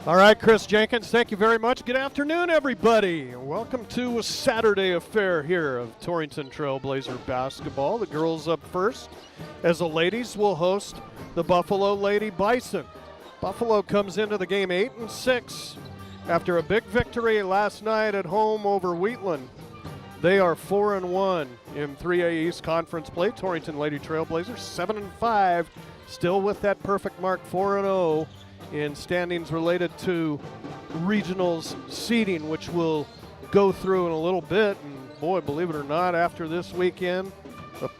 All right, Chris Jenkins, thank you very much. Good afternoon, everybody. Welcome to a Saturday affair here of Torrington Trailblazer basketball. The girls up first, as the ladies will host the Buffalo Lady Bison. Buffalo comes into the game 8-6 after a big victory last night at home over Wheatland. They are 4-1 in 3A East Conference play. Torrington Lady Trailblazers 7-5, still with that perfect mark, 4-0. In standings related to regionals seeding, which we'll go through in a little bit. And boy, believe it or not, after this weekend, the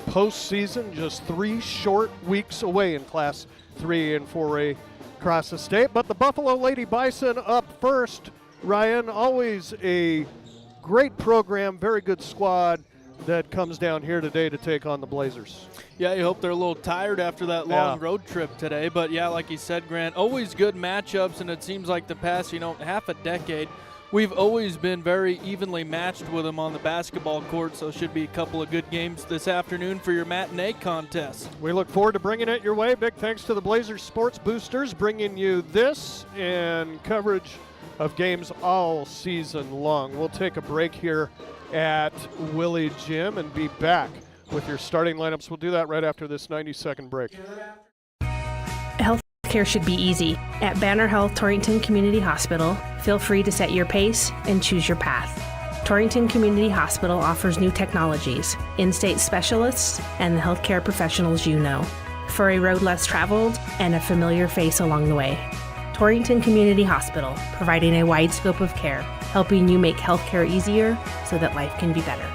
postseason just 3 short weeks away in Class 3 and 4A across the state. But the Buffalo Lady Bison up first. Ryan, always a great program, very good squad that comes down here today to take on the Blazers. Yeah, you hope they're a little tired after that long road trip today. But, yeah, like you said, Grant, always good matchups, and it seems like the past, half a decade, we've always been very evenly matched with them on the basketball court, so it should be a couple of good games this afternoon for your matinee contest. We look forward to bringing it your way. Big thanks to the Blazers Sports Boosters bringing you this and coverage of games all season long. We'll take a break here at Willie Gym and be back with your starting lineups. We'll do that right after this 90-second break. Healthcare should be easy. At Banner Health Torrington Community Hospital, feel free to set your pace and choose your path. Torrington Community Hospital offers new technologies, in-state specialists, and the healthcare professionals you know, for a road less traveled and a familiar face along the way. Torrington Community Hospital, providing a wide scope of care, helping you make healthcare easier so that life can be better.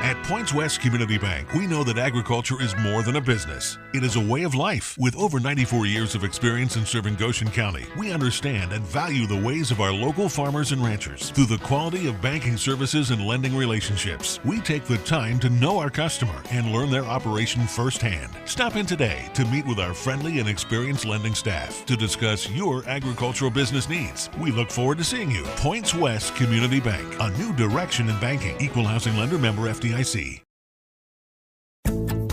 At Points West Community Bank, we know that agriculture is more than a business. It is a way of life. With over 94 years of experience in serving Goshen County, we understand and value the ways of our local farmers and ranchers. Through the quality of banking services and lending relationships, we take the time to know our customer and learn their operation firsthand. Stop in today to meet with our friendly and experienced lending staff to discuss your agricultural business needs. We look forward to seeing you. Points West Community Bank, a new direction in banking. Equal housing lender, member FDIC.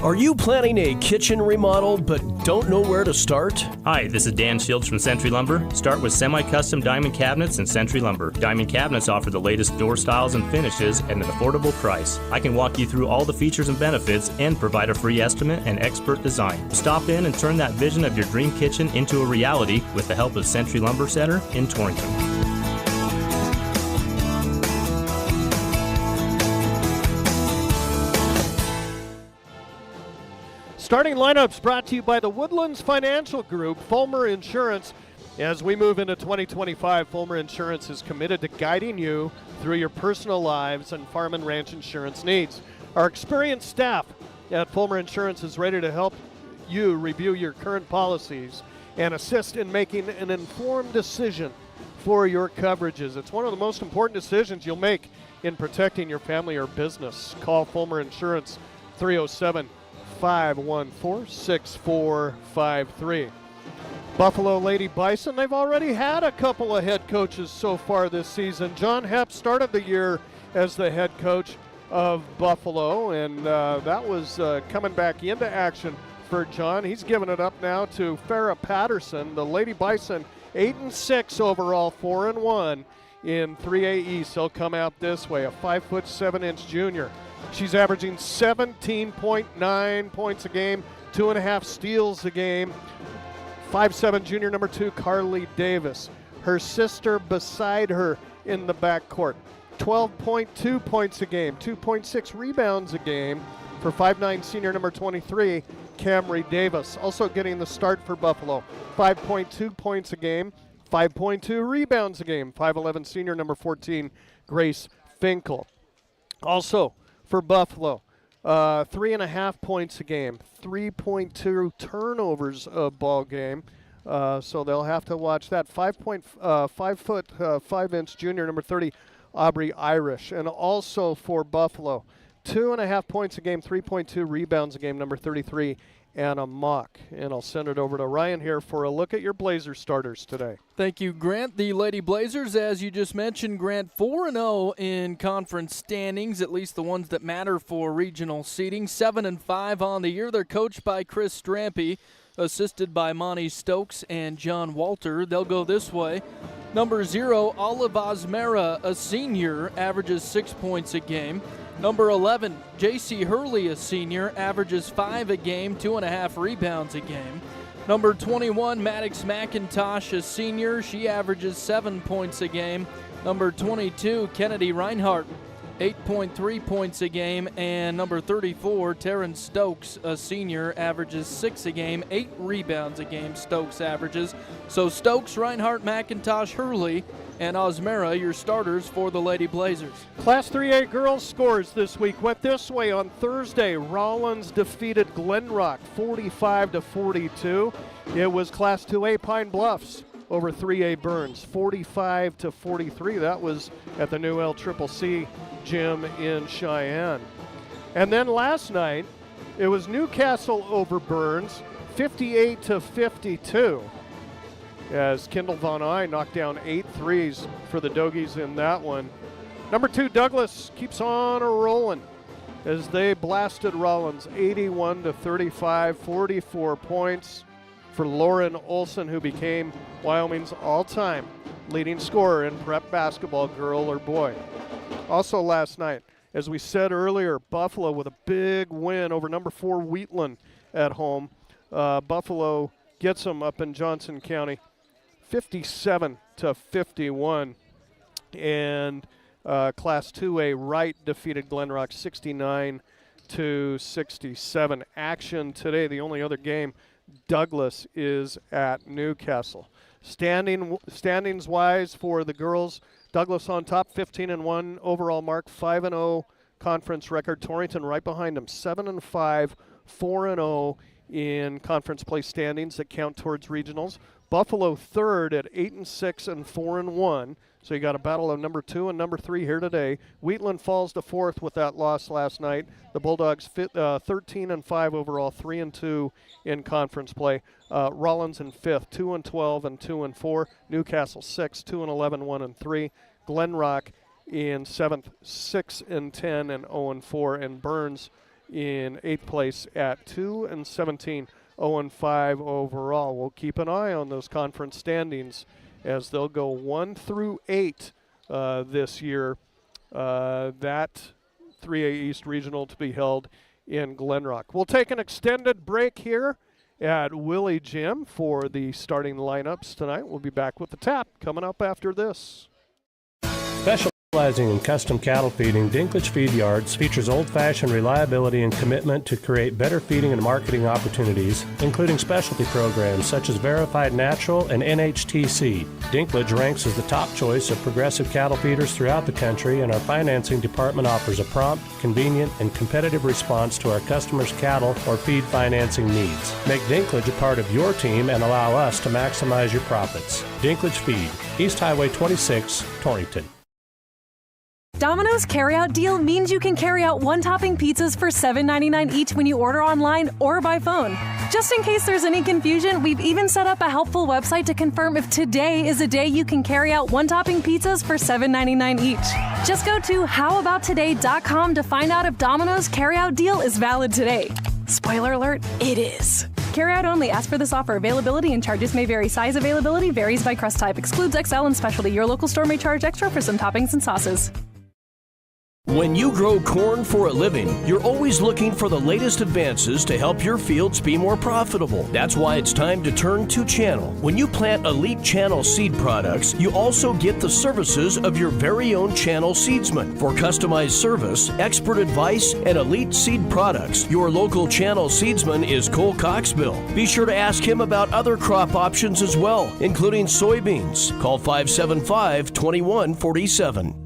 Are you planning a kitchen remodel but don't know where to start? Hi, this is Dan Shields from Century Lumber. Start with semi-custom diamond cabinets and Century Lumber. Diamond cabinets offer the latest door styles and finishes at an affordable price. I can walk you through all the features and benefits and provide a free estimate and expert design. Stop in and turn that vision of your dream kitchen into a reality with the help of Century Lumber Center in Torrington. Starting lineups brought to you by the Woodlands Financial Group, Fulmer Insurance. As we move into 2025, Fulmer Insurance is committed to guiding you through your personal lives and farm and ranch insurance needs. Our experienced staff at Fulmer Insurance is ready to help you review your current policies and assist in making an informed decision for your coverages. It's one of the most important decisions you'll make in protecting your family or business. Call Fulmer Insurance 307-514-6453. Buffalo Lady Bison, they've already had a couple of head coaches so far this season. John Hepp started the year as the head coach of Buffalo, and that was coming back into action for John. He's given it up now to Farrah Patterson. The Lady Bison 8-6 overall, 4-1 in 3A East. They'll come out this way, a 5'7" junior. She's averaging 17.9 points a game, 2.5 steals a game. 5'7" junior number 2, Carly Davis. Her sister beside her in the backcourt. 12.2 points a game, 2.6 rebounds a game for 5'9" senior number 23, Camry Davis. Also getting the start for Buffalo. 5.2 points a game, 5.2 rebounds a game. 5'11" senior number 14, Grace Finkel. Also for Buffalo, 3.5 points a game, 3.2 turnovers a ball game. So they'll have to watch that. 5'5" junior number 30, Aubrey Irish. And also for Buffalo, 2.5 points a game, 3.2 rebounds a game, number 33, Anna Mock. And I'll send it over to Ryan here for a look at your Blazer starters today. Thank you, Grant. The Lady Blazers, as you just mentioned, Grant, 4-0 in conference standings, at least the ones that matter for regional seeding. 7-5 on the year. They're coached by Chris Strampy, assisted by Monty Stokes and John Walter. They'll go this way. Number 0, Olive Osmera, a senior, averages 6 points a game. Number 11, J.C. Hurley, a senior, averages 5 a game, 2.5 rebounds a game. Number 21, Maddox McIntosh, a senior. She averages 7 points a game. Number 22, Kennedy Reinhardt, 8.3 points a game. And number 34, Taryn Stokes, a senior, averages 6 a game, 8 rebounds a game. Stokes averages. So Stokes, Reinhardt, McIntosh, Hurley, and Osmera, your starters for the Lady Blazers. Class 3A girls scores this week went this way. On Thursday, Rollins defeated Glenrock 45-42. It was Class 2A Pine Bluffs over 3A Burns 45-43. That was at the new LCCC gym in Cheyenne. And then last night, it was Newcastle over Burns 58-52. As Kendall Von Eye knocked down 8 threes for the Dogies in that one. Number 2, Douglas keeps on rolling as they blasted Rollins 81-35, 44 points for Lauren Olson, who became Wyoming's all-time leading scorer in prep basketball, girl or boy. Also last night, as we said earlier, Buffalo with a big win over number 4 Wheatland at home. Buffalo gets them up in Johnson County 57-51, and Class 2A Wright defeated Glenrock 69-67. Action today, the only other game, Douglas is at Newcastle. Standings-wise for the girls, Douglas on top, 15-1 overall mark, 5-0 conference record. Torrington right behind them, 7-5, 4-0 in conference play standings that count towards regionals. Buffalo third at 8-6 and 4-1. So you got a battle of number 2 and number 3 here today. Wheatland falls to 4th with that loss last night. The Bulldogs 13-5 overall, 3-2 in conference play. Rollins in 5th, 2-12 and 2-4. Newcastle 6th, 2-11, 1-3. Glenrock in 7th, 6-10 and 0-4. And Burns in 8th place at 2-17. 0-5 overall. We'll keep an eye on those conference standings as they'll go 1 through 8 this year. That 3A East Regional to be held in Glenrock. We'll take an extended break here at Willie Gym for the starting lineups tonight. We'll be back with the tap coming up after this. Specializing in custom cattle feeding, Dinklage Feed Yards features old-fashioned reliability and commitment to create better feeding and marketing opportunities, including specialty programs such as Verified Natural and NHTC. Dinklage ranks as the top choice of progressive cattle feeders throughout the country, and our financing department offers a prompt, convenient, and competitive response to our customers' cattle or feed financing needs. Make Dinklage a part of your team and allow us to maximize your profits. Dinklage Feed, East Highway 26, Torrington. Domino's carryout deal means you can carry out one-topping pizzas for $7.99 each when you order online or by phone. Just in case there's any confusion, we've even set up a helpful website to confirm if today is a day you can carry out one-topping pizzas for $7.99 each. Just go to howaboutoday.com to find out if Domino's carryout deal is valid today. Spoiler alert, it is. Carryout only. Ask for this offer. Availability and charges may vary. Size availability varies by crust type. Excludes XL and specialty. Your local store may charge extra for some toppings and sauces. When you grow corn for a living, you're always looking for the latest advances to help your fields be more profitable. That's why it's time to turn to Channel. When you plant Elite Channel seed products, you also get the services of your very own Channel seedsman. For customized service, expert advice, and elite seed products, your local Channel seedsman is Cole Coxbill. Be sure to ask him about other crop options as well, including soybeans. Call 575-2147.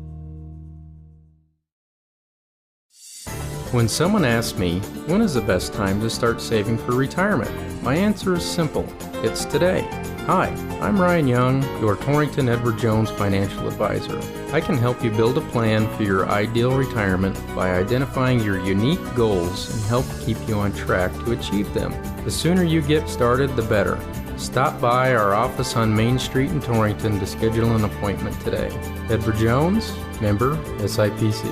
When someone asks me, when is the best time to start saving for retirement? My answer is simple. It's today. Hi, I'm Ryan Young, your Torrington Edward Jones financial advisor. I can help you build a plan for your ideal retirement by identifying your unique goals and help keep you on track to achieve them. The sooner you get started, the better. Stop by our office on Main Street in Torrington to schedule an appointment today. Edward Jones, member SIPC.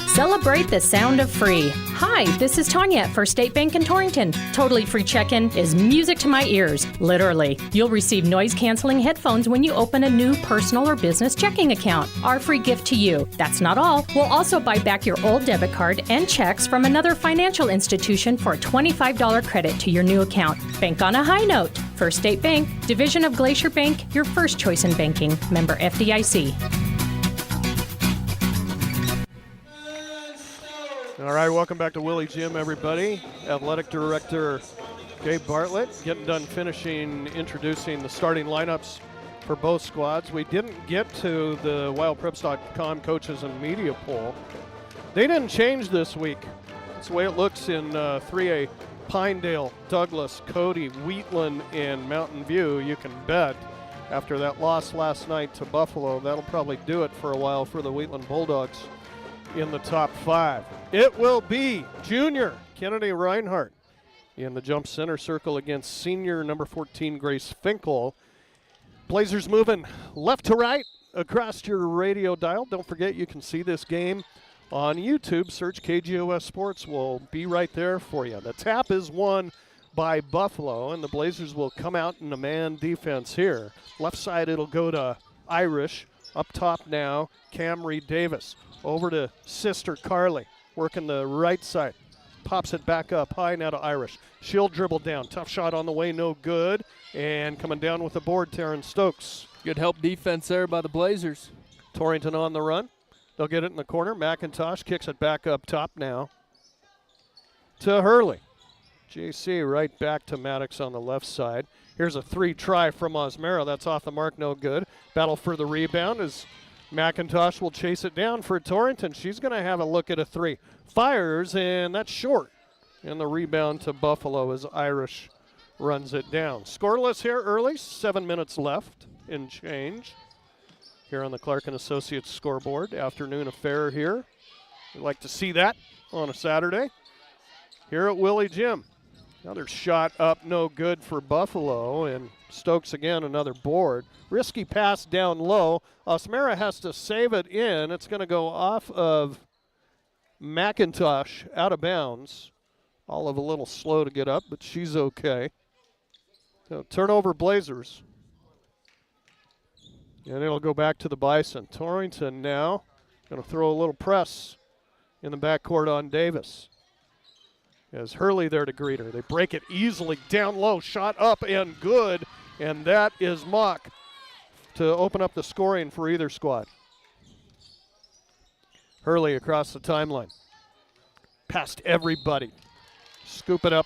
Celebrate the sound of free. Hi, this is Tanya at First State Bank in Torrington. Totally free check-in is music to my ears, literally. You'll receive noise-canceling headphones when you open a new personal or business checking account. Our free gift to you. That's not all. We'll also buy back your old debit card and checks from another financial institution for a $25 credit to your new account. Bank on a high note. First State Bank, division of Glacier Bank, your first choice in banking. Member FDIC. All right, welcome back to Willie Gym, everybody. Athletic Director Gabe Bartlett getting done introducing the starting lineups for both squads. We didn't get to the wildpreps.com coaches and media poll. They didn't change this week. That's the way it looks in 3A. Pinedale, Douglas, Cody, Wheatland, and Mountain View. You can bet after that loss last night to Buffalo, that'll probably do it for a while for the Wheatland Bulldogs in the top 5. It will be junior Kennedy Reinhardt in the jump center circle against senior number 14 Grace Finkel. Blazers moving left to right across your radio dial. Don't forget you can see this game on YouTube. Search KGOS Sports. Will be right there for you. The tap is won by Buffalo, and the Blazers will come out in a man defense here. Left side it'll go to Irish. Up top now, Camry Davis. Over to Sister Carly, working the right side. Pops it back up high now to Irish. She'll dribble down. Tough shot on the way, no good. And coming down with the board, Taryn Stokes. Good help defense there by the Blazers. Torrington on the run. They'll get it in the corner. McIntosh kicks it back up top now to Hurley. JC right back to Maddox on the left side. Here's a 3 try from Osmera. That's off the mark, no good. Battle for the rebound as McIntosh will chase it down for Torrington. She's going to have a look at a 3. Fires, and that's short. And the rebound to Buffalo as Irish runs it down. Scoreless here early, 7 minutes left in change. Here on the Clark & Associates scoreboard. Afternoon affair here. We'd like to see that on a Saturday. Here at Willie Gym. Another shot up, no good for Buffalo, and Stokes again, another board. Risky pass down low. Osmera has to save it in. It's going to go off of McIntosh, out of bounds. Olive a little slow to get up, but she's okay. So turnover Blazers. And it'll go back to the Bison. Torrington now going to throw a little press in the backcourt on Davis. As Hurley there to greet her. They break it easily down low. Shot up and good. And that is Mock to open up the scoring for either squad. Hurley across the timeline. Past everybody. Scoop it up.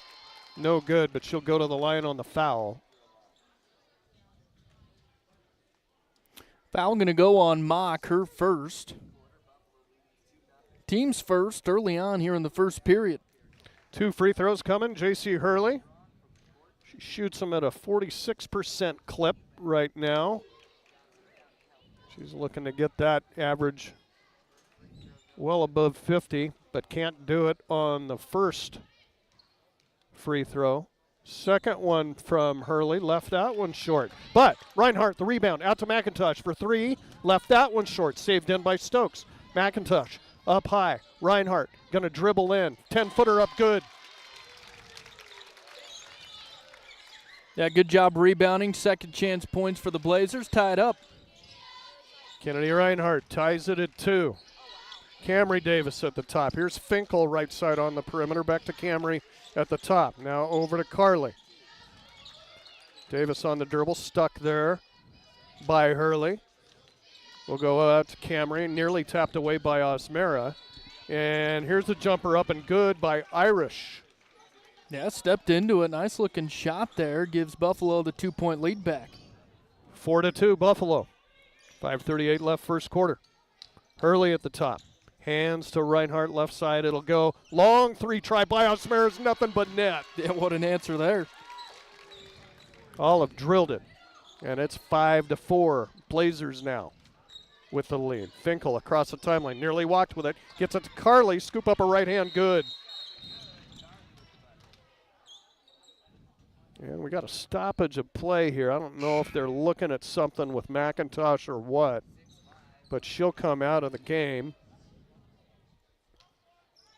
No good, but she'll go to the line on the foul. Foul going to go on Mock, her first. Team's first early on here in the first period. 2 free throws coming. JC Hurley. She shoots them at a 46% clip right now. She's looking to get that average well above 50, but can't do it on the first free throw. Second one from Hurley, left that one short. But Reinhardt, the rebound, out to McIntosh for 3. Left that one short, saved in by Stokes. McIntosh up high. Reinhardt going to dribble in. 10-footer up good. Yeah, good job rebounding. Second chance points for the Blazers. Tied up. Kennedy Reinhardt ties it at 2. Camry Davis at the top. Here's Finkel right side on the perimeter. Back to Camry at the top. Now over to Carly. Davis on the dribble. Stuck there by Hurley. We'll go out to Camry. Nearly tapped away by Osmera. And here's the jumper up and good by Irish. Yeah, stepped into it. Nice looking shot there. Gives Buffalo the 2-point lead back. 4-2 Buffalo. 5:38 left first quarter. Hurley at the top. Hands to Reinhardt left side. It'll go. Long 3 try by Osmera's nothing but net. Yeah, what an answer there. Olive drilled it, and it's 5-4. Blazers now with the lead. Finkel across the timeline, nearly walked with it. Gets it to Carly, scoop up a right hand, good. And we got a stoppage of play here. I don't know if they're looking at something with McIntosh or what, but she'll come out of the game.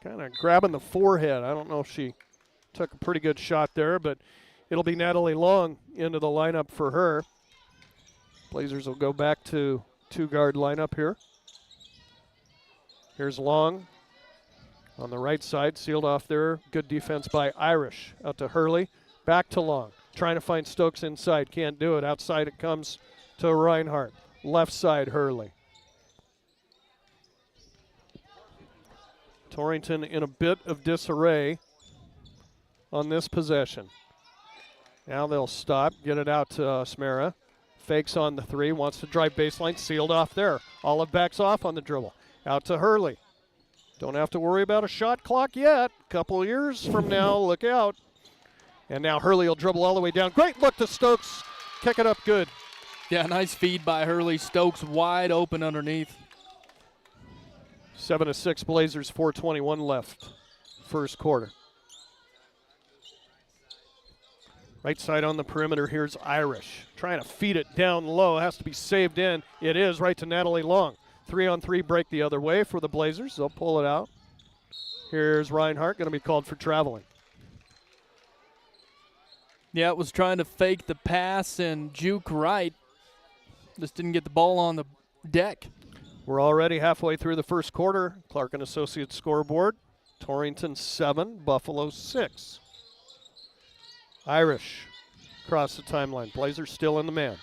Kind of grabbing the forehead. I don't know if she took a pretty good shot there, but it'll be Natalie Long into the lineup for her. Blazers will go back to two-guard lineup here. Here's Long on the right side, sealed off there. Good defense by Irish. Out to Hurley. Back to Long, trying to find Stokes inside, can't do it. Outside it comes to Reinhardt. Left side, Hurley. Torrington in a bit of disarray on this possession. Now they'll stop, get it out to Smera. Fakes on the three, wants to drive baseline, sealed off there. Olive backs off on the dribble. Out to Hurley. Don't have to worry about a shot clock yet. Couple years from now, look out. And now Hurley will dribble all the way down. Great look to Stokes. Kick it up good. Yeah, nice feed by Hurley. Stokes wide open underneath. 7-6 Blazers, 4:21 left. First quarter. Right side on the perimeter, here's Irish. Trying to feed it down low. Has to be saved in. It is right to Natalie Long. 3-on-3 break the other way for the Blazers. They'll pull it out. Here's Reinhardt, going to be called for traveling. Yeah, it was trying to fake the pass and juke right. Just didn't get the ball on the deck. We're already halfway through the first quarter. Clark and Associates scoreboard. Torrington 7, Buffalo 6. Irish across the timeline. Blazers still in the man.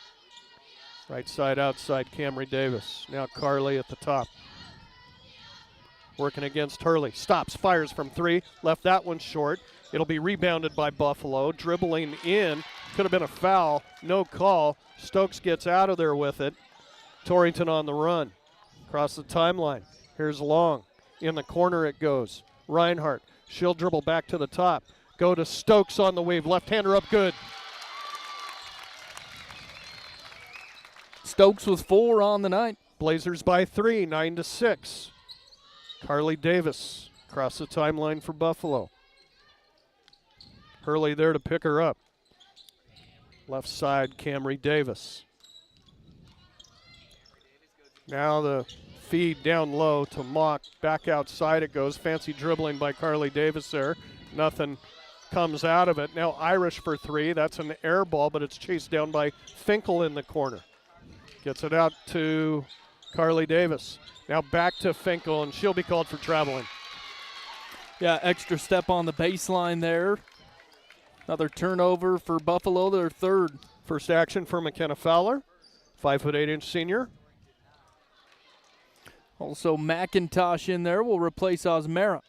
Right side outside, Camry Davis. Now Carly at the top. Working against Hurley. Stops, fires from three. Left that one short. It'll be rebounded by Buffalo. Dribbling in. Could have been a foul. No call. Stokes gets out of there with it. Torrington on the run. Across the timeline. Here's Long. In the corner it goes. Reinhardt. She'll dribble back to the top. Go to Stokes on the wave. Left-hander up good. Stokes with 4 on the night. Blazers by 3, 9-6. Carly Davis across the timeline for Buffalo. Hurley there to pick her up. Left side, Camry Davis. Now the feed down low to Mock. Back outside it goes. Fancy dribbling by Carly Davis there. Nothing comes out of it. Now Irish for 3. That's an air ball, but it's chased down by Finkel in the corner. Gets it out to Carly Davis. Now back to Finkel, and she'll be called for traveling. Yeah, extra step on the baseline there. Another turnover for Buffalo, their third. First action for McKenna Fowler, 5'8" senior. Also McIntosh in there will replace Osmera.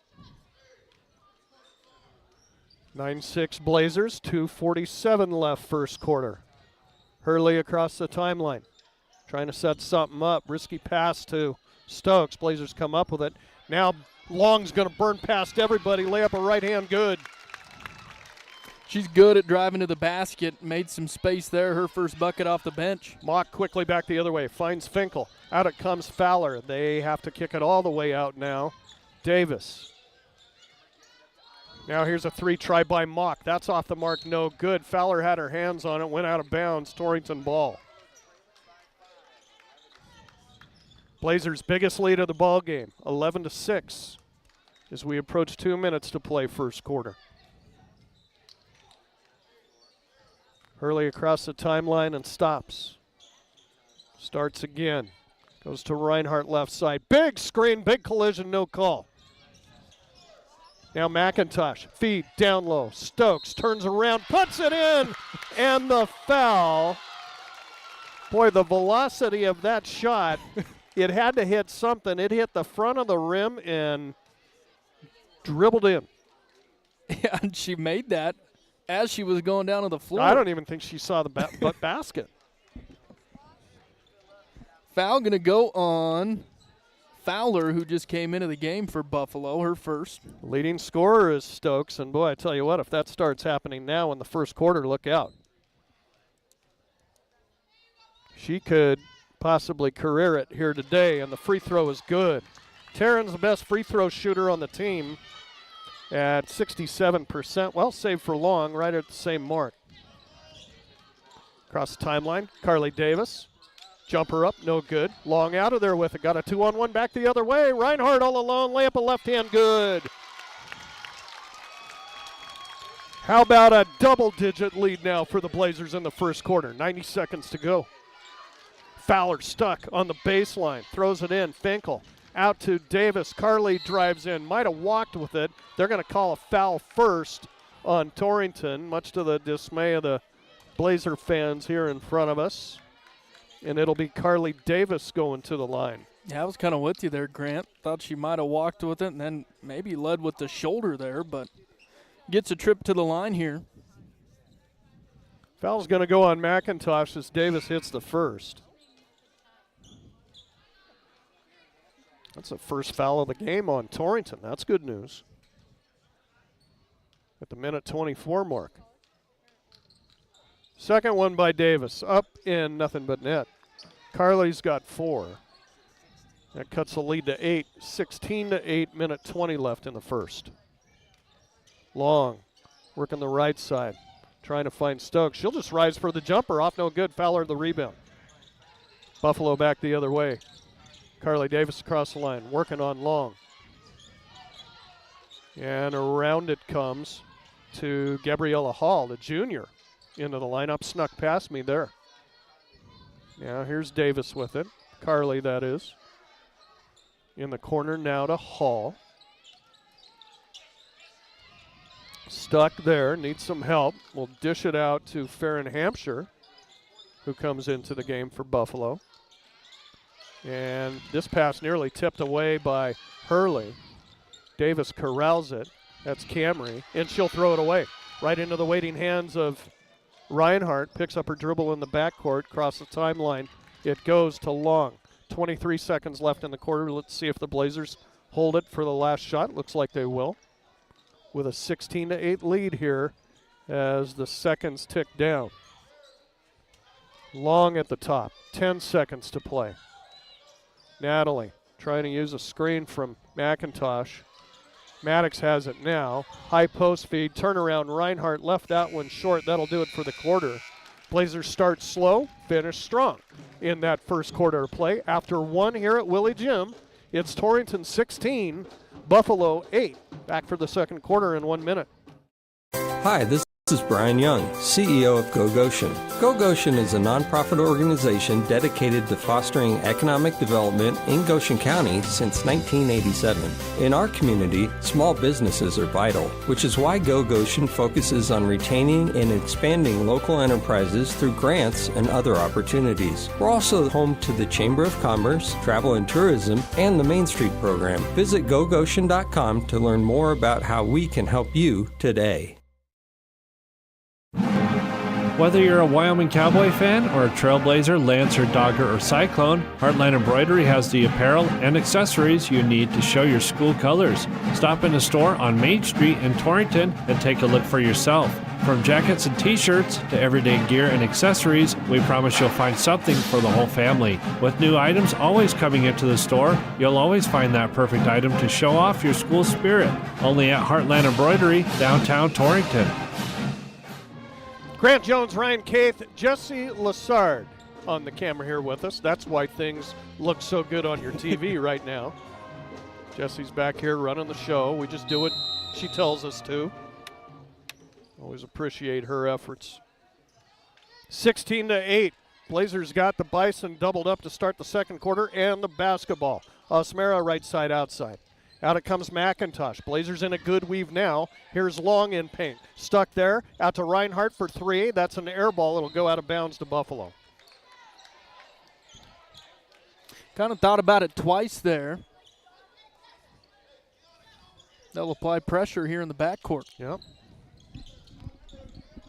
9-6 Blazers, 2:47 left first quarter. Hurley across the timeline. Trying to set something up. Risky pass to Stokes. Blazers come up with it. Now Long's going to burn past everybody. Lay up a right hand good. She's good at driving to the basket. Made some space there. Her first bucket off the bench. Mock quickly back the other way. Finds Finkel. Out it comes Fowler. They have to kick it all the way out now. Davis. Now here's a 3 try by Mock. That's off the mark. No good. Fowler had her hands on it. Went out of bounds. Torrington ball. Blazers' biggest lead of the ball game, 11-6, as we approach 2 minutes to play first quarter. Hurley across the timeline and stops. Starts again. Goes to Reinhardt left side. Big screen, big collision, no call. Now McIntosh, feed down low. Stokes turns around, puts it in, and the foul. Boy, the velocity of that shot. It had to hit something. It hit the front of the rim and dribbled in. Yeah, and she made that as she was going down to the floor. I don't even think she saw the basket. Foul going to go on Fowler, who just came into the game for Buffalo, her first. Leading scorer is Stokes, and boy, I tell you what, if that starts happening now in the first quarter, look out. She could possibly career it here today, and the free throw is good. Taryn's the best free throw shooter on the team at 67%. Well, saved for long, right at the same mark. Across the timeline, Carly Davis. Jumper up, no good. Long out of there with it. Got a 2-on-1 back the other way. Reinhardt all alone. Layup a left hand, good. How about a double-digit lead now for the Blazers in the first quarter? 90 seconds to go. Fowler stuck on the baseline. Throws it in. Finkel out to Davis. Carly drives in. Might have walked with it. They're going to call a foul first on Torrington, much to the dismay of the Blazer fans here in front of us. And it'll be Carly Davis going to the line. Yeah, I was kind of with you there, Grant. Thought she might have walked with it and then maybe led with the shoulder there, but gets a trip to the line here. Foul's going to go on McIntosh as Davis hits the first. That's the first foul of the game on Torrington. That's good news. At the minute 24 mark. Second one by Davis. Up in nothing but net. Carly's got 4. That cuts the lead to 8. 16-8, minute 20 left in the first. Long, working the right side. Trying to find Stokes. She'll just rise for the jumper. Off no good. Fowler the rebound. Buffalo back the other way. Carly Davis across the line. Working on Long. And around it comes to Gabriella Hall, the junior. Into the lineup, snuck past me there. Now here's Davis with it. Carly, that is. In the corner now to Hall. Stuck there, needs some help. We'll dish it out to Farron Hampshire, who comes into the game for Buffalo. And this pass nearly tipped away by Hurley. Davis corrals it. That's Camry, and she'll throw it away. Right into the waiting hands of Reinhardt. Picks up her dribble in the backcourt, across the timeline. It goes to Long. 23 seconds left in the quarter. Let's see if the Blazers hold it for the last shot. Looks like they will. With a 16-8 lead here as the seconds tick down. Long at the top. 10 seconds to play. Natalie trying to use a screen from McIntosh. Maddox has it now. High post feed, turnaround. Reinhardt left that one short. That'll do it for the quarter. Blazers start slow, finish strong in that first quarter of play. After one here at Willie Jim, it's Torrington 16, Buffalo 8. Back for the second quarter in 1 minute. Hi, this is Brian Young, CEO of Go Goshen. Go Goshen is a nonprofit organization dedicated to fostering economic development in Goshen County since 1987. In our community, small businesses are vital, which is why Go Goshen focuses on retaining and expanding local enterprises through grants and other opportunities. We're also home to the Chamber of Commerce, Travel and Tourism, and the Main Street program. Visit gogoshen.com to learn more about how we can help you today. Whether you're a Wyoming Cowboy fan or a Trailblazer, Lancer, Dogger, or Cyclone, Heartland Embroidery has the apparel and accessories you need to show your school colors. Stop in the store on Main Street in Torrington and take a look for yourself. From jackets and t-shirts to everyday gear and accessories, we promise you'll find something for the whole family. With new items always coming into the store, you'll always find that perfect item to show off your school spirit. Only at Heartland Embroidery, downtown Torrington. Grant Jones, Ryan Caith, Jesse Lassard on the camera here with us. That's why things look so good on your TV right now. Jesse's back here running the show. We just do what she tells us to. Always appreciate her efforts. 16-8. Blazers got the Bison doubled up to start the second quarter and the basketball. Osmera right side outside. Out it comes McIntosh. Blazers in a good weave now. Here's Long in paint. Stuck there. Out to Reinhardt for 3. That's an air ball. It'll go out of bounds to Buffalo. Kind of thought about it twice there. They'll apply pressure here in the backcourt. Yep.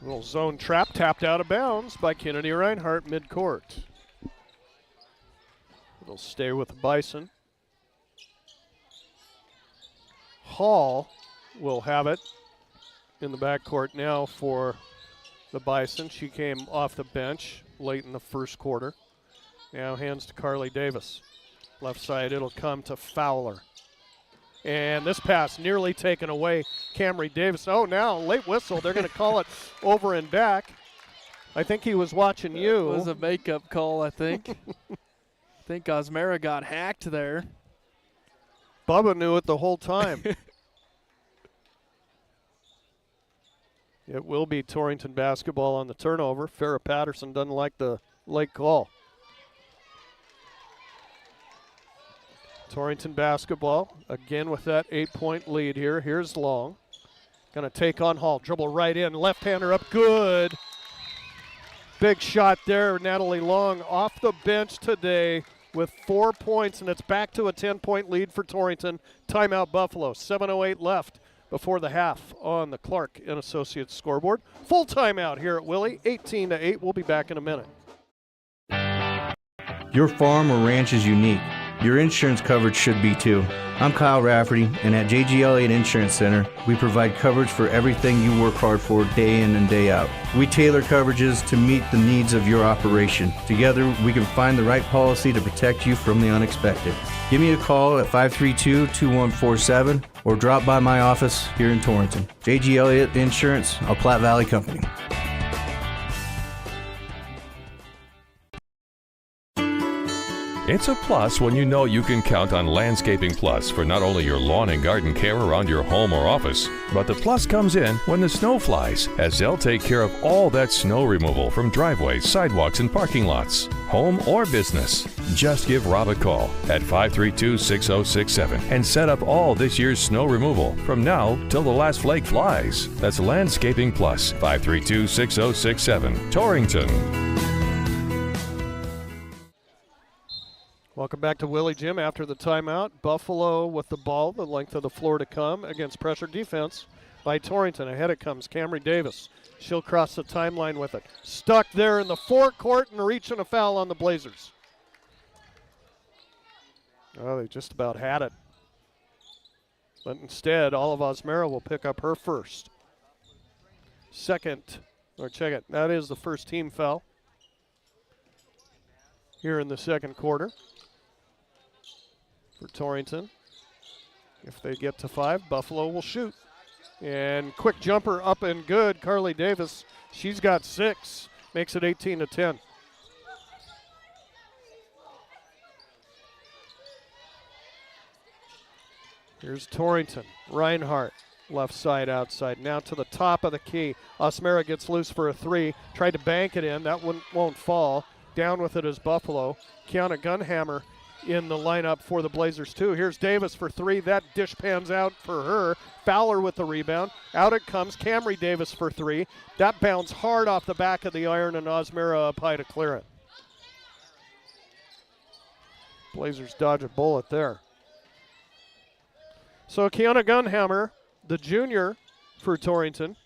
Little zone trap tapped out of bounds by Kennedy Reinhardt midcourt. It'll stay with the Bison. Hall will have it in the backcourt now for the Bison. She came off the bench late in the first quarter. Now hands to Carly Davis. Left side, it'll come to Fowler. And this pass nearly taken away. Camry Davis. Oh, now late whistle. They're going to call it over and back. I think he was watching you. It was a makeup call, I think. I think Osmera got hacked there. Bubba knew it the whole time. It will be Torrington basketball on the turnover. Farrah Patterson doesn't like the late call. Torrington basketball, again with that 8-point lead here. Here's Long. Going to take on Hall. Dribble right in. Left-hander up. Good. Big shot there. Natalie Long off the bench today with 4 points, and it's back to a 10-point lead for Torrington. Timeout Buffalo. 7:08 left before the half on the Clark and Associates scoreboard. Full timeout here at Willie. 18-8. We'll be back in a minute. Your farm or ranch is unique. Your insurance coverage should be too. I'm Kyle Rafferty, and at JG Elliott Insurance Center, we provide coverage for everything you work hard for day in and day out. We tailor coverages to meet the needs of your operation. Together, we can find the right policy to protect you from the unexpected. Give me a call at 532-2147 or drop by my office here in Torrington. JG Elliott Insurance, a Platte Valley company. It's a plus when you know you can count on Landscaping Plus for not only your lawn and garden care around your home or office, but the plus comes in when the snow flies, as they'll take care of all that snow removal from driveways, sidewalks, and parking lots, home or business. Just give Rob a call at 532-6067 and set up all this year's snow removal from now till the last flake flies. That's Landscaping Plus, 532-6067, Torrington. Welcome back to Willie Jim after the timeout. Buffalo with the ball, the length of the floor to come against pressure defense by Torrington. Ahead it comes Camry Davis. She'll cross the timeline with it. Stuck there in the forecourt and reaching a foul on the Blazers. Oh, they just about had it. But instead, Olive Osmera will pick up her first. Check it. That is the first team foul here in the second quarter for Torrington. If they get to 5, Buffalo will shoot. And quick jumper up and good. Carly Davis, she's got 6. Makes it 18-10. Here's Torrington. Reinhardt, left side, outside. Now to the top of the key. Osmera gets loose for a 3. Tried to bank it in. That one won't fall. Down with it is Buffalo. Kiana Gunhammer in the lineup for the Blazers too. Here's Davis for 3. That dish pans out for her. Fowler with the rebound. Out it comes. Camry Davis for 3. That bounced hard off the back of the iron, and Osmera up high to clear it. Blazers dodge a bullet there. So Kiana Gunhammer, the junior for Torrington.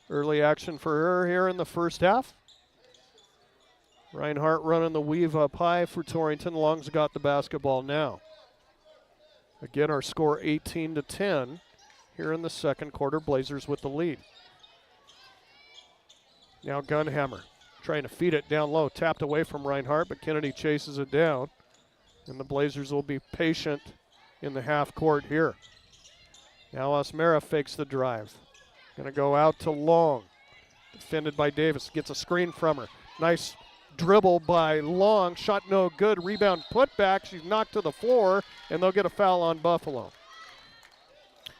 Early action for her here in the first half. Reinhardt running the weave up high for Torrington. Long's got the basketball now. Again, our score 18-10 here in the second quarter. Blazers with the lead. Now Gunhammer trying to feed it down low. Tapped away from Reinhardt, but Kennedy chases it down. And the Blazers will be patient in the half court here. Now Osmera fakes the drive. Going to go out to Long. Defended by Davis. Gets a screen from her. Nice dribble by Long. Shot no good. Rebound put back. She's knocked to the floor, and they'll get a foul on Buffalo.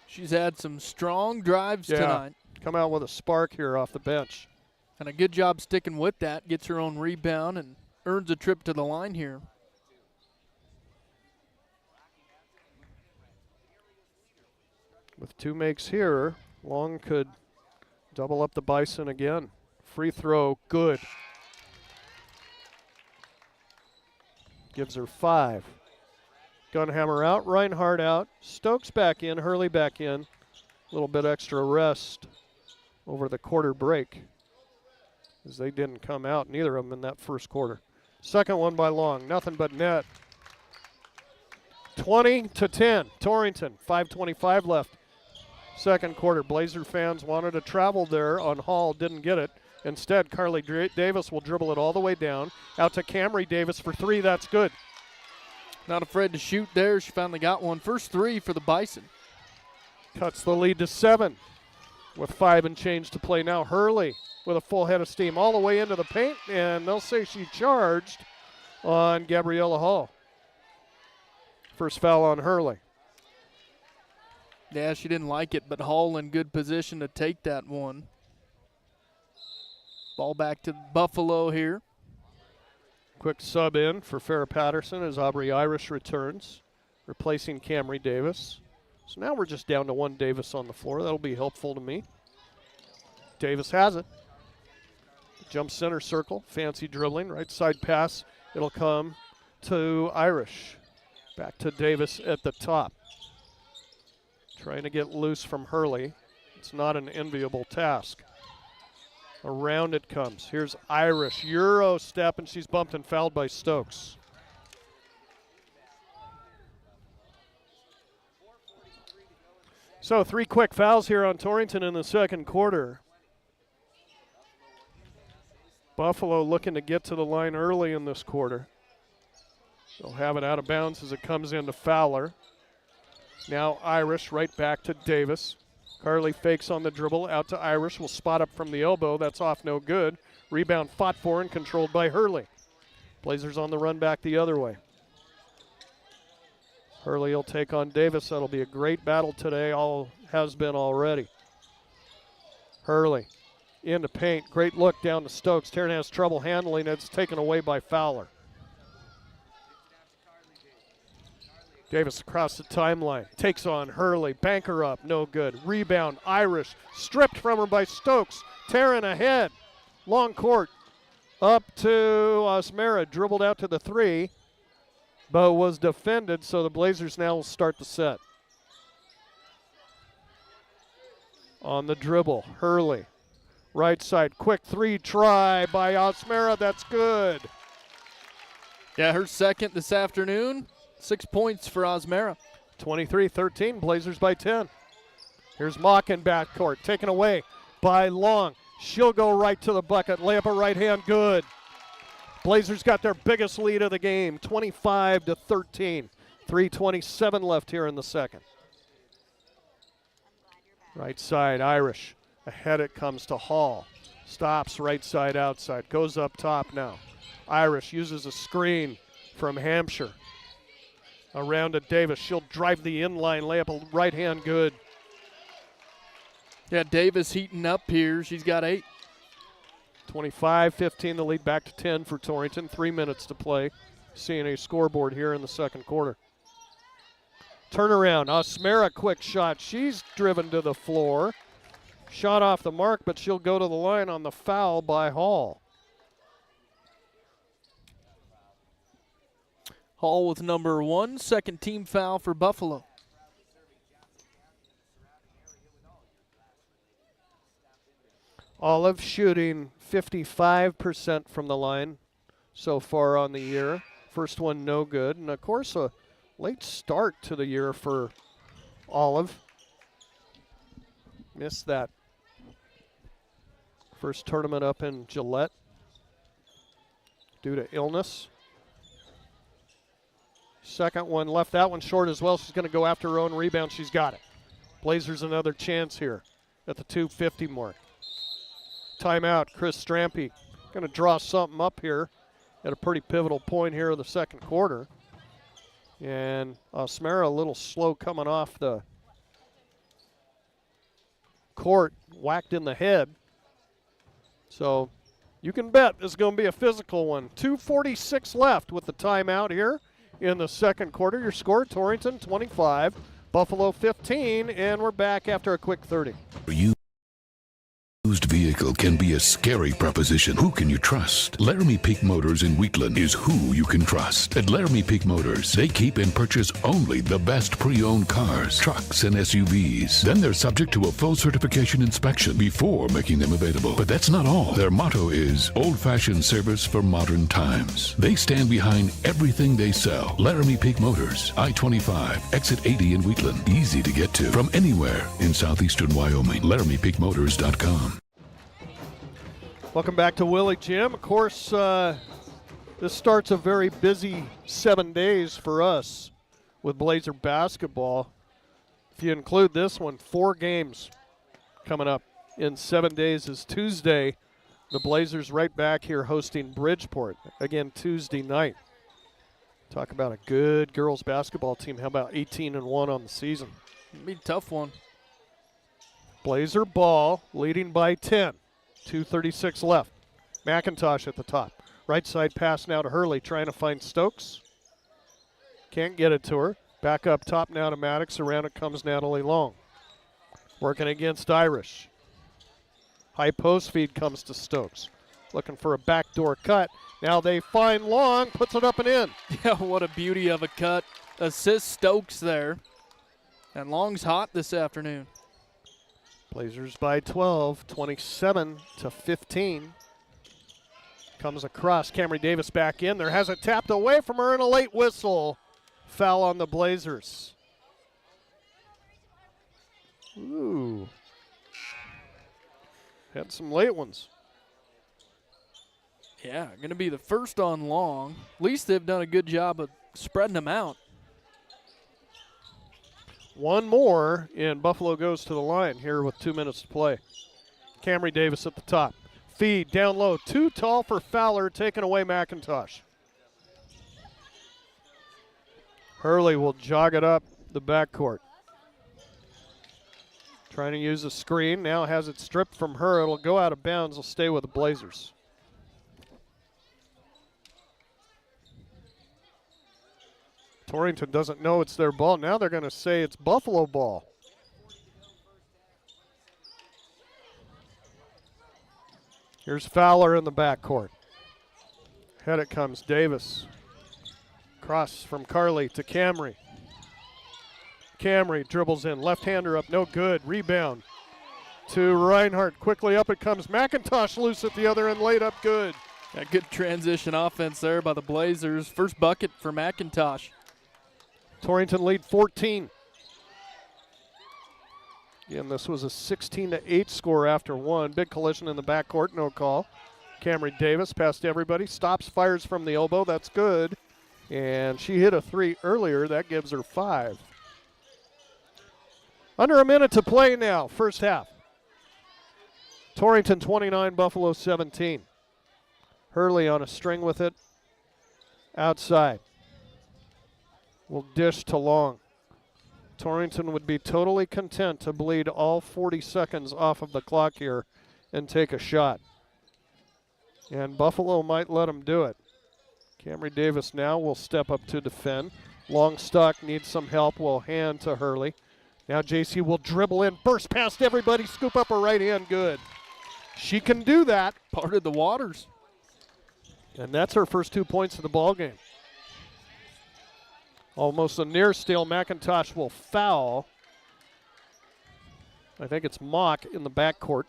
She's had some strong drives tonight. Come out with a spark here off the bench. And a good job sticking with that. Gets her own rebound and earns a trip to the line here. With 2 makes here, Long could double up the Bison again. Free throw, good. Gives her 5. Gunhammer out, Reinhardt out, Stokes back in, Hurley back in. A little bit extra rest over the quarter break, as they didn't come out, neither of them in that first quarter. Second one by Long, nothing but net. 20-10, Torrington, 5:25 left. Second quarter. Blazer fans wanted to travel there on Hall, didn't get it. Instead, Carly Davis will dribble it all the way down. Out to Camry Davis for three. That's good. Not afraid to shoot there. She finally got one. First three for the Bison. Cuts the lead to 7 with 5 and change to play now. Hurley with a full head of steam all the way into the paint, and they'll say she charged on Gabriella Hall. First foul on Hurley. Yeah, she didn't like it, but Hall in good position to take that one. Ball back to Buffalo here. Quick sub in for Farrah Patterson as Aubrey Irish returns, replacing Camry Davis. So now we're just down to one Davis on the floor. That'll be helpful to me. Davis has it. Jump center circle, fancy dribbling, right side pass. It'll come to Irish. Back to Davis at the top. Trying to get loose from Hurley. It's not an enviable task. Around it comes. Here's Irish. Euro step, and she's bumped and fouled by Stokes. So 3 quick fouls here on Torrington in the second quarter. Buffalo looking to get to the line early in this quarter. They'll have it out of bounds as it comes into Fowler. Now Irish right back to Davis. Carly fakes on the dribble, out to Irish, will spot up from the elbow. That's off, no good. Rebound fought for and controlled by Hurley. Blazers on the run back the other way. Hurley will take on Davis. That'll be a great battle today, all has been already. Hurley into paint, great look down to Stokes. Tarrant has trouble handling it. It's taken away by Fowler. Davis across the timeline, takes on Hurley, banker up, no good. Rebound, Irish, stripped from her by Stokes. Tarrant ahead, long court, up to Osmera, dribbled out to the 3, but was defended, so the Blazers now will start the set. On the dribble, Hurley, right side, quick 3 try by Osmera, that's good. Yeah, her second this afternoon. 6 points for Osmera. 23-13, Blazers by 10. Here's Mock in backcourt, taken away by Long. She'll go right to the bucket, layup a right hand, good. Blazers got their biggest lead of the game, 25-13. 3:27 left here in the second. Right side, Irish. Ahead it comes to Hall. Stops right side, outside, goes up top now. Irish uses a screen from Hampshire. Around to Davis. She'll drive the inline, layup a right hand, good. Yeah, Davis heating up here. She's got 8. 25-15, the lead back to 10 for Torrington. 3 minutes to play. Seeing a scoreboard here in the second quarter. Turnaround, Osmera, quick shot. She's driven to the floor. Shot off the mark, but she'll go to the line on the foul by Hall. Hall with number 1, second team foul for Buffalo. Olive shooting 55% from the line so far on the year. First one no good, and of course a late start to the year for Olive. Missed that first tournament up in Gillette due to illness. Second one, left that one short as well. She's going to go after her own rebound. She's got it. Blazers another chance here at the 2:50 mark. Timeout, Chris Strampy. Going to draw something up here at a pretty pivotal point here in the second quarter. And Osmera a little slow coming off the court, whacked in the head. So you can bet this is going to be a physical one. 2:46 left with the timeout here in the second quarter. Your score, Torrington 25, Buffalo 15, and we're back after a quick 30. Used vehicle can be a scary proposition. Who can you trust? Laramie Peak Motors in Wheatland is who you can trust. At Laramie Peak Motors, they keep and purchase only the best pre-owned cars, trucks, and SUVs. Then they're subject to a full certification inspection before making them available. But that's not all. Their motto is old-fashioned service for modern times. They stand behind everything they sell. Laramie Peak Motors, I-25, exit 80 in Wheatland. Easy to get to from anywhere in southeastern Wyoming. LaramiePeakMotors.com. Welcome back to Willie Jim. Of course, this starts a very busy 7 days for us with Blazer basketball. If you include this one, 4 games coming up in 7 days is Tuesday. The Blazers right back here hosting Bridgeport, again Tuesday night. Talk about a good girls basketball team. How about 18-1 on the season? It'll be a tough one. Blazer ball leading by 10. 2:36 left. McIntosh at the top. Right side pass now to Hurley, trying to find Stokes. Can't get it to her. Back up top now to Maddox. Around it comes Natalie Long. Working against Irish. High post feed comes to Stokes. Looking for a backdoor cut. Now they find Long, puts it up and in. Yeah, what a beauty of a cut. Assist Stokes there. And Long's hot this afternoon. Blazers by 12, 27-15. Comes across, Camry Davis back in there, has it tapped away from her and a late whistle. Foul on the Blazers. Ooh. Had some late ones. Yeah, going to be the first on Long. At least they've done a good job of spreading them out. One more, and Buffalo goes to the line here with 2 minutes to play. Camry Davis at the top. Feed down low, too tall for Fowler, taking away McIntosh. Hurley will jog it up the backcourt. Trying to use a screen, now has it stripped from her. It'll go out of bounds, will stay with the Blazers. Torrington doesn't know it's their ball. Now they're going to say it's Buffalo ball. Here's Fowler in the backcourt. Ahead it comes Davis. Cross from Carly to Camry. Camry dribbles in. Left-hander up, no good. Rebound to Reinhardt. Quickly up it comes. McIntosh loose at the other end, laid up good. A good transition offense there by the Blazers. First bucket for McIntosh. Torrington lead 14. Again, this was a 16-8 score after one. Big collision in the backcourt, no call. Camry Davis past everybody, stops, fires from the elbow, that's good. And she hit a 3 earlier, that gives her 5. Under a minute to play now, first half. Torrington 29, Buffalo 17. Hurley on a string with it, outside. Will dish to Long. Torrington would be totally content to bleed all 40 seconds off of the clock here and take a shot. And Buffalo might let him do it. Camry Davis now will step up to defend. Longstock needs some help, will hand to Hurley. Now JC will dribble in, burst past everybody, scoop up her right hand, good. She can do that. Parted the waters. And that's her first 2 points of the ball game. Almost a near steal. McIntosh will foul. I think it's Mock in the backcourt.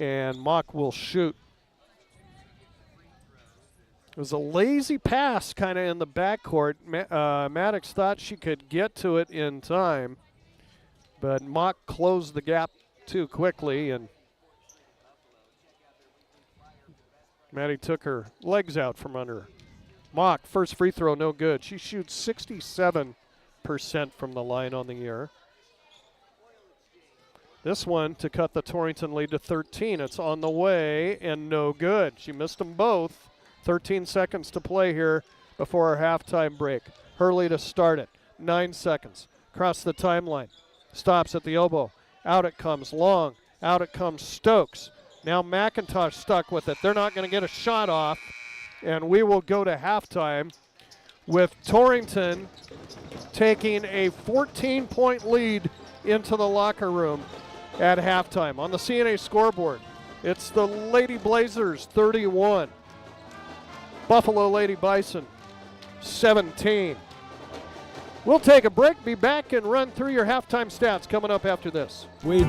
And Mock will shoot. It was a lazy pass kind of in the backcourt. Maddox thought she could get to it in time, but Mock closed the gap too quickly, and Maddie took her legs out from under her. Mock, first free throw, no good. She shoots 67% from the line on the year. This one to cut the Torrington lead to 13. It's on the way and no good. She missed them both. 13 seconds to play here before our halftime break. Hurley to start it. 9 seconds. Across the timeline. Stops at the elbow. Out it comes Long. Out it comes Stokes. Now McIntosh stuck with it. They're not going to get a shot off. And we will go to halftime with Torrington taking a 14-point lead into the locker room at halftime. On the CNA scoreboard, it's the Lady Blazers 31. Buffalo Lady Bison 17. We'll take a break, be back, and run through your halftime stats coming up after this. Wade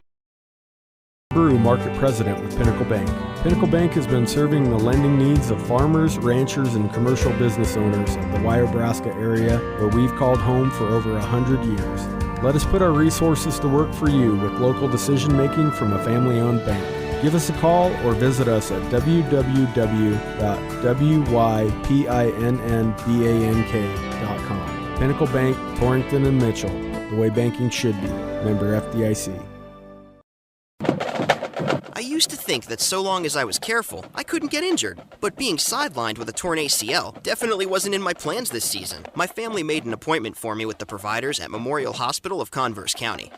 Brew, Market President with Pinnacle Bank. Pinnacle Bank has been serving the lending needs of farmers, ranchers, and commercial business owners of the Wyobraska area, where we've called home for over 100 years. Let us put our resources to work for you with local decision-making from a family-owned bank. Give us a call or visit us at www.wypinnbank.com. Pinnacle Bank, Torrington and Mitchell, the way banking should be. Member FDIC. I used to think that so long as I was careful, I couldn't get injured. But being sidelined with a torn ACL definitely wasn't in my plans this season. My family made an appointment for me with the providers at Memorial Hospital of Converse County.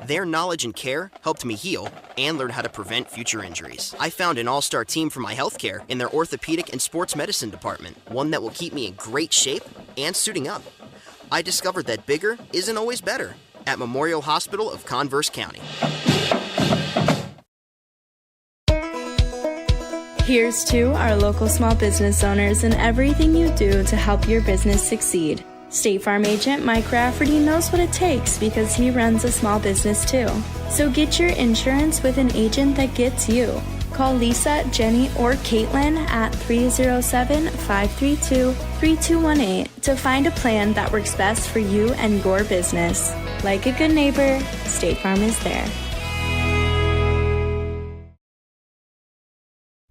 Their knowledge and care helped me heal and learn how to prevent future injuries. I found an all-star team for my health care in their orthopedic and sports medicine department, one that will keep me in great shape and suiting up. I discovered that bigger isn't always better at Memorial Hospital of Converse County. Here's to our local small business owners and everything you do to help your business succeed. State Farm agent Mike Rafferty knows what it takes because he runs a small business too. So get your insurance with an agent that gets you. Call Lisa, Jenny, or Caitlin at 307-532-3218 to find a plan that works best for you and your business. Like a good neighbor, State Farm is there.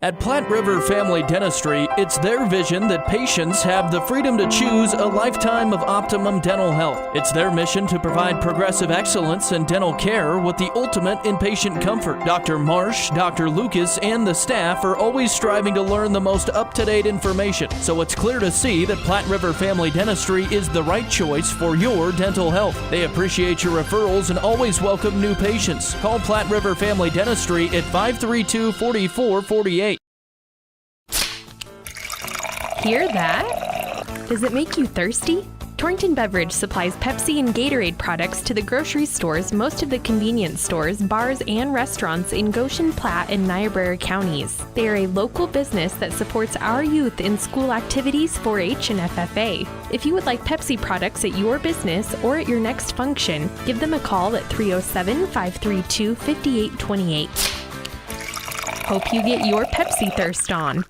At Platte River Family Dentistry, it's their vision that patients have the freedom to choose a lifetime of optimum dental health. It's their mission to provide progressive excellence in dental care with the ultimate inpatient comfort. Dr. Marsh, Dr. Lucas, and the staff are always striving to learn the most up-to-date information, so it's clear to see that Platte River Family Dentistry is the right choice for your dental health. They appreciate your referrals and always welcome new patients. Call Platte River Family Dentistry at 532-4448. Hear that? Does it make you thirsty? Torrington Beverage supplies Pepsi and Gatorade products to the grocery stores, most of the convenience stores, bars, and restaurants in Goshen, Platte, and Niobrara counties. They are a local business that supports our youth in school activities, 4-H, and FFA. If you would like Pepsi products at your business or at your next function, give them a call at 307-532-5828. Hope you get your Pepsi thirst on.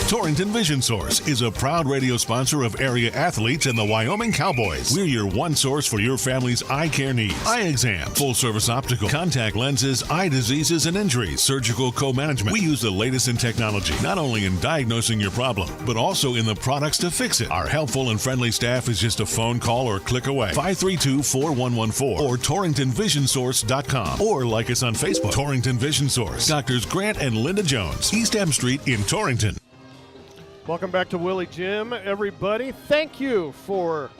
Torrington Vision Source is a proud radio sponsor of area athletes and the Wyoming Cowboys. We're your one source for your family's eye care needs. Eye exam, full-service optical, contact lenses, eye diseases and injuries, surgical co-management. We use the latest in technology, not only in diagnosing your problem, but also in the products to fix it. Our helpful and friendly staff is just a phone call or click away. 532-4114 or TorringtonVisionSource.com or like us on Facebook. Torrington Vision Source. Doctors Grant and Linda Jones, East M Street in Torrington. Welcome back to Willie Jim, everybody. Thank you for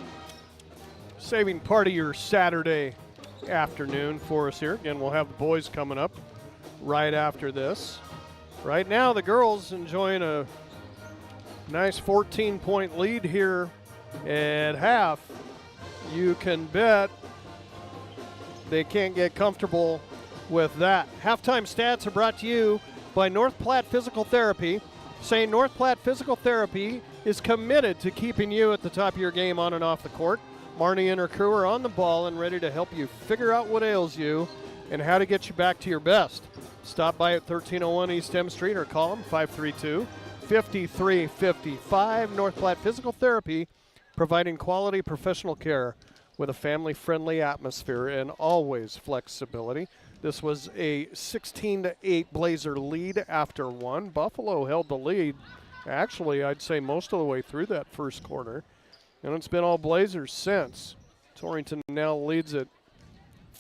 saving part of your Saturday afternoon for us here. Again, we'll have the boys coming up right after this. Right now, the girls enjoying a nice 14-point lead here at half. You can bet they can't get comfortable with that. Halftime stats are brought to you by North Platte Physical Therapy. Saying North Platte Physical Therapy is committed to keeping you at the top of your game on and off the court. Marnie and her crew are on the ball and ready to help you figure out what ails you and how to get you back to your best. Stop by at 1301 East M Street or call them 532-5355. North Platte Physical Therapy, providing quality professional care with a family-friendly atmosphere and always flexibility. This was a 16-8 Blazer lead after one. Buffalo held the lead, actually, I'd say most of the way through that first quarter. And it's been all Blazers since. Torrington now leads at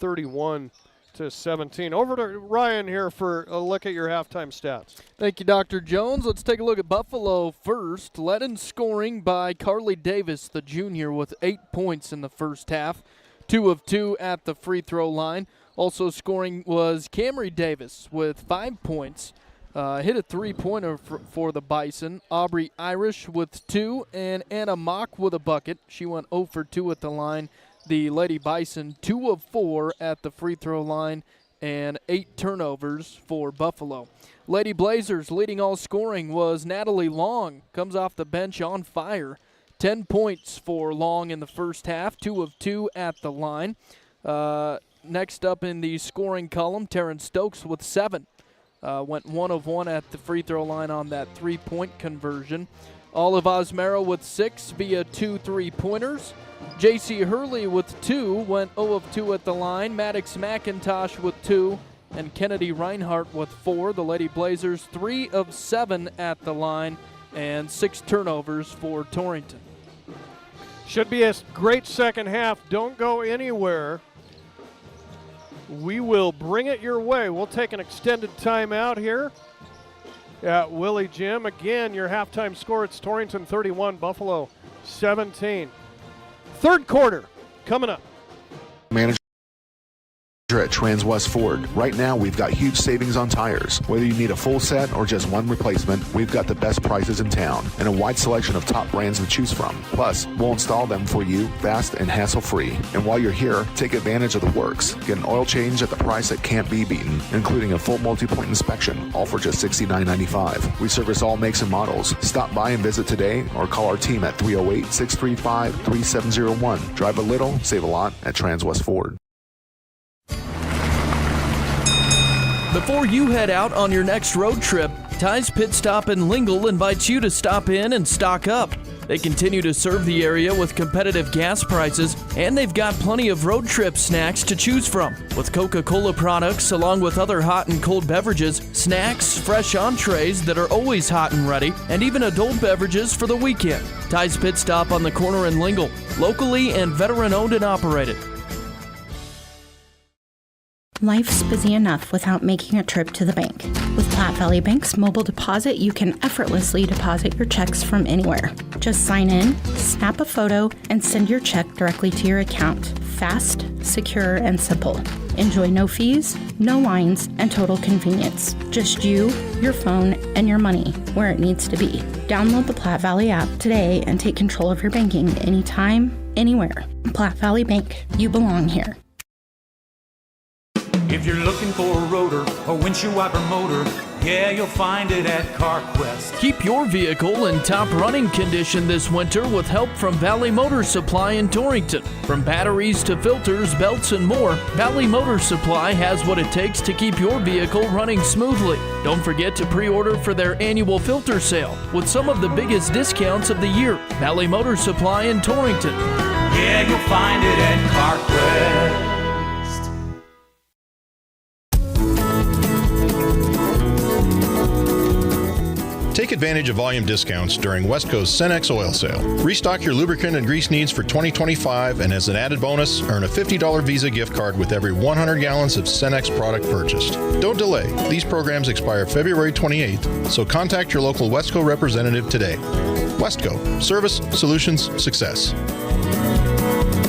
31-17. Over to Ryan here for a look at your halftime stats. Thank you, Dr. Jones. Let's take a look at Buffalo first. Led in scoring by Carly Davis, the junior, with 8 points in the first half. 2 of 2 at the free throw line. Also scoring was Camry Davis with 5 points. Hit a three-pointer for the Bison. Aubrey Irish with 2, and Anna Mock with a bucket. She went 0 for 2 at the line. The Lady Bison 2 of 4 at the free throw line and 8 turnovers for Buffalo. Lady Blazers leading all scoring was Natalie Long. Comes off the bench on fire. 10 points for Long in the first half. 2 of 2 at the line. Next up in the scoring column, Taryn Stokes with 7. Went 1 of 1 at the free throw line on that 3-point conversion. Olive Osmero with 6 via 2 3-pointers. J.C. Hurley with 2, went 0 of 2 at the line. Maddox McIntosh with 2, and Kennedy Reinhardt with 4. The Lady Blazers 3 of 7 at the line, and 6 turnovers for Torrington. Should be a great second half. Don't go anywhere. We will bring it your way. We'll take an extended timeout here at Willie Jim. Again, your halftime score, it's Torrington 31, Buffalo 17. Third quarter coming up. Manager at Transwest Ford. Right now, we've got huge savings on tires. Whether you need a full set or just one replacement, we've got the best prices in town and a wide selection of top brands to choose from. Plus, we'll install them for you fast and hassle-free. And while you're here, take advantage of the works. Get an oil change at the price that can't be beaten, including a full multi-point inspection, all for just $69.95. We service all makes and models. Stop by and visit today or call our team at 308-635-3701. Drive a little, save a lot at Transwest Ford. Before you head out on your next road trip, Ty's Pit Stop in Lingle invites you to stop in and stock up. They continue to serve the area with competitive gas prices, and they've got plenty of road trip snacks to choose from. With Coca-Cola products along with other hot and cold beverages, snacks, fresh entrees that are always hot and ready, and even adult beverages for the weekend. Ty's Pit Stop on the corner in Lingle, locally and veteran owned and operated. Life's busy enough without making a trip to the bank. With Platte Valley Bank's mobile deposit, you can effortlessly deposit your checks from anywhere. Just sign in, snap a photo, and send your check directly to your account. Fast, secure, and simple. Enjoy no fees, no lines, and total convenience. Just you, your phone, and your money where it needs to be. Download the Platte Valley app today and take control of your banking anytime, anywhere. Platte Valley Bank, you belong here. If you're looking for a rotor or windshield wiper motor, yeah, you'll find it at CarQuest. Keep your vehicle in top running condition this winter with help from Valley Motor Supply in Torrington. From batteries to filters, belts, and more, Valley Motor Supply has what it takes to keep your vehicle running smoothly. Don't forget to pre-order for their annual filter sale with some of the biggest discounts of the year. Valley Motor Supply in Torrington. Yeah, you'll find it at CarQuest. Take advantage of volume discounts during Westco's Cenex oil sale. Restock your lubricant and grease needs for 2025, and as an added bonus, earn a $50 Visa gift card with every 100 gallons of Cenex product purchased. Don't delay. These programs expire February 28th, so contact your local Westco representative today. Westco. Service, solutions, success.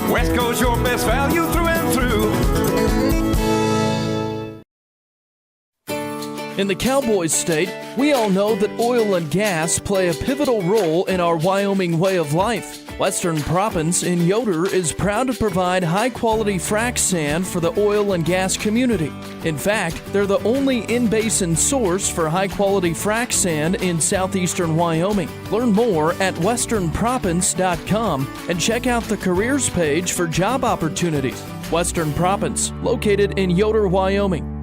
Westco's your best value through and through. In the Cowboys state, we all know that oil and gas play a pivotal role in our Wyoming way of life. Western Proppants in Yoder is proud to provide high-quality frac sand for the oil and gas community. In fact, they're the only in-basin source for high-quality frac sand in southeastern Wyoming. Learn more at westernproppants.com and check out the careers page for job opportunities. Western Proppants, located in Yoder, Wyoming.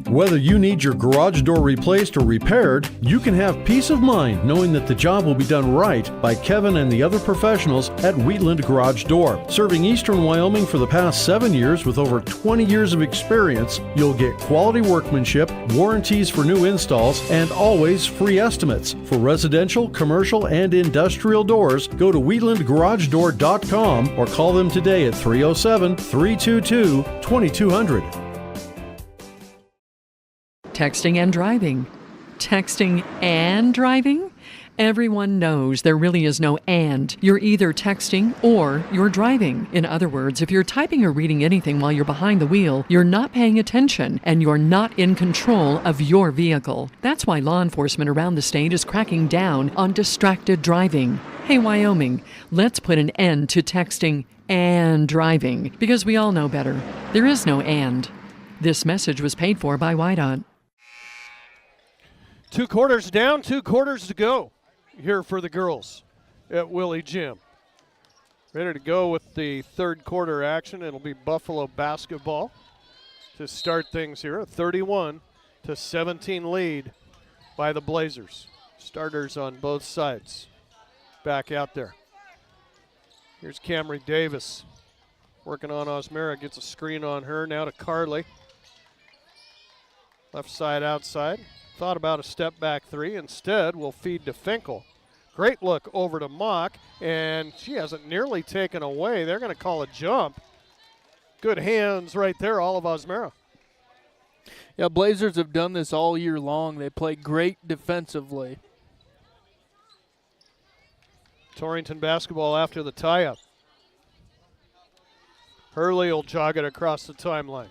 Whether you need your garage door replaced or repaired, you can have peace of mind knowing that the job will be done right by Kevin and the other professionals at Wheatland Garage Door. Serving eastern Wyoming for the past 7 years with over 20 years of experience, you'll get quality workmanship, warranties for new installs, and always free estimates. For residential, commercial, and industrial doors, go to wheatlandgaragedoor.com or call them today at 307-322-2200. Texting and driving. Texting and driving? Everyone knows there really is no and. You're either texting or you're driving. In other words, if you're typing or reading anything while you're behind the wheel, you're not paying attention and you're not in control of your vehicle. That's why law enforcement around the state is cracking down on distracted driving. Hey, Wyoming, let's put an end to texting and driving because we all know better. There is no and. This message was paid for by WYDOT. 2 quarters down, 2 quarters to go here for the girls at Willie Jim. Ready to go with the third quarter action. It'll be Buffalo basketball to start things here. A 31-17 lead by the Blazers. Starters on both sides back out there. Here's Camry Davis working on Osmera. Gets a screen on her. Now to Carly. Left side outside. Thought about a step back three. Instead, we'll feed to Finkel. Great look over to Mock, and she hasn't nearly taken away. They're going to call a jump. Good hands right there, all of Osmera. Yeah, Blazers have done this all year long. They play great defensively. Torrington basketball after the tie-up. Hurley will jog it across the timeline.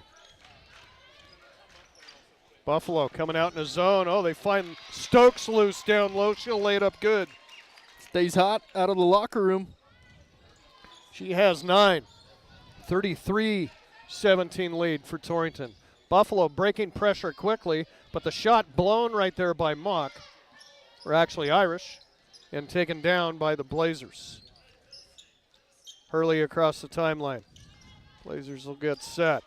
Buffalo coming out in a zone. Oh, they find Stokes loose down low. She'll lay it up good. Stays hot out of the locker room. She has 9. 33-17 lead for Torrington. Buffalo breaking pressure quickly, but the shot blown right there by Mock, or actually Irish, and taken down by the Blazers. Hurley across the timeline. Blazers will get set.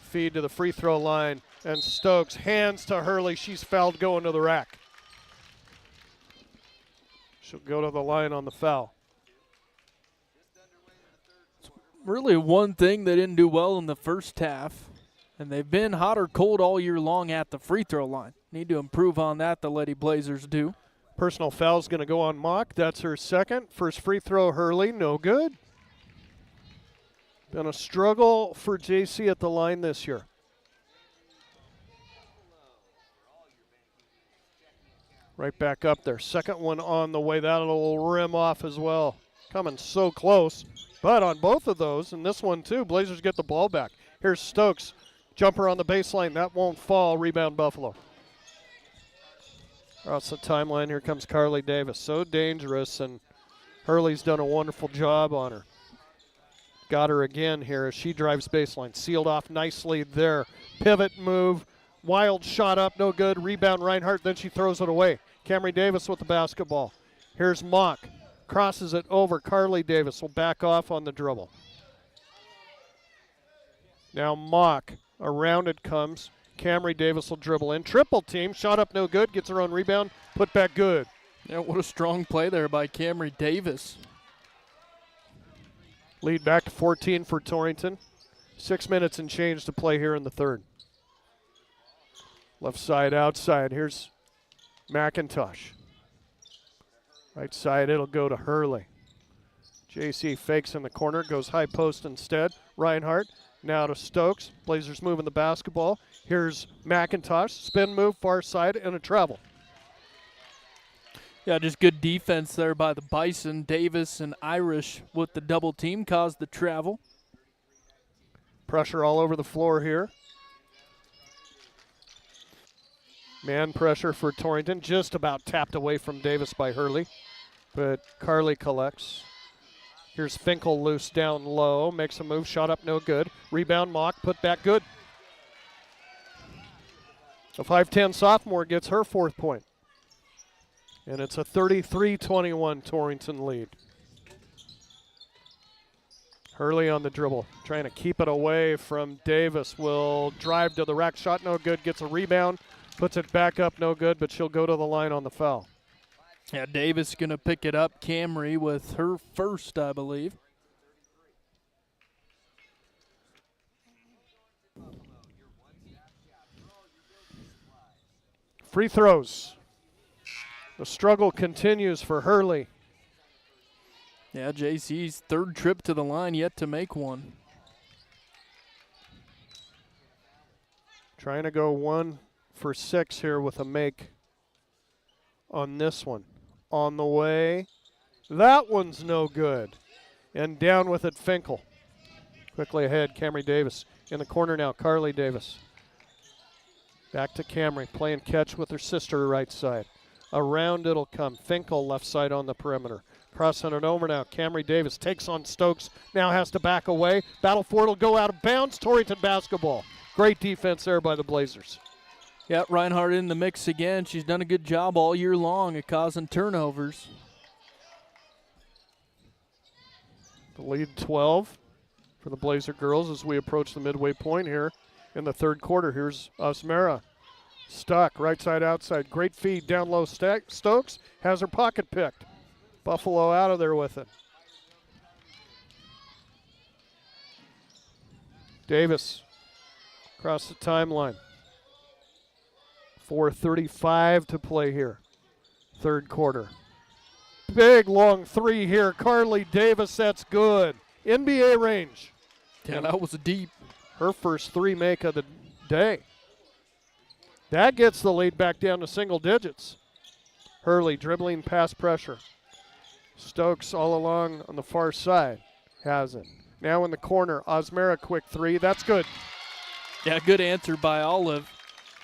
Feed to the free throw line, and Stokes hands to Hurley. She's fouled going to the rack. She'll go to the line on the foul. Really one thing they didn't do well in the first half, and they've been hot or cold all year long at the free throw line. Need to improve on that, the Lady Blazers do. Personal foul's going to go on Mock. That's her second. First free throw, Hurley, no good. Been a struggle for JC at the line this year. Right back up there. Second one on the way. That'll rim off as well. Coming so close. But on both of those, and this one too, Blazers get the ball back. Here's Stokes. Jumper on the baseline. That won't fall. Rebound Buffalo. Across the timeline, here comes Carly Davis. So dangerous, and Hurley's done a wonderful job on her. Got her again here as she drives baseline. Sealed off nicely there. Pivot move. Wild shot up, no good. Rebound Reinhardt, then she throws it away. Camry Davis with the basketball. Here's Mock. Crosses it over. Carly Davis will back off on the dribble. Now Mock. Around it comes. Camry Davis will dribble in. Triple team. Shot up, no good. Gets her own rebound. Put back good. Yeah, what a strong play there by Camry Davis. Lead back to 14 for Torrington. 6 minutes and change to play here in the third. Left side outside. Here's McIntosh. Right side, it'll go to Hurley. JC fakes in the corner, goes high post instead. Reinhardt now to Stokes. Blazers moving the basketball. Here's McIntosh. Spin move, far side, and a travel. Yeah, just good defense there by the Bison. Davis and Irish with the double team caused the travel. Pressure all over the floor here. Man pressure for Torrington, just about tapped away from Davis by Hurley, but Carly collects. Here's Finkel loose down low, makes a move, shot up, no good. Rebound, Mock, put back, good. The 5'10 sophomore gets her fourth point. And it's a 33-21 Torrington lead. Hurley on the dribble, trying to keep it away from Davis. Will drive to the rack, shot no good, gets a rebound. Puts it back up, no good, but she'll go to the line on the foul. Yeah, Davis going to pick it up. Camry with her first, I believe. Free throws. The struggle continues for Hurley. Yeah, JC's third trip to the line, yet to make one. Trying to go 1 for 6 here with a make on this one. On the way. That one's no good. And down with it, Finkel. Quickly ahead, Camry Davis. In the corner now, Carly Davis. Back to Camry, playing catch with her sister right side. Around it'll come. Finkel left side on the perimeter. Crossing it over now. Camry Davis takes on Stokes. Now has to back away. Battle for it will go out of bounds. Torrington basketball. Great defense there by the Blazers. Yeah, Reinhardt in the mix again. She's done a good job all year long at causing turnovers. The lead 12 for the Blazer girls as we approach the midway point here in the third quarter. Here's Osmera. Stuck, right side outside. Great feed down low. Stokes has her pocket picked. Buffalo out of there with it. Davis across the timeline. 4:35 to play here. Third quarter. Big long three here. Carly Davis, that's good. NBA range. Yeah, that was deep. Her first three make of the day. That gets the lead back down to single digits. Hurley dribbling past pressure. Stokes all along on the far side. Has it. Now in the corner, Osmera quick three. That's good. Yeah, good answer by Olive.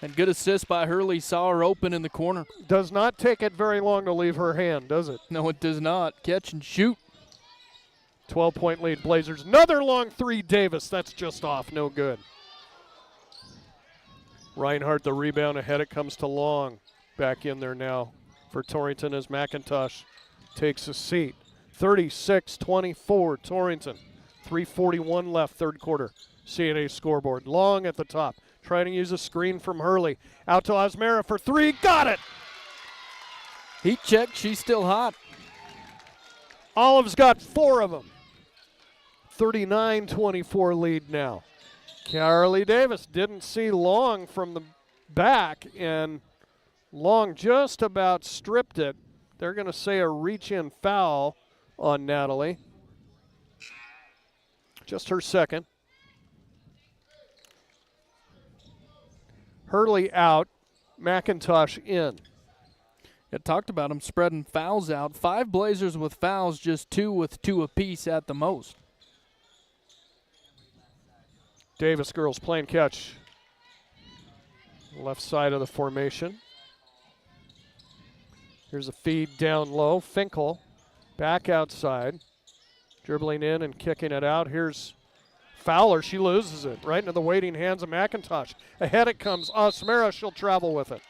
And good assist by Hurley. Saw her open in the corner. Does not take it very long to leave her hand, does it? No, it does not. Catch and shoot. 12-point lead, Blazers. Another long three, Davis. That's just off. No good. Reinhardt the rebound ahead. It comes to Long. Back in there now for Torrington as McIntosh takes a seat. 36-24, Torrington. 3:41 left, third quarter. CNA scoreboard. Long at the top. Trying to use a screen from Hurley. Out to Osmera for three. Got it! Heat check. She's still hot. Olive's got four of them. 39-24 lead now. Carly Davis didn't see Long from the back, and Long just about stripped it. They're going to say a reach-in foul on Natalie. Just her second. Hurley out, McIntosh in. I talked about him spreading fouls out. 5 Blazers with fouls, just 2 with 2 apiece at the most. Davis girls playing catch. Left side of the formation. Here's a feed down low. Finkel back outside. Dribbling in and kicking it out. Here's Fowler. She loses it right into the waiting hands of McIntosh. Ahead it comes. Osmera, she'll travel with it.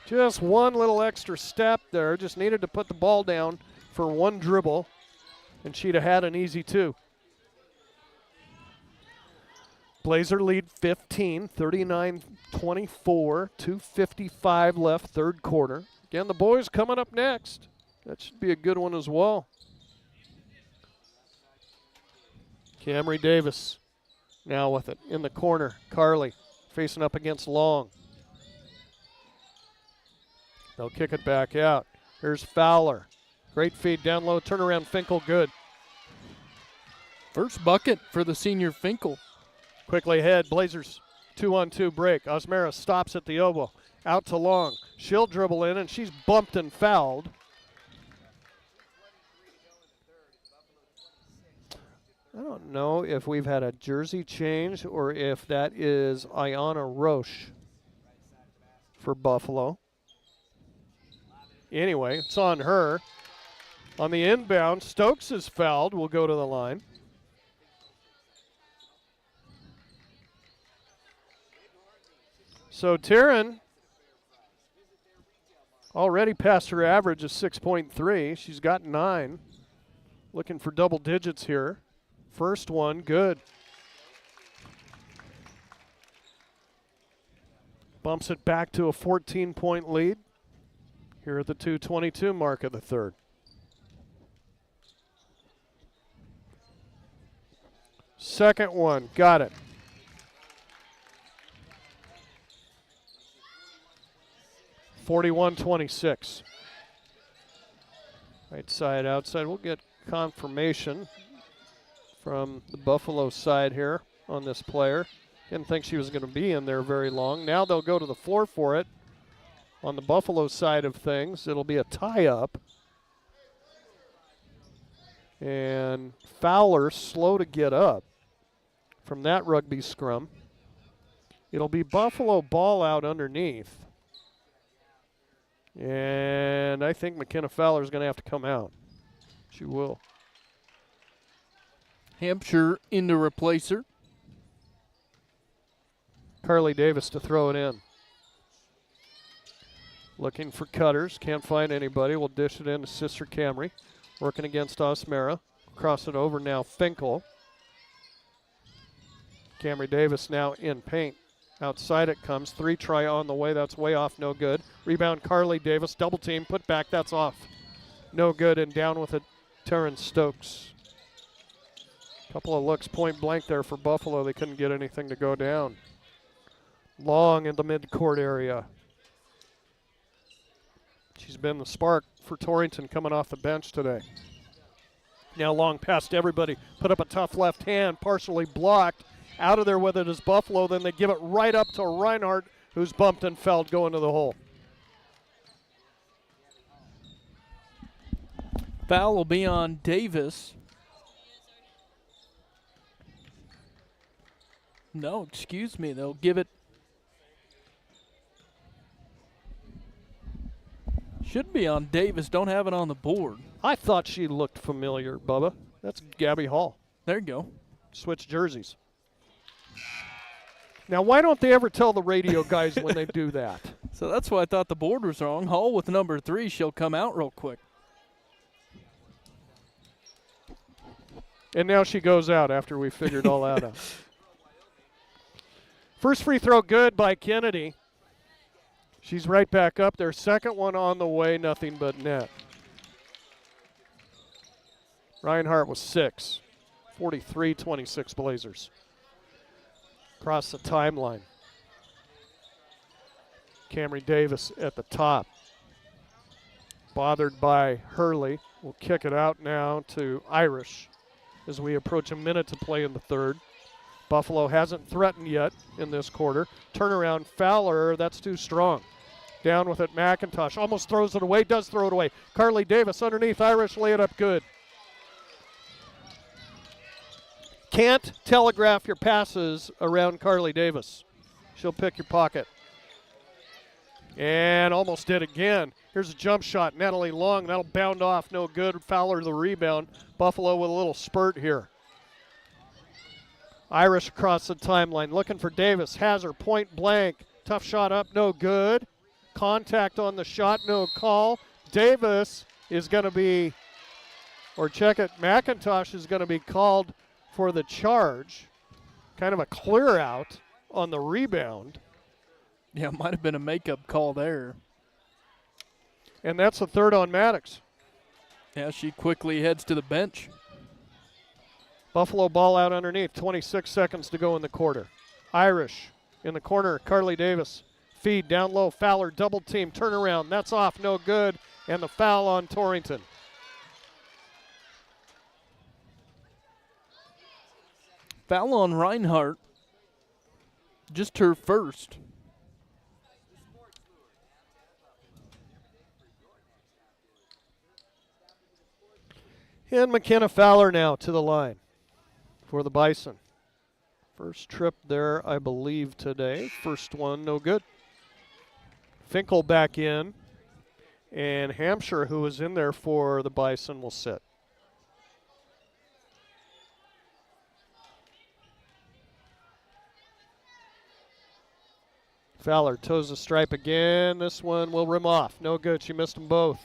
Just one little extra step there. Just needed to put the ball down for one dribble, and she'd have had an easy two. Blazer lead 15, 39-24, 2:55 left, third quarter. Again, the boys coming up next. That should be a good one as well. Camry Davis now with it in the corner. Carly facing up against Long. They'll kick it back out. Here's Fowler. Great feed down low. Turnaround Finkel good. First bucket for the senior Finkel. Quickly ahead. Blazers 2-on-2 break. Osmera stops at the elbow. Out to Long. She'll dribble in, and she's bumped and fouled. I don't know if we've had a jersey change or if that is Ayanna Roche for Buffalo. Anyway, it's on her. On the inbound, Stokes is fouled. Will go to the line. So Taryn already past her average of 6.3. She's got 9. Looking for double digits here. First one, good. Bumps it back to a 14-point lead. Here at the 2:22 mark of the third. Second one, got it. (41-26). Right side, outside. We'll get confirmation from the Buffalo side here on this player. Didn't think she was going to be in there very long. Now they'll go to the floor for it. On the Buffalo side of things, it'll be a tie-up. And Fowler slow to get up from that rugby scrum. It'll be Buffalo ball out underneath. And I think McKenna Fowler is going to have to come out. She will. Hampshire in to replace her. Carly Davis to throw it in. Looking for cutters. Can't find anybody. We'll dish it in to Sister Camry. Working against Osmera. Cross it over now. Finkel. Camry Davis now in paint. Outside it comes. 3 try on the way. That's way off. No good. Rebound Carly Davis. Double team. Put back. That's off. No good. And down with it, Terrence Stokes. Couple of looks point blank there for Buffalo. They couldn't get anything to go down. Long in the midcourt area. She's been the spark for Torrington coming off the bench today. Now Long past everybody. Put up a tough left hand, partially blocked. Out of there with it is Buffalo. Then they give it right up to Reinhardt, who's bumped and fouled going to the hole. Foul will be on Davis. No, excuse me. They'll give it. Should be on Davis. Don't have it on the board. I thought she looked familiar, Bubba. That's Gabby Hall. There you go. Switch jerseys. Now, why don't they ever tell the radio guys when they do that? So that's why I thought the board was wrong. Hall with number 3. She'll come out real quick. And now she goes out after we figured all that out. First free throw good by Kennedy. She's right back up there. Second one on the way, nothing but net. Reinhardt was 6. 43-26 Blazers. Across the timeline. Camry Davis at the top. Bothered by Hurley. We'll kick it out now to Irish as we approach a minute to play in the third. Buffalo hasn't threatened yet in this quarter. Turnaround, Fowler, that's too strong. Down with it, McIntosh almost throws it away, does throw it away. Carly Davis underneath, Irish lay it up good. Can't telegraph your passes around Carly Davis. She'll pick your pocket. And almost did again. Here's a jump shot, Natalie Long, that'll bound off, no good. Fowler the rebound. Buffalo with a little spurt here. Irish across the timeline, looking for Davis, has her point blank. Tough shot up, no good. Contact on the shot, no call. Davis is going to be, or check it, McIntosh is going to be called for the charge. Kind of a clear out on the rebound. Yeah, it might have been a makeup call there. And that's the third on Maddox. Yeah, she quickly heads to the bench. Buffalo ball out underneath, 26 seconds to go in the quarter. Irish in the corner, Carly Davis. Feed down low, Fowler double team, turnaround, that's off, no good, and the foul on Torrington. Foul on Reinhardt, just her first. And McKenna Fowler now to the line for the Bison. First trip there, I believe, today. First one, no good. Finkel back in, and Hampshire, who was in there for the Bison, will sit. Fowler toes the stripe again. This one will rim off. No good. She missed them both.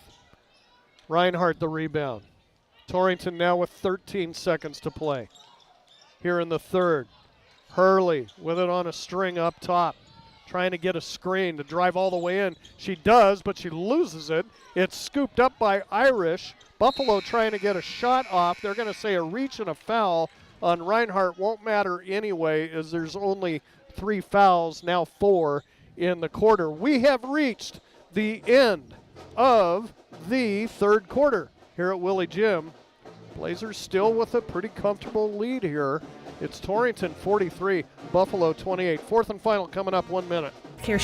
Reinhardt the rebound. Torrington now with 13 seconds to play. Here in the third. Hurley with it on a string up top. Trying to get a screen to drive all the way in. She does, but she loses it. It's scooped up by Irish. Buffalo trying to get a shot off. They're going to say a reach and a foul on Reinhardt. Won't matter anyway, as there's only 3 fouls, now 4 in the quarter. We have reached the end of the third quarter here at Willie Jim. Blazers still with a pretty comfortable lead here. It's Torrington 43, Buffalo 28. Fourth and final coming up 1 minute. Care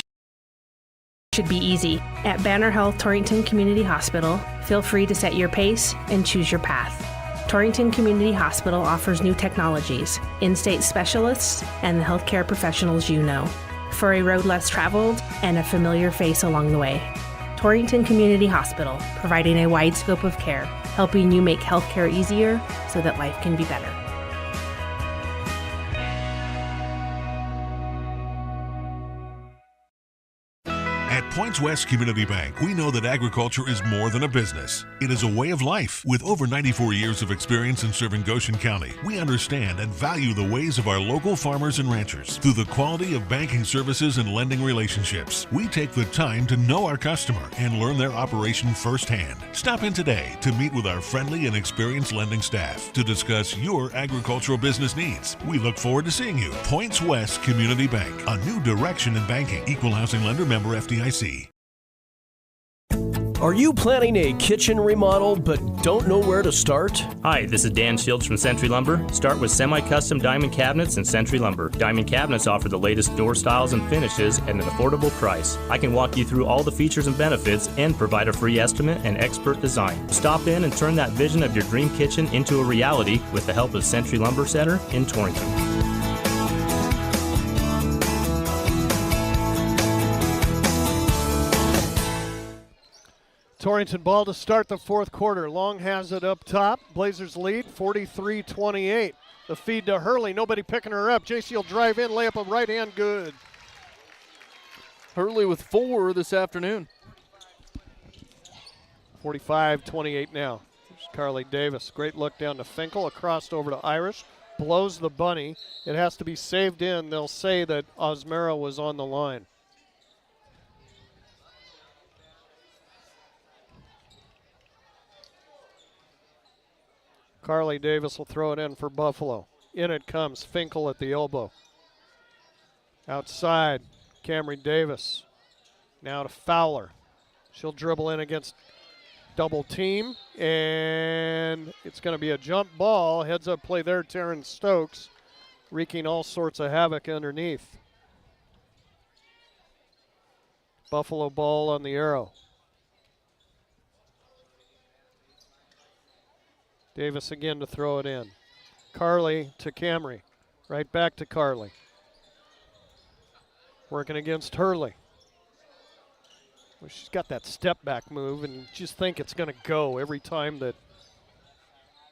should be easy. At Banner Health Torrington Community Hospital, feel free to set your pace and choose your path. Torrington Community Hospital offers new technologies, in-state specialists, and the healthcare professionals you know, for a road less traveled and a familiar face along the way. Torrington Community Hospital, providing a wide scope of care, helping you make healthcare easier so that life can be better. At Points Points West Community Bank, we know that agriculture is more than a business. It is a way of life. With over 94 years of experience in serving Goshen County, we understand and value the ways of our local farmers and ranchers. Through the quality of banking services and lending relationships, we take the time to know our customer and learn their operation firsthand. Stop in today to meet with our friendly and experienced lending staff to discuss your agricultural business needs. We look forward to seeing you. Points West Community Bank, a new direction in banking. Equal housing lender, member FDIC. Are you planning a kitchen remodel but don't know where to start? Hi, this is Dan Shields from Century Lumber. Start with semi-custom diamond cabinets and Century Lumber. Diamond cabinets offer the latest door styles and finishes at an affordable price. I can walk you through all the features and benefits and provide a free estimate and expert design. Stop in and turn that vision of your dream kitchen into a reality with the help of Century Lumber Center in Torrington. Torrington ball to start the fourth quarter. Long has it up top. Blazers lead 43-28. The feed to Hurley. Nobody picking her up. JC will drive in, lay up a right hand, good. Hurley with 4 this afternoon. 45-28 now. There's Carly Davis. Great look down to Finkel. Across over to Irish. Blows the bunny. It has to be saved in. They'll say that Osmera was on the line. Carly Davis will throw it in for Buffalo. In it comes Finkel at the elbow. Outside, Camry Davis. Now to Fowler. She'll dribble in against double team, and it's going to be a jump ball. Heads up play there, Taryn Stokes, wreaking all sorts of havoc underneath. Buffalo ball on the arrow. Davis again to throw it in. Carly to Camry. Right back to Carly. Working against Hurley. Well, she's got that step back move, and you just think it's going to go every time that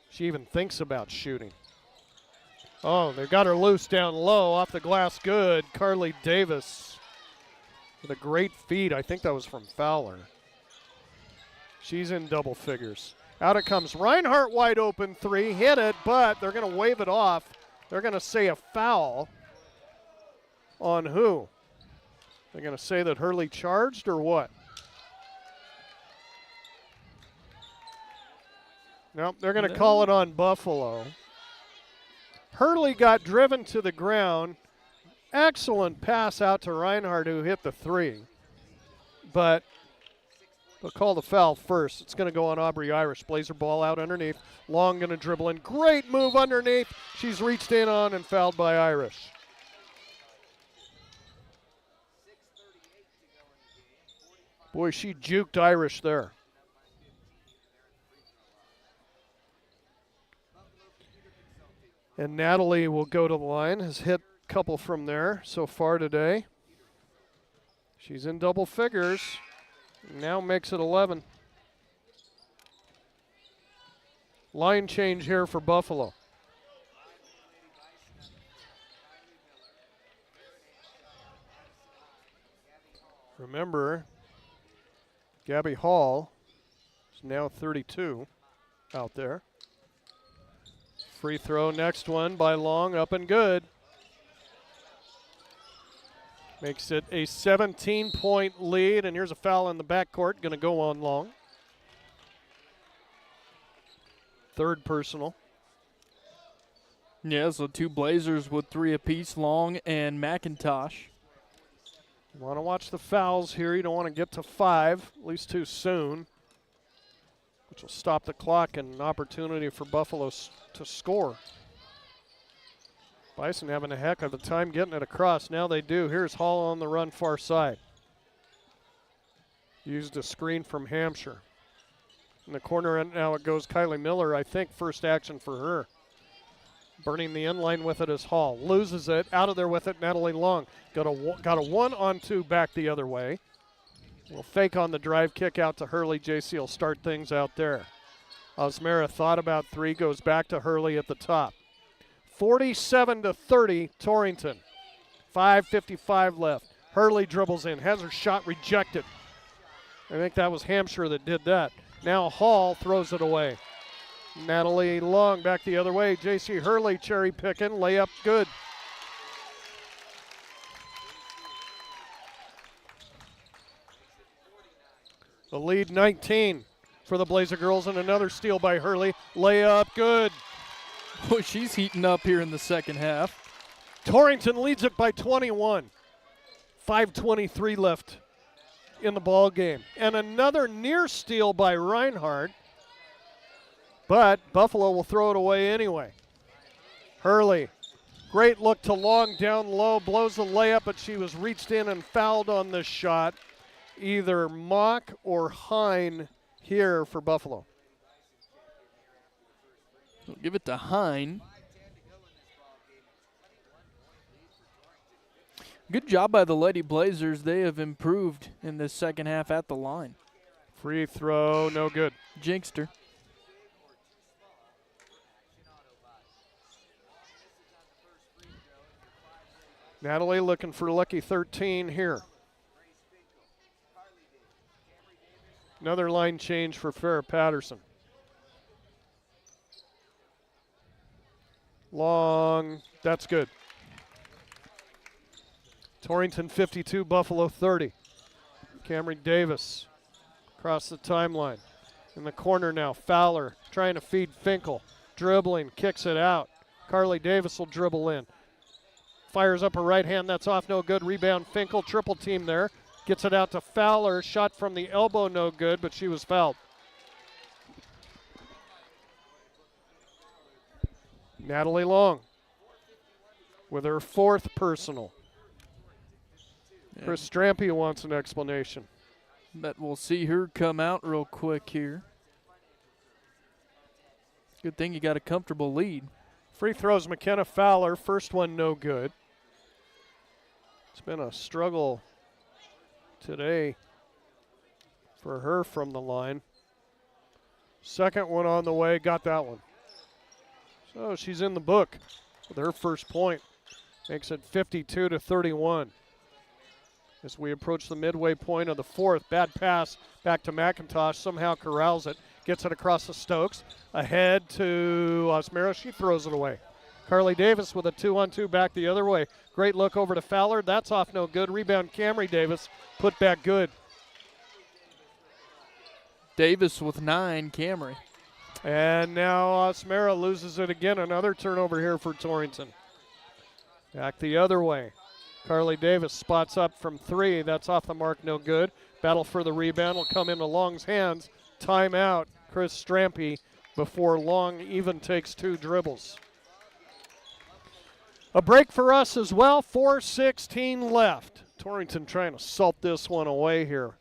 she even thinks about shooting. Oh, they got her loose down low, off the glass, good. Carly Davis with a great feed. I think that was from Fowler. She's in double figures. Out it comes. Reinhardt wide open three. Hit it, but they're going to wave it off. They're going to say a foul on who? They're going to say that Hurley charged or what? Nope, they're going to call it on Buffalo. Hurley got driven to the ground. Excellent pass out to Reinhardt, who hit the three. But they'll call the foul first. It's going to go on Aubrey Irish. Blazer ball out underneath. Long going to dribble in. Great move underneath. She's reached in on and fouled by Irish. Boy, she juked Irish there. And Natalie will go to the line. Has hit a couple from there so far today. She's in double figures. Now makes it 11. Line change here for Buffalo. Remember, Gabby Hall is now 32 out there. Free throw, next one by Long, up and good. Makes it a 17-point lead, and here's a foul in the backcourt, going to go on Long. Third personal. Yeah, so 2 Blazers with 3 apiece, Long and McIntosh. You want to watch the fouls here. You don't want to get to 5, at least too soon, which will stop the clock and an opportunity for Buffalo to score. Bison having a heck of a time getting it across. Now they do. Here's Hall on the run far side. Used a screen from Hampshire. In the corner, and now it goes Kylie Miller. I think first action for her. Burning the inline with it is Hall. Loses it. Out of there with it, Natalie Long. Got a 1-on-2 back the other way. Will fake on the drive, kick out to Hurley. JC will start things out there. Osmera thought about 3, goes back to Hurley at the top. 47-30, Torrington. 5:55 left. Hurley dribbles in, has her shot rejected. I think that was Hampshire that did that. Now Hall throws it away. Natalie Long back the other way. J.C. Hurley cherry picking. Layup good. The lead 19 for the Blazer girls, and another steal by Hurley. Layup good. Boy, she's heating up here in the second half. Torrington leads it by 21. 5:23 left in the ball game. And another near steal by Reinhardt. But Buffalo will throw it away anyway. Hurley, great look to Long down low, blows the layup, but she was reached in and fouled on this shot. Either Mock or Hine here for Buffalo. We'll give it to Hine. Good job by the Lady Blazers. They have improved in this second half at the line. Free throw, no good. Jinxed her. Natalie looking for lucky 13 here. Another line change for Farrah Patterson. Long, that's good. Torrington 52, Buffalo 30. Cameron Davis across the timeline. In the corner now, Fowler trying to feed Finkel. Dribbling, kicks it out. Carly Davis will dribble in. Fires up her right hand, that's off, no good. Rebound, Finkel, triple team there. Gets it out to Fowler, shot from the elbow, no good, but she was fouled. Natalie Long with her fourth personal. Yeah. Chris Strampy wants an explanation. Bet we'll see her come out real quick here. Good thing you got a comfortable lead. Free throws, McKenna Fowler, first one no good. It's been a struggle today for her from the line. Second one on the way, got that one. So she's in the book with her first point. Makes it 52-31. As we approach the midway point of the fourth, bad pass back to McIntosh, somehow corrals it, gets it across to Stokes, ahead to Osmera, she throws it away. Carly Davis with a 2-on-2 back the other way. Great look over to Fowler, that's off no good. Rebound Camry Davis, put back good. Davis with 9, Camry. And now Osmera loses it again, another turnover here for Torrington. Back the other way. Carly Davis spots up from 3. That's off the mark, no good. Battle for the rebound will come into Long's hands. Timeout, Chris Strampy, before Long even takes 2 dribbles. A break for us as well, 4:16 left. Torrington trying to salt this one away here.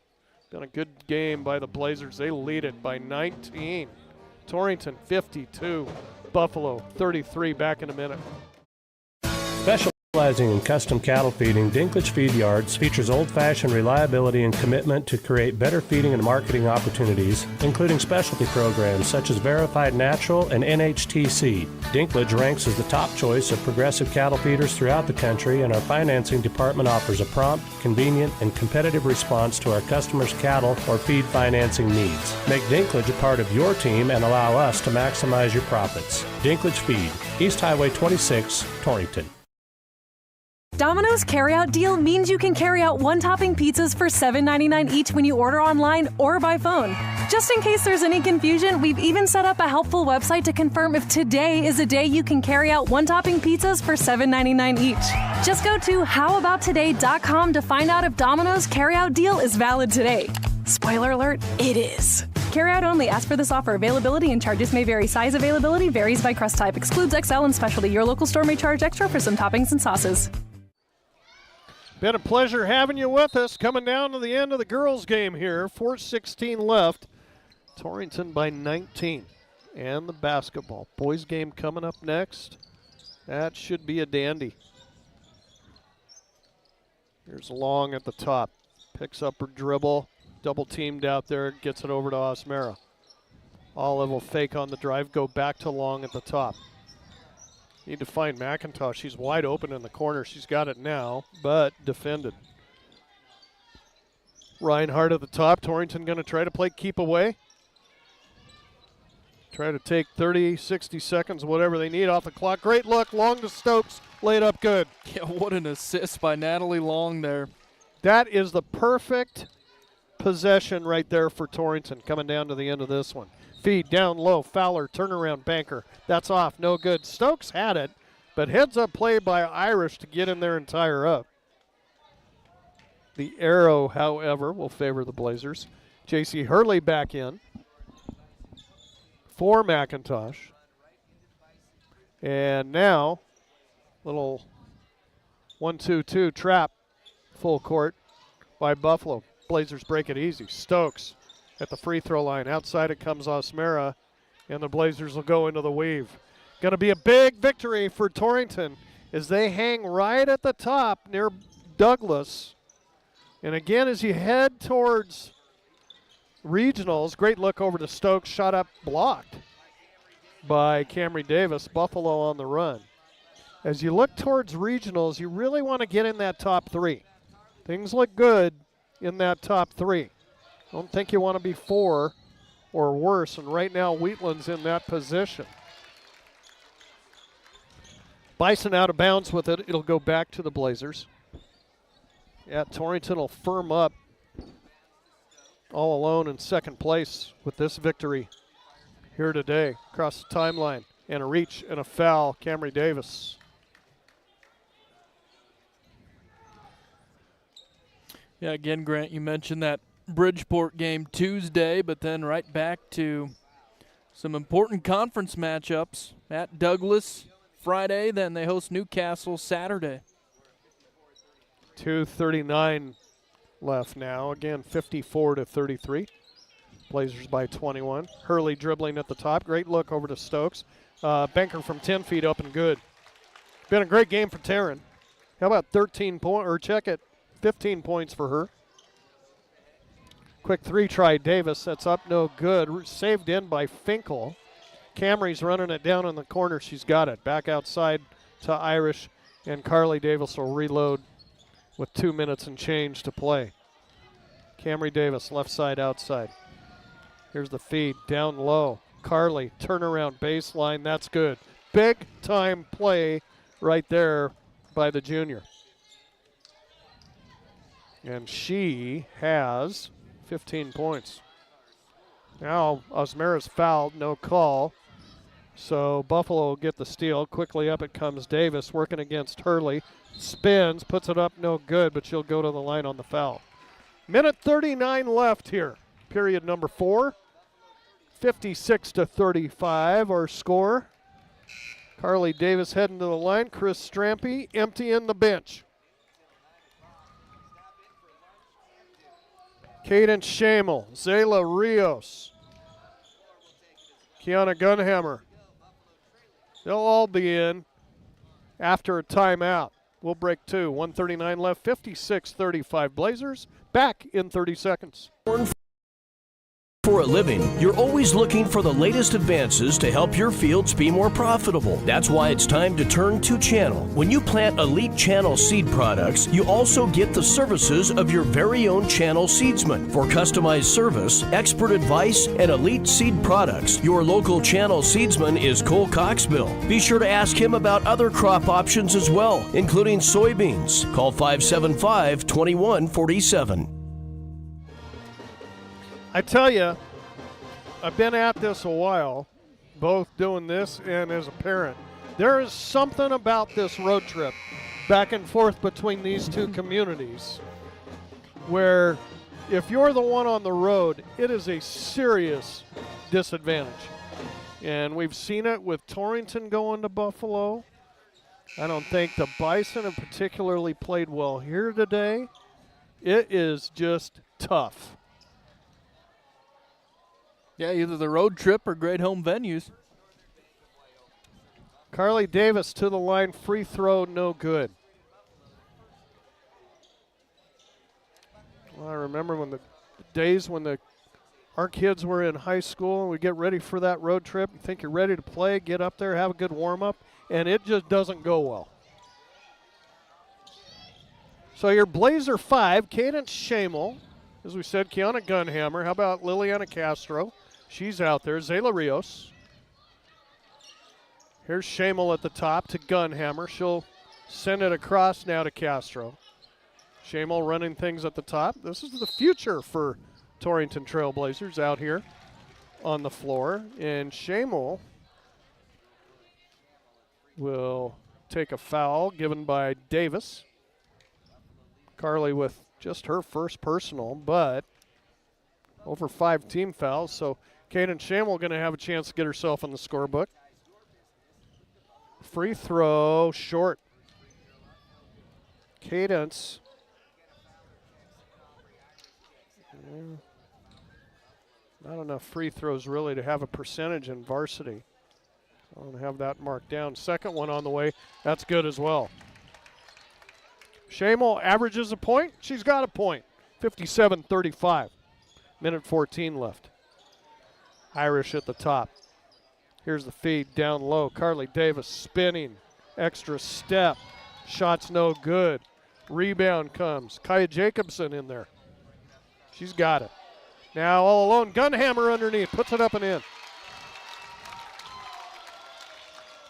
Been a good game by the Blazers. They lead it by 19. Torrington 52, Buffalo 33, back in a minute. Specializing in custom cattle feeding, Dinklage Feed Yards features old-fashioned reliability and commitment to create better feeding and marketing opportunities, including specialty programs such as Verified Natural and NHTC. Dinklage ranks as the top choice of progressive cattle feeders throughout the country, and our financing department offers a prompt, convenient, and competitive response to our customers' cattle or feed financing needs. Make Dinklage a part of your team and allow us to maximize your profits. Dinklage Feed, East Highway 26, Torrington. Domino's carryout deal means you can carry out one-topping pizzas for $7.99 each when you order online or by phone. Just in case there's any confusion, we've even set up a helpful website to confirm if today is a day you can carry out one-topping pizzas for $7.99 each. Just go to howabouttoday.com to find out if Domino's carryout deal is valid today. Spoiler alert, it is. Carryout only. Ask for this offer. Availability and charges may vary. Size availability varies by crust type. Excludes XL and specialty. Your local store may charge extra for some toppings and sauces. Been a pleasure having you with us. Coming down to the end of the girls' game here. 4:16 left. Torrington by 19. And the basketball. Boys' game coming up next. That should be a dandy. Here's Long at the top. Picks up her dribble. Double teamed out there. Gets it over to Osmera. Olive will fake on the drive. Go back to Long at the top. Need to find McIntosh. She's wide open in the corner. She's got it now, but defended. Reinhardt at the top. Torrington going to try to play keep away. Try to take 30, 60 seconds, whatever they need off the clock. Great look, long to Stokes, laid up good. Yeah, what an assist by Natalie Long there. That is the perfect possession right there for Torrington coming down to the end of this one. Feed down low, Fowler, turnaround, banker. That's off, no good. Stokes had it, but heads up play by Irish to get in there and tie her up. The arrow, however, will favor the Blazers. J.C. Hurley back in for McIntosh. And now, little 1-2-2 trap, full court by Buffalo. Blazers break it easy. Stokes at the free throw line. Outside it comes Osmera, and the Blazers will go into the weave. Going to be a big victory for Torrington as they hang right at the top near Douglas. And again, as you head towards regionals, great look over to Stokes, shot up, blocked by Camry Davis. Buffalo on the run. As you look towards regionals, you really want to get in that top three. Things look good in that top three. Don't think you want to be 4 or worse, and right now Wheatland's in that position. Bison out of bounds with it. It'll go back to the Blazers. Yeah, Torrington will firm up all alone in second place with this victory here today. Across the timeline, and a reach and a foul, Camry Davis. Yeah, again, Grant, you mentioned that Bridgeport game Tuesday, but then right back to some important conference matchups at Douglas Friday, then they host Newcastle Saturday. 2:39 left now. Again, 54-33. Blazers by 21. Hurley dribbling at the top. Great look over to Stokes. Banker from 10 feet up and good. Been a great game for Taryn. How about 13 points, or check it, 15 points for her. Quick three try, Davis. That's up, no good. Saved in by Finkel. Camry's running it down in the corner. She's got it. Back outside to Irish, and Carly Davis will reload with 2 minutes and change to play. Camry Davis, left side outside. Here's the feed, down low. Carly, turnaround baseline, that's good. Big time play right there by the junior. And she has 15 points. Now Osmera's fouled, no call. So Buffalo will get the steal. Quickly up it comes Davis, working against Hurley. Spins, puts it up, no good, but she'll go to the line on the foul. Minute 39 left here. Period number 4. 56-35 our score. Carly Davis heading to the line. Chris Strampy emptying the bench. Cadence Shamel, Zayla Rios, Kiana Gunhammer. They'll all be in after a timeout. We'll break 2. 1:39 left, 56-35 Blazers. Back in 30 seconds. For a living, you're always looking for the latest advances to help your fields be more profitable. That's why it's time to turn to Channel. When you plant Elite Channel seed products, you also get the services of your very own Channel seedsman. For customized service, expert advice, and elite seed products, your local Channel seedsman is Cole Coxbill. Be sure to ask him about other crop options as well, including soybeans. Call 575-2147. I tell you, I've been at this a while, both doing this and as a parent. There is something about this road trip back and forth between these two communities where if you're the one on the road, it is a serious disadvantage. And we've seen it with Torrington going to Buffalo. I don't think the Bison have particularly played well here today. It is just tough. Yeah, either the road trip or great home venues. Carly Davis to the line, free throw, no good. Well, I remember when the days when our kids were in high school and we get ready for that road trip. You think you're ready to play, get up there, have a good warm-up, and it just doesn't go well. So your Blazer 5, Cadence Shamel, as we said, Kiana Gunhammer. How about Liliana Castro? She's out there. Zayla Rios. Here's Shamel at the top to Gunhammer. She'll send it across now to Castro. Shamel running things at the top. This is the future for Torrington Trailblazers out here on the floor. And Shamel will take a foul given by Davis. Carly with just her first personal, but over 5 team fouls. So Kaden Shamel going to have a chance to get herself in the scorebook. Free throw, short. Cadence. Not enough free throws really to have a percentage in varsity. I don't have that marked down. Second one on the way. That's good as well. Shamel averages a point. She's got a point. 57-35. Minute 14 left. Irish at the top. Here's the feed down low. Carly Davis spinning. Extra step. Shot's no good. Rebound comes. Kaya Jacobson in there. She's got it. Now all alone. Gunhammer underneath. Puts it up and in.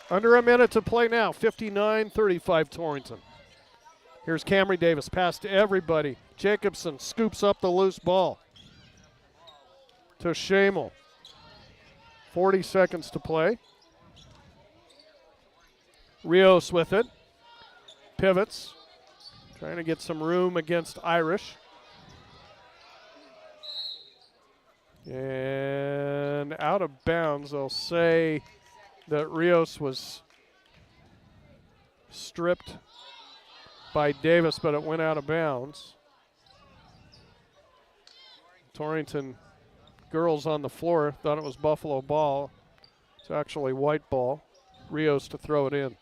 Under a minute to play now. 59-35 Torrington. Here's Camry Davis. Pass to everybody. Jacobson scoops up the loose ball. To Shamel. 40 seconds to play. Rios with it. Pivots. Trying to get some room against Irish. And out of bounds. They'll say that Rios was stripped by Davis, but it went out of bounds. Torrington girls on the floor thought it was Buffalo ball. It's actually white ball. Rios to throw it in.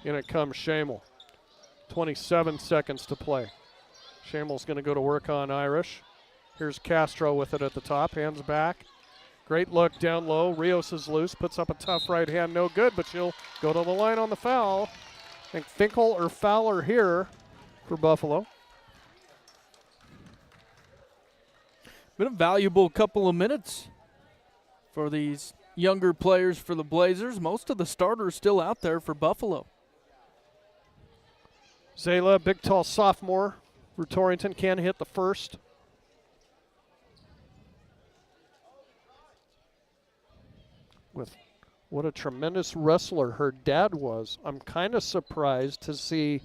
In it comes Shamel. 27 seconds to play. Shamel's going to go to work on Irish. Here's Castro with it at the top. Hands back. Great look down low. Rios is loose. Puts up a tough right hand. No good, but she'll go to the line on the foul. I think Finkel or Fowler here for Buffalo. Been a valuable couple of minutes for these younger players for the Blazers. Most of the starters still out there for Buffalo. Zayla, big tall sophomore for Torrington, can hit the first. With what a tremendous wrestler her dad was. I'm kind of surprised to see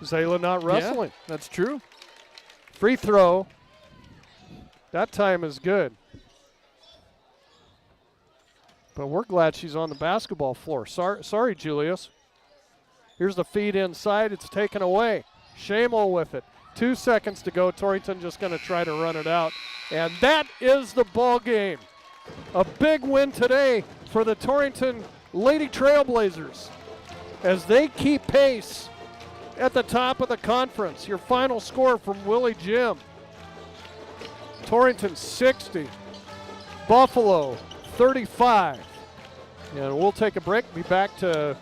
Zayla not wrestling. Yeah, that's true. Free throw. That time is good. But we're glad she's on the basketball floor. Sorry, Julius. Here's the feed inside. It's taken away. Shamel with it. 2 seconds to go. Torrington just going to try to run it out. And that is the ball game. A big win today for the Torrington Lady Trailblazers as they keep pace at the top of the conference. Your final score from Willie Jim. Torrington 60, Buffalo 35. And we'll take a break. Be back to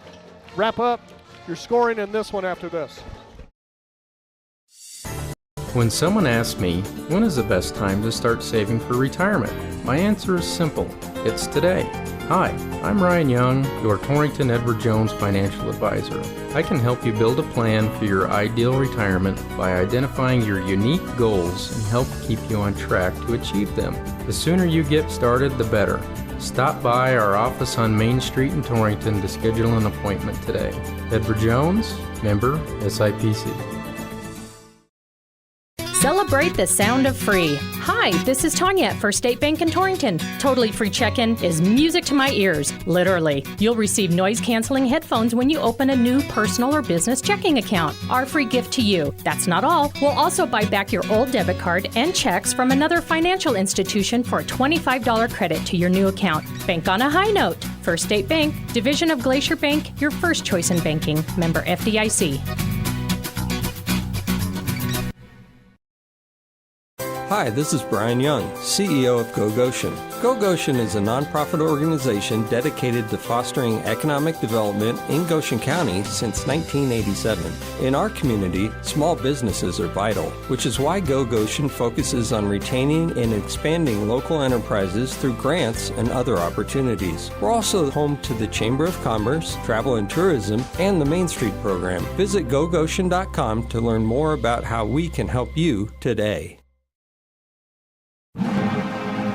wrap up your scoring in this one after this. When someone asks me, when is the best time to start saving for retirement? My answer is simple. It's today. Hi, I'm Ryan Young, your Torrington Edward Jones financial advisor. I can help you build a plan for your ideal retirement by identifying your unique goals and help keep you on track to achieve them. The sooner you get started, the better. Stop by our office on Main Street in Torrington to schedule an appointment today. Edward Jones, member SIPC. Celebrate the sound of free. Hi, this is Tanya at First State Bank in Torrington. Totally free check-in is music to my ears, literally. You'll receive noise-canceling headphones when you open a new personal or business checking account. Our free gift to you. That's not all. We'll also buy back your old debit card and checks from another financial institution for a $25 credit to your new account. Bank on a high note. First State Bank, division of Glacier Bank, your first choice in banking. Member FDIC. Hi, this is Brian Young, CEO of Go Goshen. Go Goshen is a nonprofit organization dedicated to fostering economic development in Goshen County since 1987. In our community, small businesses are vital, which is why Go Goshen focuses on retaining and expanding local enterprises through grants and other opportunities. We're also home to the Chamber of Commerce, Travel and Tourism, and the Main Street program. Visit gogoshen.com to learn more about how we can help you today.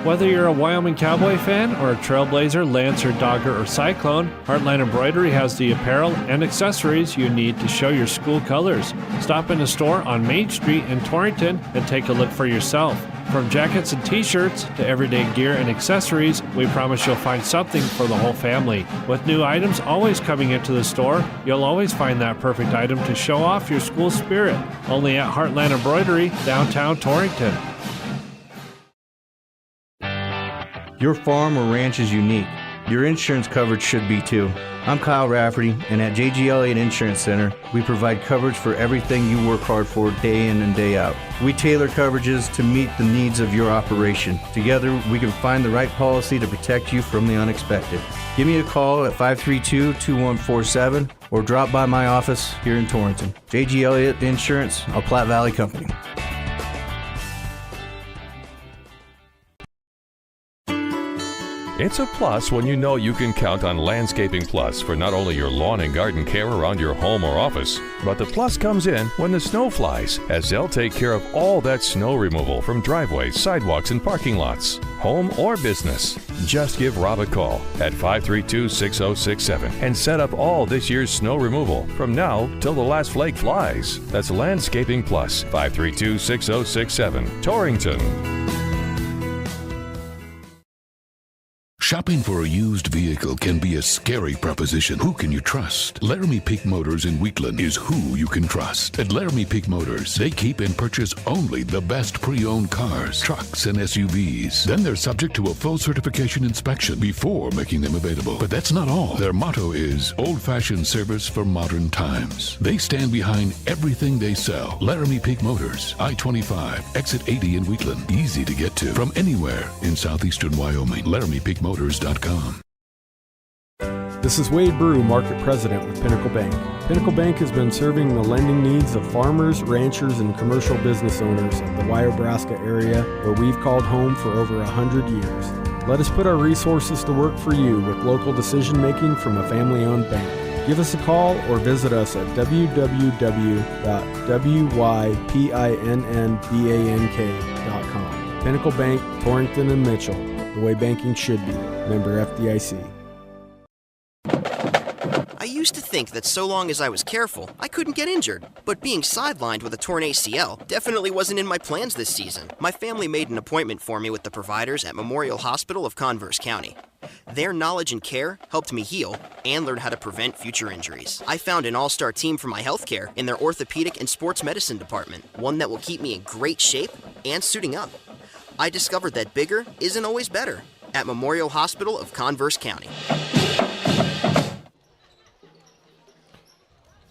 Whether you're a Wyoming Cowboy fan or a Trailblazer, Lancer, Dogger, or Cyclone, Heartland Embroidery has the apparel and accessories you need to show your school colors. Stop in the store on Main Street in Torrington and take a look for yourself. From jackets and t-shirts to everyday gear and accessories, we promise you'll find something for the whole family. With new items always coming into the store, you'll always find that perfect item to show off your school spirit. Only at Heartland Embroidery, downtown Torrington. Your farm or ranch is unique. Your insurance coverage should be too. I'm Kyle Rafferty, and at J.G. Elliott Insurance Center, we provide coverage for everything you work hard for day in and day out. We tailor coverages to meet the needs of your operation. Together, we can find the right policy to protect you from the unexpected. Give me a call at 532-2147 or drop by my office here in Torrington. J.G. Elliott Insurance, a Platte Valley company. It's a plus when you know you can count on Landscaping Plus for not only your lawn and garden care around your home or office, but the plus comes in when the snow flies, as they'll take care of all that snow removal from driveways, sidewalks, and parking lots, home or business. Just give Rob a call at 532-6067 and set up all this year's snow removal from now till the last flake flies. That's Landscaping Plus, 532-6067, Torrington. Shopping for a used vehicle can be a scary proposition. Who can you trust? Laramie Peak Motors in Wheatland is who you can trust. At Laramie Peak Motors, they keep and purchase only the best pre-owned cars, trucks, and SUVs. Then they're subject to a full certification inspection before making them available. But that's not all. Their motto is old-fashioned service for modern times. They stand behind everything they sell. Laramie Peak Motors, I-25, exit 80 in Wheatland. Easy to get to from anywhere in southeastern Wyoming. LaramiePeakMotors.com. This is Wade Brew, Market President with Pinnacle Bank. Pinnacle Bank has been serving the lending needs of farmers, ranchers, and commercial business owners of the Wyobraska area, where we've called home for over 100 years. Let us put our resources to work for you with local decision-making from a family-owned bank. Give us a call or visit us at www.wypinnbank.com. Pinnacle Bank, Torrington and Mitchell. The way banking should be. Member FDIC. I used to think that so long as I was careful, I couldn't get injured. But being sidelined with a torn ACL definitely wasn't in my plans this season. My family made an appointment for me with the providers at Memorial Hospital of Converse County. Their knowledge and care helped me heal and learn how to prevent future injuries. I found an all-star team for my healthcare in their orthopedic and sports medicine department, one that will keep me in great shape and suiting up. I discovered that bigger isn't always better at Memorial Hospital of Converse County.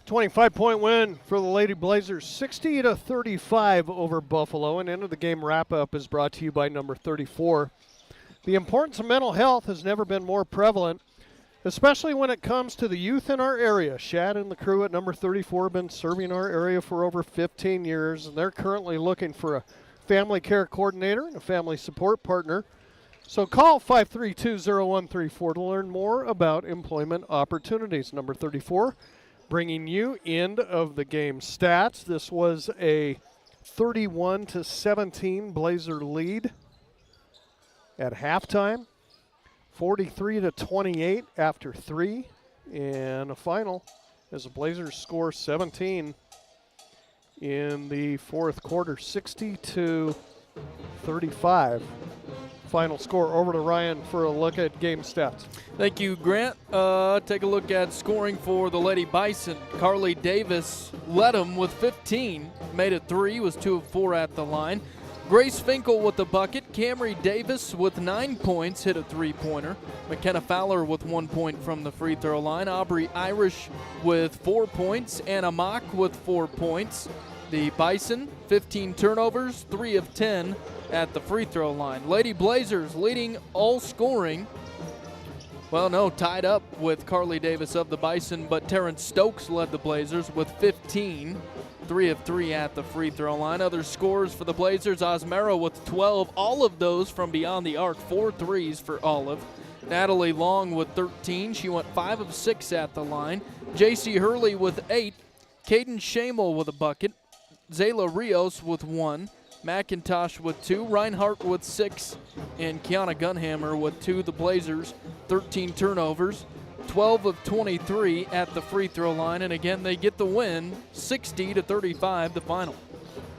25-point win for the Lady Blazers, 60-35 over Buffalo. And end of the game wrap-up is brought to you by number 34. The importance of mental health has never been more prevalent, especially when it comes to the youth in our area. Shad and the crew at number 34 have been serving our area for over 15 years, and they're currently looking for a family care coordinator and a family support partner. So call 532-0134 to learn more about employment opportunities. Number 34, bringing you end of the game stats. This was a 31-17 Blazer lead at halftime, 43-28 after 3, and a final as the Blazers score 17 in the fourth quarter, 60-35. Final score. Over to Ryan for a look at game stats. Thank you, Grant. Take a look at scoring for the Lady Bison. Carly Davis led them with 15, made it 3, was 2 of 4 at the line. Grace Finkel with the bucket. Camry Davis with 9 points, hit a 3-pointer. McKenna Fowler with 1 point from the free throw line. Aubrey Irish with 4 points. Anna Mock with 4 points. The Bison, 15 turnovers, 3 of 10 at the free throw line. Lady Blazers leading all scoring. Well, no, tied up with Carly Davis of the Bison, but Terrence Stokes led the Blazers with 15, 3 of 3 at the free throw line. Other scores for the Blazers, Osmero with 12, all of those from beyond the arc, 4 threes for Olive. Natalie Long with 13, she went 5 of 6 at the line. J.C. Hurley with 8, Caden Shamel with a bucket, Zayla Rios with 1, McIntosh with 2, Reinhart with 6, and Kiana Gunhammer with 2. The Blazers, 13 turnovers, 12 of 23 at the free throw line, and again they get the win, 60-35 the final.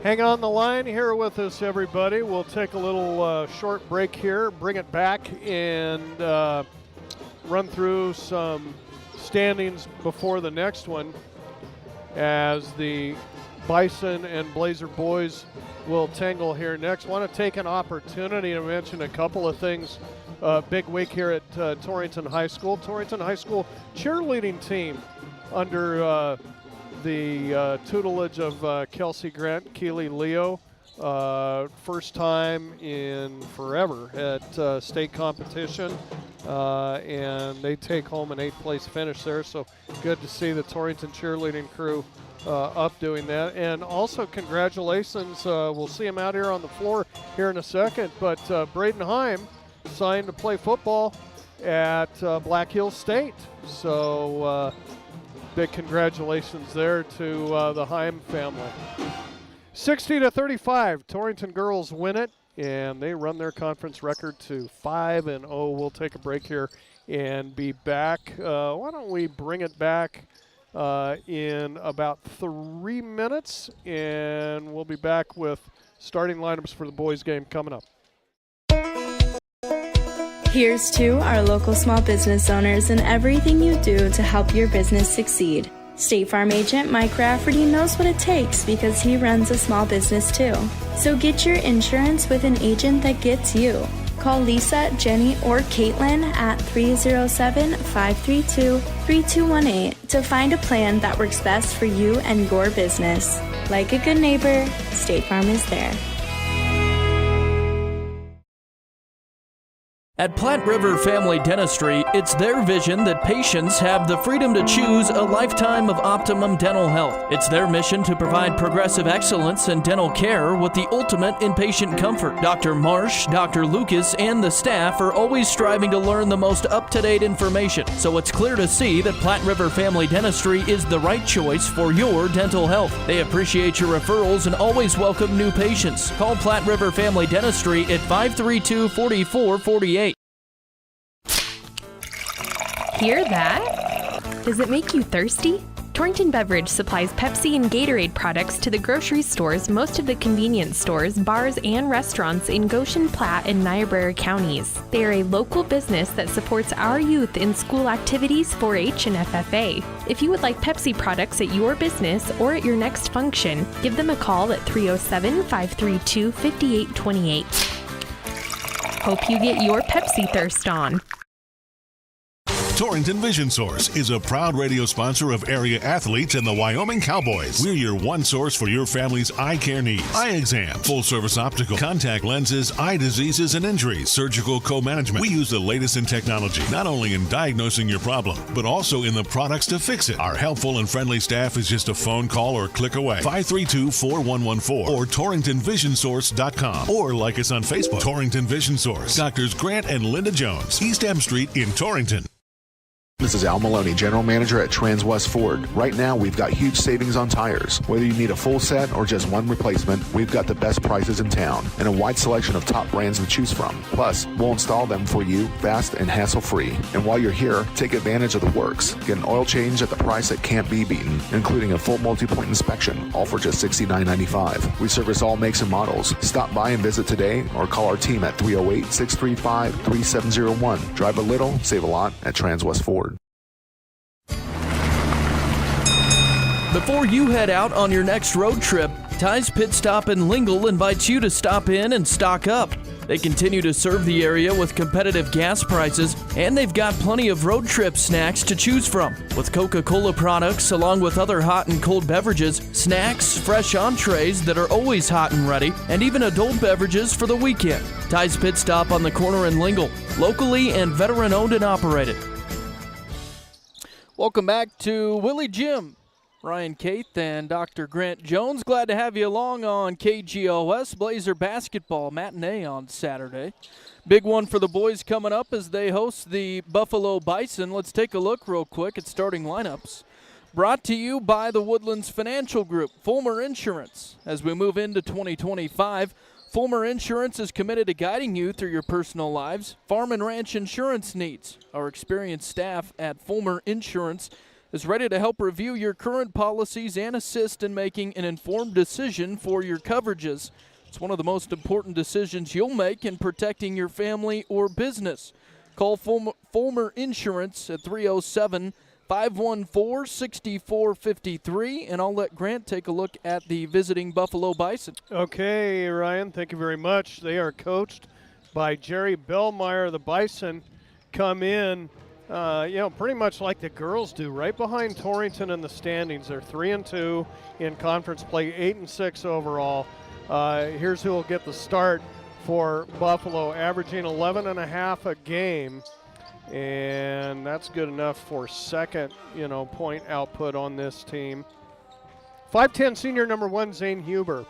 Hang on the line here with us, everybody. We'll take a little short break here, bring it back, and run through some standings before the next one as the Bison and Blazer boys will tangle here next. Want to take an opportunity to mention a couple of things. Big week here at Torrington High School. Torrington High School cheerleading team under the tutelage of Kelsey Grant, Keely Leo. First time in forever at state competition, and they take home an 8th place finish there. So good to see the Torrington cheerleading crew up doing that. And also congratulations, we'll see him out here on the floor here in a second, but Braden Heim signed to play football at Black Hills State. So big congratulations there to the Heim family. 60-35, Torrington girls win it, and they run their conference record to 5-0. We'll take a break here and be back. Why don't we bring it back in about 3 minutes, and we'll be back with starting lineups for the boys game coming up. Here's to our local small business owners and everything you do to help your business succeed. State Farm agent Mike Rafferty knows what it takes because he runs a small business too. So get your insurance with an agent that gets you. Call Lisa, Jenny, or Caitlin at 307-532-3218 to find a plan that works best for you and your business. Like a good neighbor, State Farm is there. At Platte River Family Dentistry, it's their vision that patients have the freedom to choose a lifetime of optimum dental health. It's their mission to provide progressive excellence in dental care with the ultimate in patient comfort. Dr. Marsh, Dr. Lucas, and the staff are always striving to learn the most up-to-date information, so it's clear to see that Platte River Family Dentistry is the right choice for your dental health. They appreciate your referrals and always welcome new patients. Call Platte River Family Dentistry at 532-4448. Hear that? Does it make you thirsty? Torrington Beverage supplies Pepsi and Gatorade products to the grocery stores, most of the convenience stores, bars, and restaurants in Goshen, Platte, and Niobrara counties. They are a local business that supports our youth in school activities, 4-H, and FFA. If you would like Pepsi products at your business or at your next function, give them a call at 307-532-5828. Hope you get your Pepsi thirst on. Torrington Vision Source is a proud radio sponsor of area athletes and the Wyoming Cowboys. We're your one source for your family's eye care needs. Eye exam, full-service optical, contact lenses, eye diseases and injuries, surgical co-management. We use the latest in technology, not only in diagnosing your problem, but also in the products to fix it. Our helpful and friendly staff is just a phone call or click away. 532-4114 or TorringtonVisionSource.com, or like us on Facebook. Torrington Vision Source. Doctors Grant and Linda Jones, East M Street in Torrington. This is Al Maloney, General Manager at Transwest Ford. Right now, we've got huge savings on tires. Whether you need a full set or just one replacement, we've got the best prices in town and a wide selection of top brands to choose from. Plus, we'll install them for you fast and hassle-free. And while you're here, take advantage of the works. Get an oil change at the price that can't be beaten, including a full multi-point inspection, all for just $69.95. We service all makes and models. Stop by and visit today or call our team at 308-635-3701. Drive a little, save a lot at Transwest Ford. Before you head out on your next road trip, Ty's Pit Stop in Lingle invites you to stop in and stock up. They continue to serve the area with competitive gas prices, and they've got plenty of road trip snacks to choose from. With Coca-Cola products, along with other hot and cold beverages, snacks, fresh entrees that are always hot and ready, and even adult beverages for the weekend. Ty's Pit Stop on the corner in Lingle, locally and veteran-owned and operated. Welcome back to Willie Jim. Ryan Caith and Dr. Grant Jones. Glad to have you along on KGOS Blazer Basketball Matinee on Saturday. Big one for the boys coming up as they host the Buffalo Bison. Let's take a look real quick at starting lineups. Brought to you by the Woodlands Financial Group, Fulmer Insurance. As we move into 2025, Fulmer Insurance is committed to guiding you through your personal lives, farm and ranch insurance needs. Our experienced staff at Fulmer Insurance is ready to help review your current policies and assist in making an informed decision for your coverages. It's one of the most important decisions you'll make in protecting your family or business. Call Fulmer Insurance at 307-514-6453, and I'll let Grant take a look at the visiting Buffalo Bison. Okay, Ryan, thank you very much. They are coached by Jerry Bellmeyer. The Bison come in pretty much like the girls do, right behind Torrington in the standings. They're 3-2 in conference play, 8-6 overall. Here's who will get the start for Buffalo, averaging 11.5 a game, and that's good enough for second, point output on this team. 5'10" senior number 1, Zane Huber.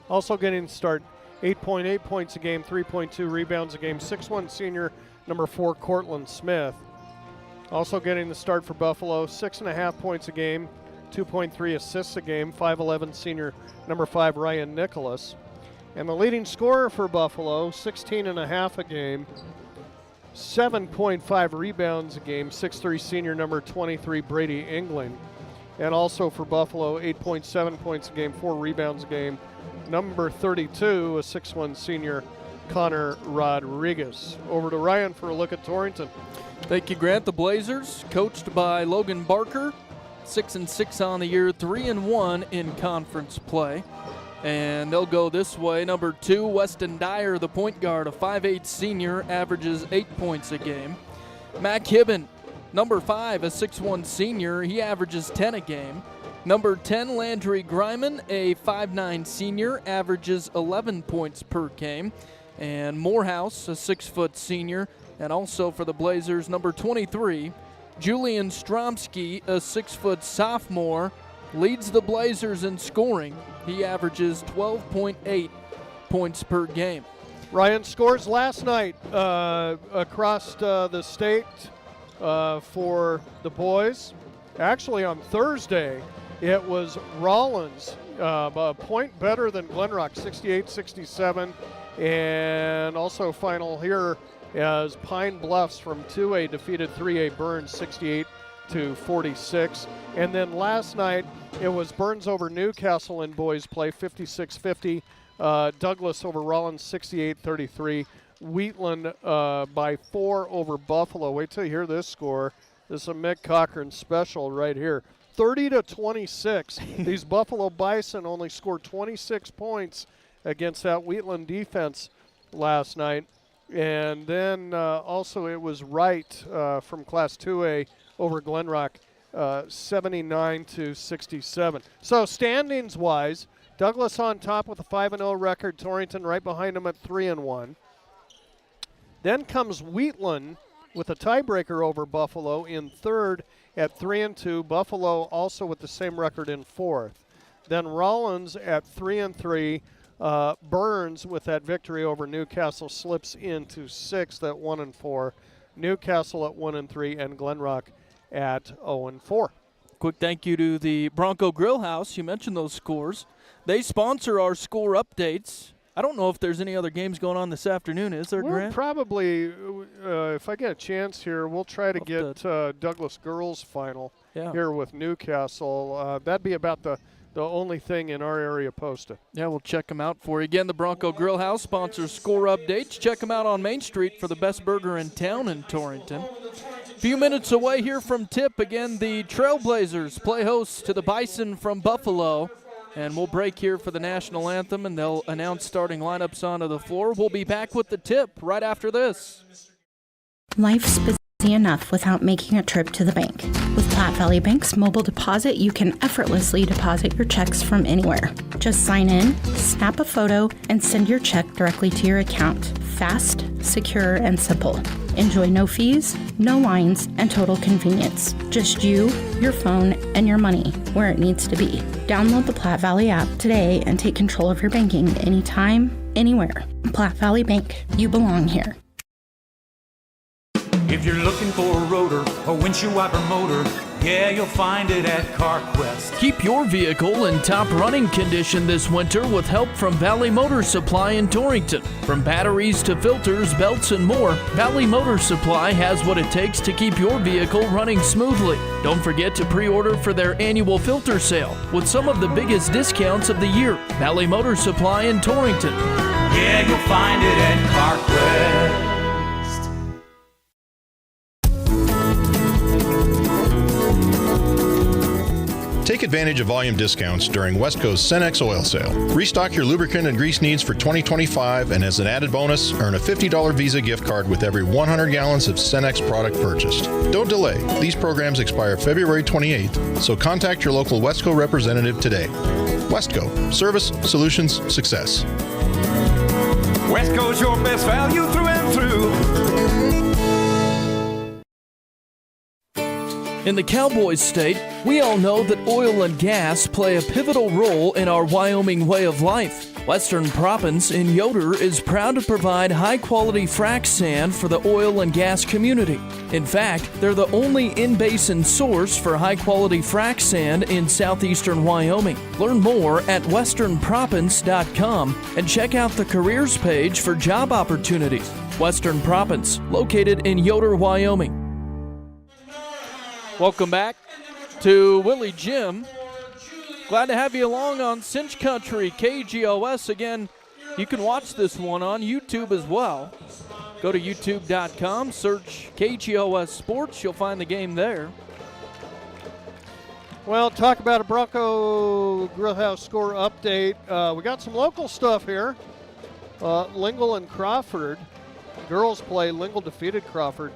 Also getting the start, 8.8 points a game, 3.2 rebounds a game. 6'1" senior number 4, Cortland Smith. Also getting the start for Buffalo, 6.5 points a game, 2.3 assists a game. 5'11" senior number 5, Ryan Nicholas. And the leading scorer for Buffalo, 16.5 a game, 7.5 rebounds a game. 6'3" senior number 23, Brady England. And also for Buffalo, 8.7 points a game, 4 rebounds a game. Number 32, a 6'1" senior, Connor Rodriguez. Over to Ryan for a look at Torrington. Thank you, Grant. The Blazers, coached by Logan Barker, 6-6 on the year, 3-1 in conference play. And they'll go this way. Number 2, Weston Dyer, the point guard, a 5'8" senior, averages 8 points a game. Mac Hibben, number 5, a 6'1" senior, he averages 10 a game. Number 10, Landry Greiman, a 5'9" senior, averages 11 points per game. And Morehouse, a 6' senior, and also for the Blazers, number 23, Julian Stromsky, a 6' sophomore, leads the Blazers in scoring. He averages 12.8 points per game. Ryan, scores last night across the state for the boys. Actually, on Thursday, it was Rollins, a point better than Glenrock, 68-67. And also final here as Pine Bluffs from 2A defeated 3A Burns 68-46. And then last night it was Burns over Newcastle in boys play, 56-50. Douglas over Rollins 68-33. Wheatland by 4 over Buffalo. Wait till you hear this score. This is a Mick Cochran special right here. 30-26. These Buffalo Bison only scored 26 points against that Wheatland defense last night. And then also it was Wright from Class 2A over Glenrock, 79-67. So standings-wise, Douglas on top with a 5-0 record. Torrington right behind him at 3-1. Then comes Wheatland with a tiebreaker over Buffalo in third at 3-2. Buffalo also with the same record in fourth. Then Rollins at 3-3. Burns with that victory over Newcastle slips into sixth at 1-4. Newcastle at 1-3, and Glenrock at 0-4. Quick thank you to the Bronco Grill House. You mentioned those scores. They sponsor our score updates. I don't know if there's any other games going on this afternoon. Is there, Grant? Probably, if I get a chance here, we'll try to get Douglas girls final here with Newcastle. That'd be about the only thing in our area posted. Yeah, we'll check them out for you. Again, the Bronco Grill House sponsors score updates. Check them out on Main Street for the best burger in town in Torrington. A few minutes away here from tip, again, the Trailblazers play host to the Bison from Buffalo. And we'll break here for the national anthem, and they'll announce starting lineups onto the floor. We'll be back with the tip right after this. Life's busy enough without making a trip to the bank. With Platte Valley Bank's mobile deposit, you can effortlessly deposit your checks from anywhere. Just sign in, snap a photo, and send your check directly to your account. Fast, secure, and simple. Enjoy no fees, no lines, and total convenience. Just you, your phone, and your money where it needs to be. Download the Platte Valley app today and take control of your banking anytime, anywhere. Platte Valley Bank, you belong here. If you're looking for a rotor or windshield wiper motor, yeah, you'll find it at CarQuest. Keep your vehicle in top running condition this winter with help from Valley Motor Supply in Torrington. From batteries to filters, belts, and more, Valley Motor Supply has what it takes to keep your vehicle running smoothly. Don't forget to pre-order for their annual filter sale with some of the biggest discounts of the year. Valley Motor Supply in Torrington. Yeah, you'll find it at CarQuest. Take advantage of volume discounts during Westco's Cenex oil sale. Restock your lubricant and grease needs for 2025, and as an added bonus, earn a $50 Visa gift card with every 100 gallons of Cenex product purchased. Don't delay. These programs expire February 28th, so contact your local Westco representative today. Westco. Service, solutions, success. Westco's your best value through and through. In the Cowboys state, we all know that oil and gas play a pivotal role in our Wyoming way of life. Western Proppants in Yoder is proud to provide high-quality frac sand for the oil and gas community. In fact, they're the only in-basin source for high-quality frac sand in southeastern Wyoming. Learn more at westernproppants.com and check out the careers page for job opportunities. Western Proppants, located in Yoder, Wyoming. Welcome back to Willie Jim. Glad to have you along on Cinch Country KGOS. Again, you can watch this one on YouTube as well. Go to youtube.com, search KGOS Sports. You'll find the game there. Well, talk about a Bronco Grillhouse score update. We got some local stuff here. Lingle and Crawford. Girls play. Lingle defeated Crawford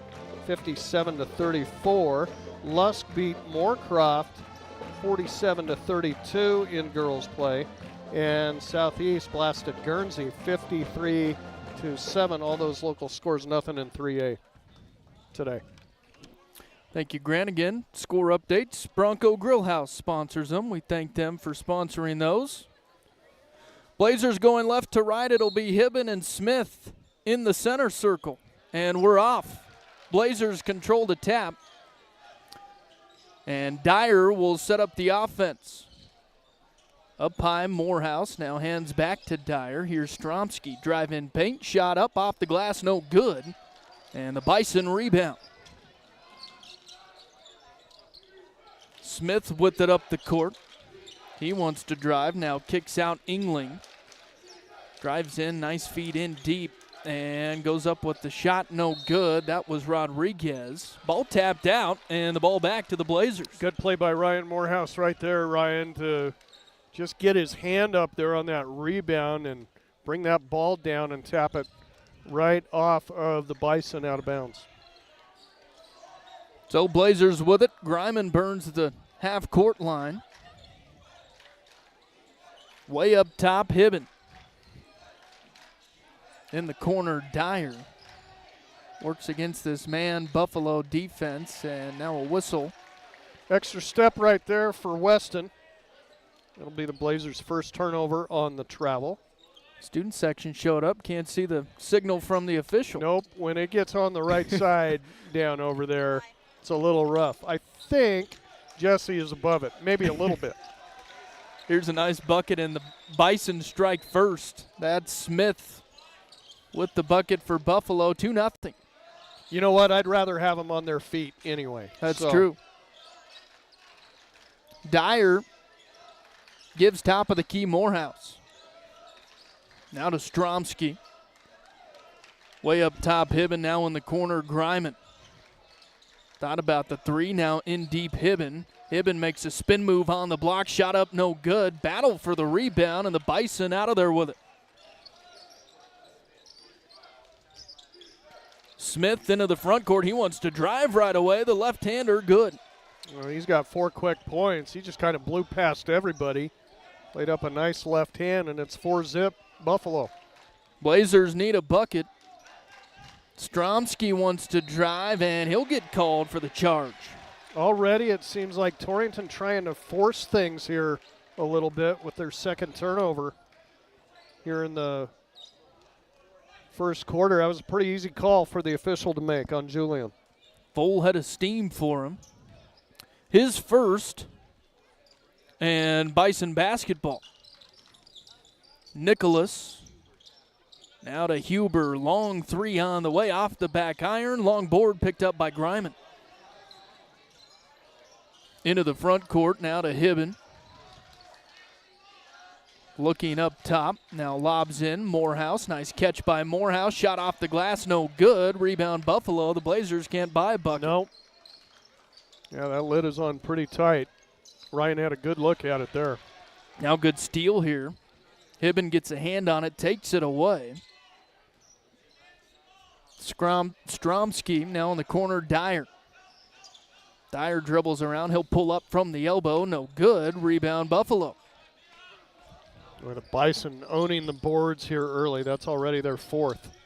57-34. Lusk beat Moorcroft 47-32 in girls play. And Southeast blasted Guernsey 53-7. All those local scores, nothing in 3A today. Thank you, Grant. Again, score updates. Bronco Grillhouse sponsors them. We thank them for sponsoring those. Blazers going left to right. It'll be Hibben and Smith in the center circle. And we're off. Blazers control the tap. And Dyer will set up the offense. Up high, Morehouse now hands back to Dyer. Here's Stromsky, drive-in paint, shot up off the glass, no good. And the Bison rebound. Smith with it up the court. He wants to drive, now kicks out Engling. Drives in, nice feed in deep. And goes up with the shot, no good. That was Rodriguez. Ball tapped out, and the ball back to the Blazers. Good play by Ryan Morehouse right there, Ryan, to just get his hand up there on that rebound and bring that ball down and tap it right off of the Bison out of bounds. So Blazers with it. Greiman burns the half-court line. Way up top, Hibben. In the corner, Dyer works against this man Buffalo defense, and now a whistle. Extra step right there for Weston. It'll be the Blazers' first turnover on the travel. Student section showed up. Can't see the signal from the official. Nope. When it gets on the right side down over there, it's a little rough. I think Jesse is above it, maybe a little bit. Here's a nice bucket, and the Bison strike first. That's Smith with the bucket for Buffalo, 2-0. You know what? I'd rather have them on their feet anyway. That's true. Dyer gives top of the key Morehouse. Now to Stromsky. Way up top, Hibben now in the corner, Greiman. Thought about the three, now in deep Hibben. Hibben makes a spin move on the block, shot up, no good. Battle for the rebound, and the Bison out of there with it. Smith into the front court. He wants to drive right away. The left-hander, good. Well, he's got 4 quick points. He just kind of blew past everybody. Laid up a nice left hand, and it's 4-zip Buffalo. Blazers need a bucket. Stromsky wants to drive, and he'll get called for the charge. Already it seems like Torrington trying to force things here a little bit with their second turnover here in the first quarter. That was a pretty easy call for the official to make on Julian. Full head of steam for him. His first, and Bison basketball. Nicholas. Now to Huber, long three on the way, off the back iron, long board picked up by Greiman. Into the front court, now to Hibben. Looking up top, now lobs in, Morehouse, nice catch by Morehouse, shot off the glass, no good, rebound Buffalo, the Blazers can't buy a bucket. No. Yeah, that lid is on pretty tight. Ryan had a good look at it there. Now good steal here. Hibben gets a hand on it, takes it away. Stromsky now in the corner, Dyer. Dyer dribbles around. He'll pull up from the elbow. No good. Rebound Buffalo. With the Bison owning the boards here early. That's already their fourth.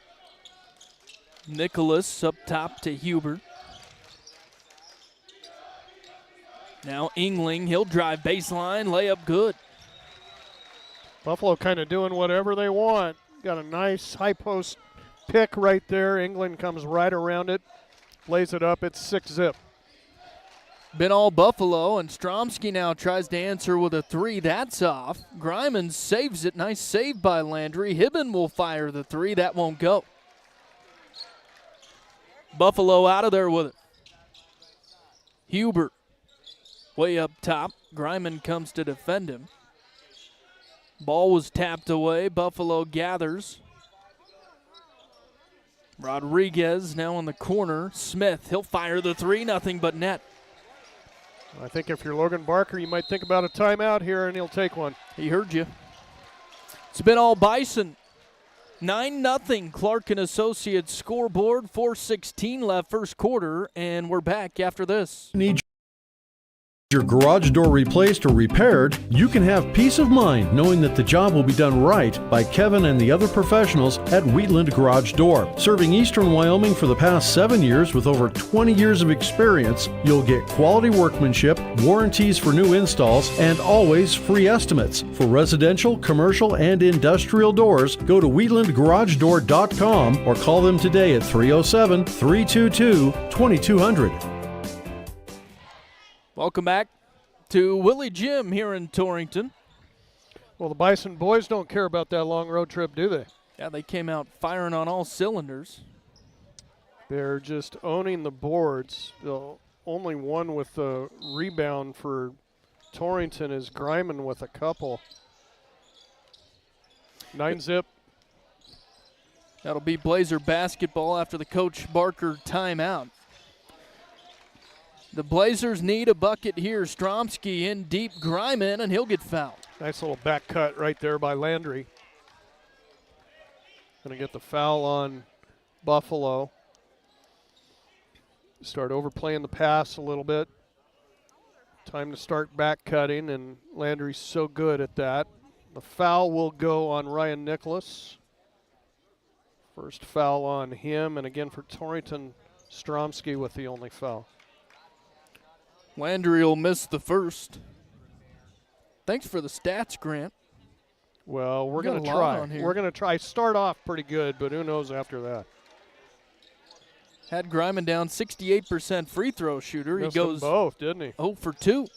Nicholas up top to Huber. Now Engling. He'll drive baseline. Layup good. Buffalo kind of doing whatever they want. Got a nice high post pick right there. England comes right around it. Lays it up. It's 6-zip. Been all Buffalo, and Stromsky now tries to answer with a three. That's off. Greiman saves it. Nice save by Landry. Hibben will fire the three. That won't go. Buffalo out of there with it. Huber way up top. Greiman comes to defend him. Ball was tapped away. Buffalo gathers. Rodriguez now in the corner. Smith, he'll fire the three. Nothing but net. I think if you're Logan Barker, you might think about a timeout here, and he'll take one. He heard you. It's been all Bison. 9-0 Clark and Associates scoreboard. 4:16 left first quarter, and we're back after this. Need your garage door replaced or repaired, you can have peace of mind knowing that the job will be done right by Kevin and the other professionals at Wheatland Garage Door. Serving Eastern Wyoming for the past 7 years with over 20 years of experience, you'll get quality workmanship, warranties for new installs, and always free estimates. For residential, commercial, and industrial doors, go to wheatlandgaragedoor.com or call them today at 307-322-2200. Welcome back to Willie Jim here in Torrington. Well, the Bison boys don't care about that long road trip, do they? Yeah, they came out firing on all cylinders. They're just owning the boards. The only one with the rebound for Torrington is Greiman with a couple. 9-zip. That'll be Blazer basketball after the Coach Barker timeout. The Blazers need a bucket here. Stromsky in deep, Greiman, and he'll get fouled. Nice little back cut right there by Landry. Going to get the foul on Buffalo. Start overplaying the pass a little bit. Time to start back cutting, and Landry's so good at that. The foul will go on Ryan Nicholas. First foul on him, and again for Torrington, Stromsky with the only foul. Landry will miss the first. Thanks for the stats, Grant. Well, we're going to try. We're going to try. Start off pretty good, but who knows after that. Had Greiman down 68% free throw shooter. Missed he goes them both, didn't he? 0 for 2.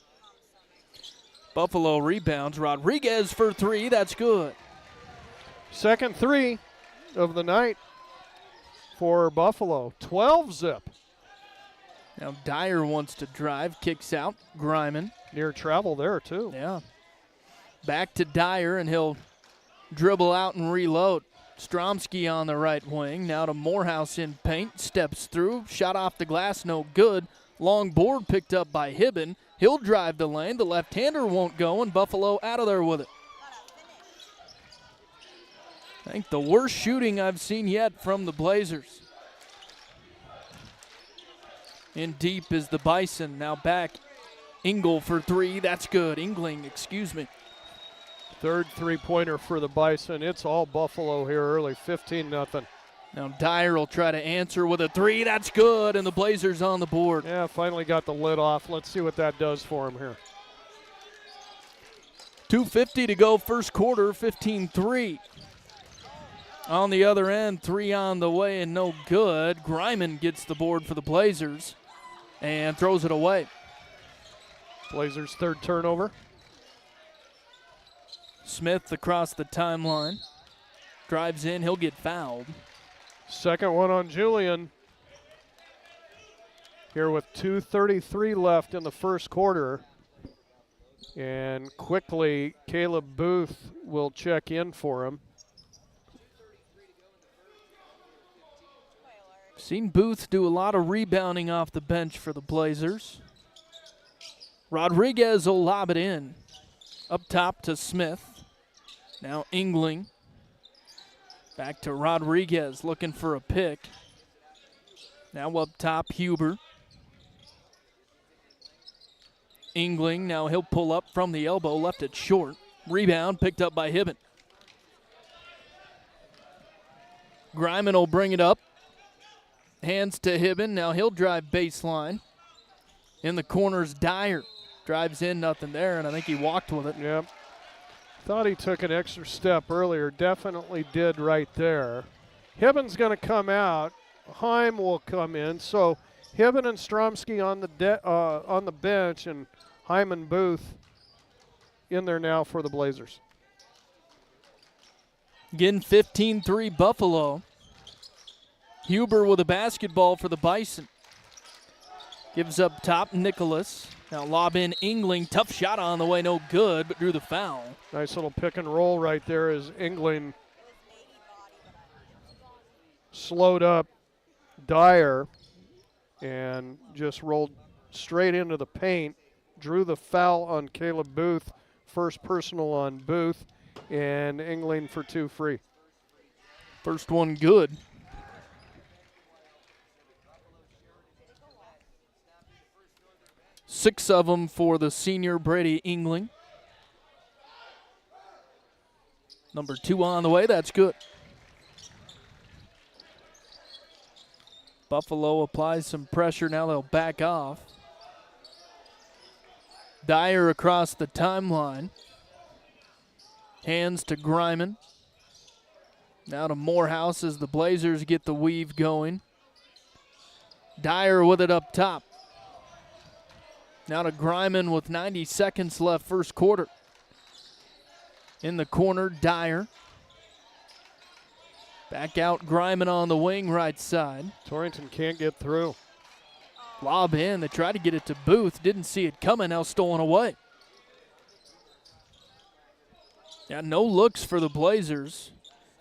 Buffalo rebounds. Rodriguez for three. That's good. Second three of the night for Buffalo. 12-zip. Now Dyer wants to drive, kicks out. Greiman. Near travel there, too. Yeah. Back to Dyer, and he'll dribble out and reload. Stromsky on the right wing. Now to Morehouse in paint. Steps through. Shot off the glass. No good. Long board picked up by Hibben. He'll drive the lane. The left-hander won't go, and Buffalo out of there with it. I think the worst shooting I've seen yet from the Blazers. In deep is the Bison. Now back. Ingle for three. That's good. Ingling, excuse me. Third three-pointer for the Bison. It's all Buffalo here early, 15-0. Now Dyer will try to answer with a three. That's good, and the Blazers on the board. Yeah, finally got the lid off. Let's see what that does for him here. 2:50 to go first quarter, 15-3. On the other end, three on the way and no good. Greiman gets the board for the Blazers and throws it away. Blazers' third turnover. Smith across the timeline. Drives in, he'll get fouled. Second one on Julian. Here with 2:33 left in the first quarter. And quickly, Caleb Booth will check in for him. Seen Booth do a lot of rebounding off the bench for the Blazers. Rodriguez will lob it in. Up top to Smith. Now Ingling. Back to Rodriguez looking for a pick. Now up top, Huber. Ingling, now he'll pull up from the elbow, left it short. Rebound picked up by Hibben. Greiman will bring it up. Hands to Hibben, now he'll drive baseline. In the corners, Dyer. Drives in, nothing there, and I think he walked with it. Yep. Thought he took an extra step earlier. Definitely did right there. Hibben's going to come out. Heim will come in. So Hibben and Stromsky on the bench, and Heim and Booth in there now for the Blazers. Again, 15-3 Buffalo. Huber with a basketball for the Bison. Gives up top, Nicholas. Now lob in Ingling. Tough shot on the way, no good, but drew the foul. Nice little pick and roll right there as Ingling slowed up Dyer and just rolled straight into the paint. Drew the foul on Caleb Booth. First personal on Booth, and Ingling for two free. First one good. Six of them for the senior Brady Ingling. Number two on the way, that's good. Buffalo applies some pressure, now they'll back off. Dyer across the timeline. Hands to Greiman. Now to Morehouse as the Blazers get the weave going. Dyer with it up top. Now to Greiman with 90 seconds left first quarter. In the corner, Dyer. Back out Greiman on the wing right side. Torrington can't get through. Lob in, they tried to get it to Booth. Didn't see it coming, now stolen away. Yeah, no looks for the Blazers.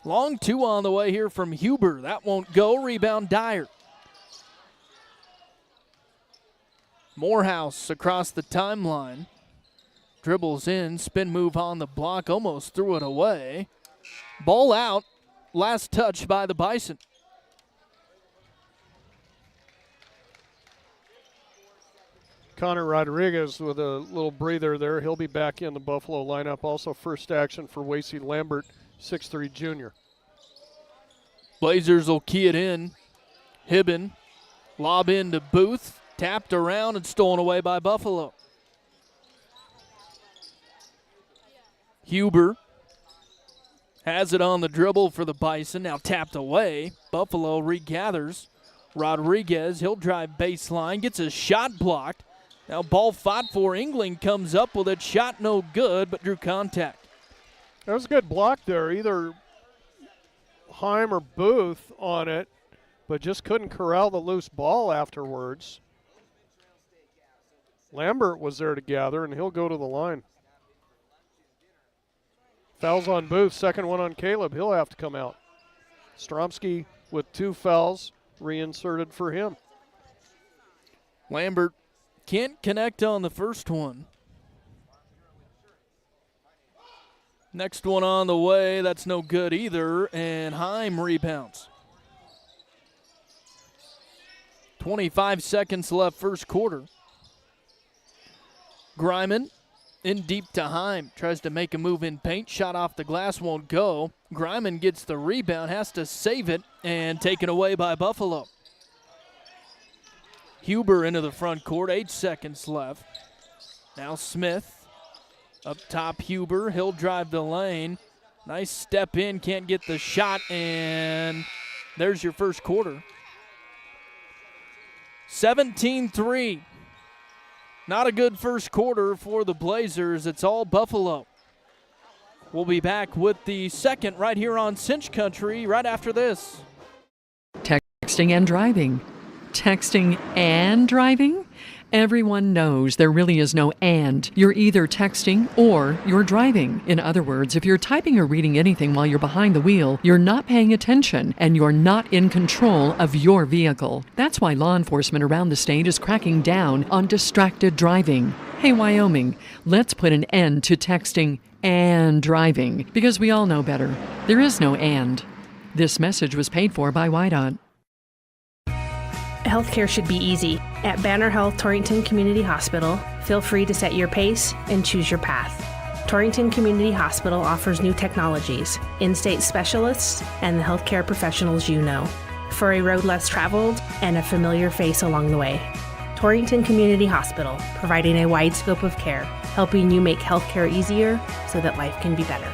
Long two on the way here from Huber. That won't go, rebound Dyer. Morehouse across the timeline. Dribbles in, spin move on the block, almost threw it away. Ball out, last touch by the Bison. Connor Rodriguez with a little breather there. He'll be back in the Buffalo lineup. Also first action for Wasey Lambert, 6'3" junior. Blazers will key it in. Hibben, lob into Booth, tapped around and stolen away by Buffalo. Huber has it on the dribble for the Bison, now tapped away. Buffalo regathers. Rodriguez, he'll drive baseline, gets a shot blocked. Now ball fought for. Ingling comes up with it. Shot no good, but drew contact. That was a good block there. Either Heim or Booth on it, but just couldn't corral the loose ball afterwards. Lambert was there to gather, and he'll go to the line. Fouls on Booth. Second one on Caleb. He'll have to come out. Stromsky with 2 fouls reinserted for him. Lambert can't connect on the first one. Next one on the way, that's no good either, and Heim rebounds. 25 seconds left first quarter. Griman in deep to Heim. Tries to make a move in paint. Shot off the glass, won't go. Griman gets the rebound, has to save it, and taken away by Buffalo. Huber into the front court, 8 seconds left. Now Smith. Up top, Huber. He'll drive the lane. Nice step in, can't get the shot, and there's your first quarter. 17-3. Not a good first quarter for the Blazers. It's all Buffalo. We'll be back with the second right here on Cinch Country right after this. Texting and driving. Texting and driving? Everyone knows there really is no and. You're either texting or you're driving. In other words, if you're typing or reading anything while you're behind the wheel, you're not paying attention and you're not in control of your vehicle. That's why law enforcement around the state is cracking down on distracted driving. Hey, Wyoming, let's put an end to texting and driving because we all know better. There is no and. This message was paid for by WYDOT. Healthcare should be easy. At Banner Health Torrington Community Hospital, feel free to set your pace and choose your path. Torrington Community Hospital offers new technologies, in-state specialists, and the healthcare professionals you know, for a road less traveled and a familiar face along the way. Torrington Community Hospital, providing a wide scope of care, helping you make healthcare easier so that life can be better.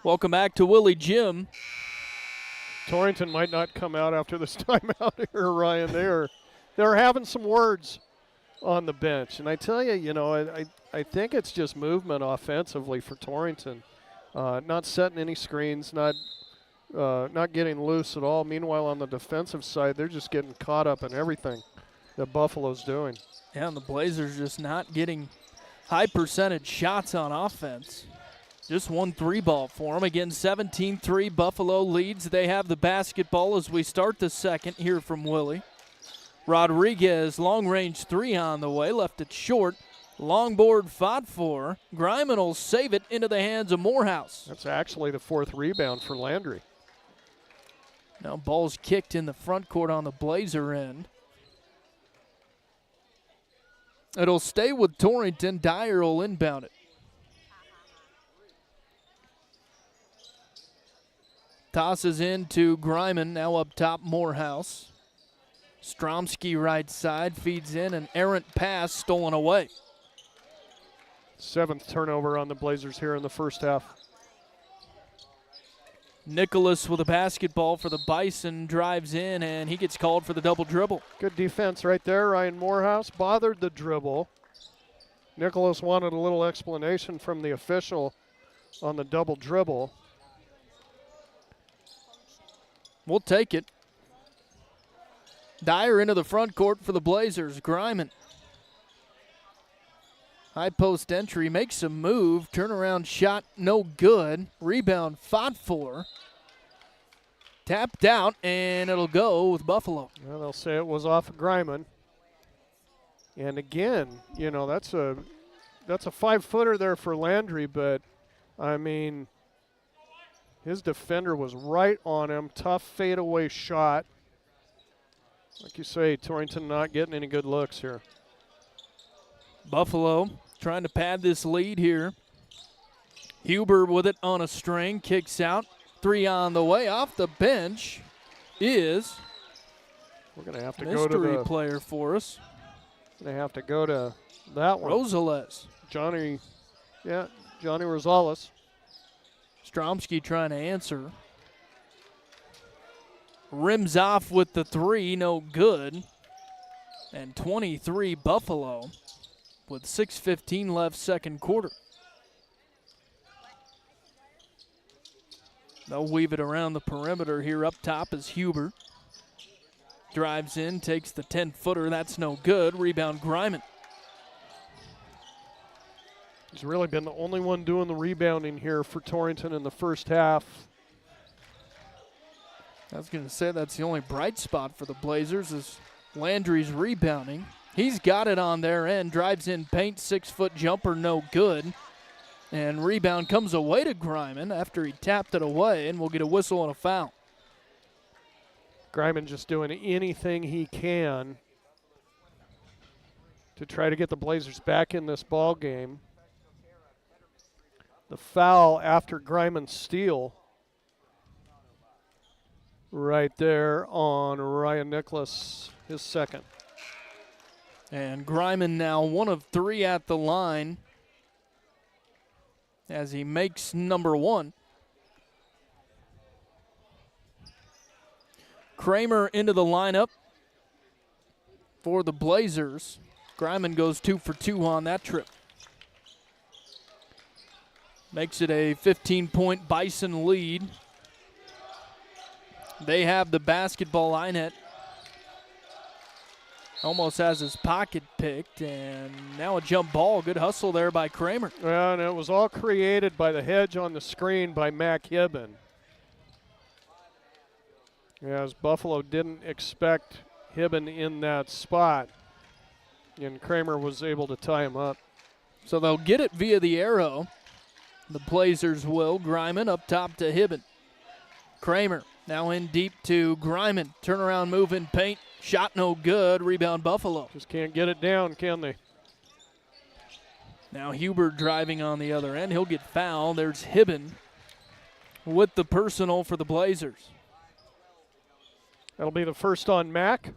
Welcome back to Willie Jim. Torrington might not come out after this timeout here, Ryan. They're having some words on the bench. And I tell you, I think it's just movement offensively for Torrington. Not setting any screens, not getting loose at all. Meanwhile, on the defensive side, they're just getting caught up in everything that Buffalo's doing. Yeah, and the Blazers just not getting high percentage shots on offense. Just 1 3-ball for them. Again, 17-3, Buffalo leads. They have the basketball as we start the second here from Willie. Rodriguez, long-range 3 on the way, left it short. Long board fought for. Griman will save it into the hands of Morehouse. That's actually the 4th rebound for Landry. Now ball's kicked in the front court on the Blazer end. It'll stay with Torrington. Dyer will inbound it. Tosses in to Griman, now up top, Morehouse. Stromsky right side, feeds in, an errant pass stolen away. 7th turnover on the Blazers here in the first half. Nicholas with a basketball for the Bison, drives in, and he gets called for the double dribble. Good defense right there. Ryan Morehouse bothered the dribble. Nicholas wanted a little explanation from the official on the double dribble. We'll take it. Dyer into the front court for the Blazers. Griman. High post entry, makes a move. Turnaround shot, no good. Rebound fought for. Tapped out, and it'll go with Buffalo. Well, they'll say it was off of Griman. And again, that's a 5-footer there for Landry, but I mean, his defender was right on him. Tough fadeaway shot. Like you say, Torrington not getting any good looks here. Buffalo trying to pad this lead here. Huber with it on a string, kicks out. 3 on the way. Off the bench is we're going to have to go to mystery player for us. Going to have to go to that one. Rosales. Johnny Rosales. Stromsky trying to answer. Rims off with the 3, no good. And 23 Buffalo with 6:15 left second quarter. They'll weave it around the perimeter here. Up top is Huber. Drives in, takes the 10-footer. That's no good. Rebound Griman. He's really been the only one doing the rebounding here for Torrington in the first half. I was going to say that's the only bright spot for the Blazers is Landry's rebounding. He's got it on their end, drives in paint, 6-foot jumper, no good. And rebound comes away to Greiman after he tapped it away, and we'll get a whistle and a foul. Greiman just doing anything he can to try to get the Blazers back in this ball game. The foul after Greiman's steal right there on Ryan Nicholas, his second. And Greiman now 1 of 3 at the line as he makes number 1. Kramer into the lineup for the Blazers. Greiman goes 2 for 2 on that trip. Makes it a 15-point Bison lead. They have the basketball. Inet almost has his pocket picked, and now a jump ball. Good hustle there by Kramer. Well, and it was all created by the hedge on the screen by Mac Hibben. As Buffalo didn't expect Hibben in that spot, and Kramer was able to tie him up. So they'll get it via the arrow. The Blazers will. Greiman up top to Hibben. Kramer now in deep to Greiman. Turnaround move in paint. Shot no good. Rebound Buffalo. Just can't get it down, can they? Now Huber driving on the other end. He'll get fouled. There's Hibben with the personal for the Blazers. That'll be the first on Mac.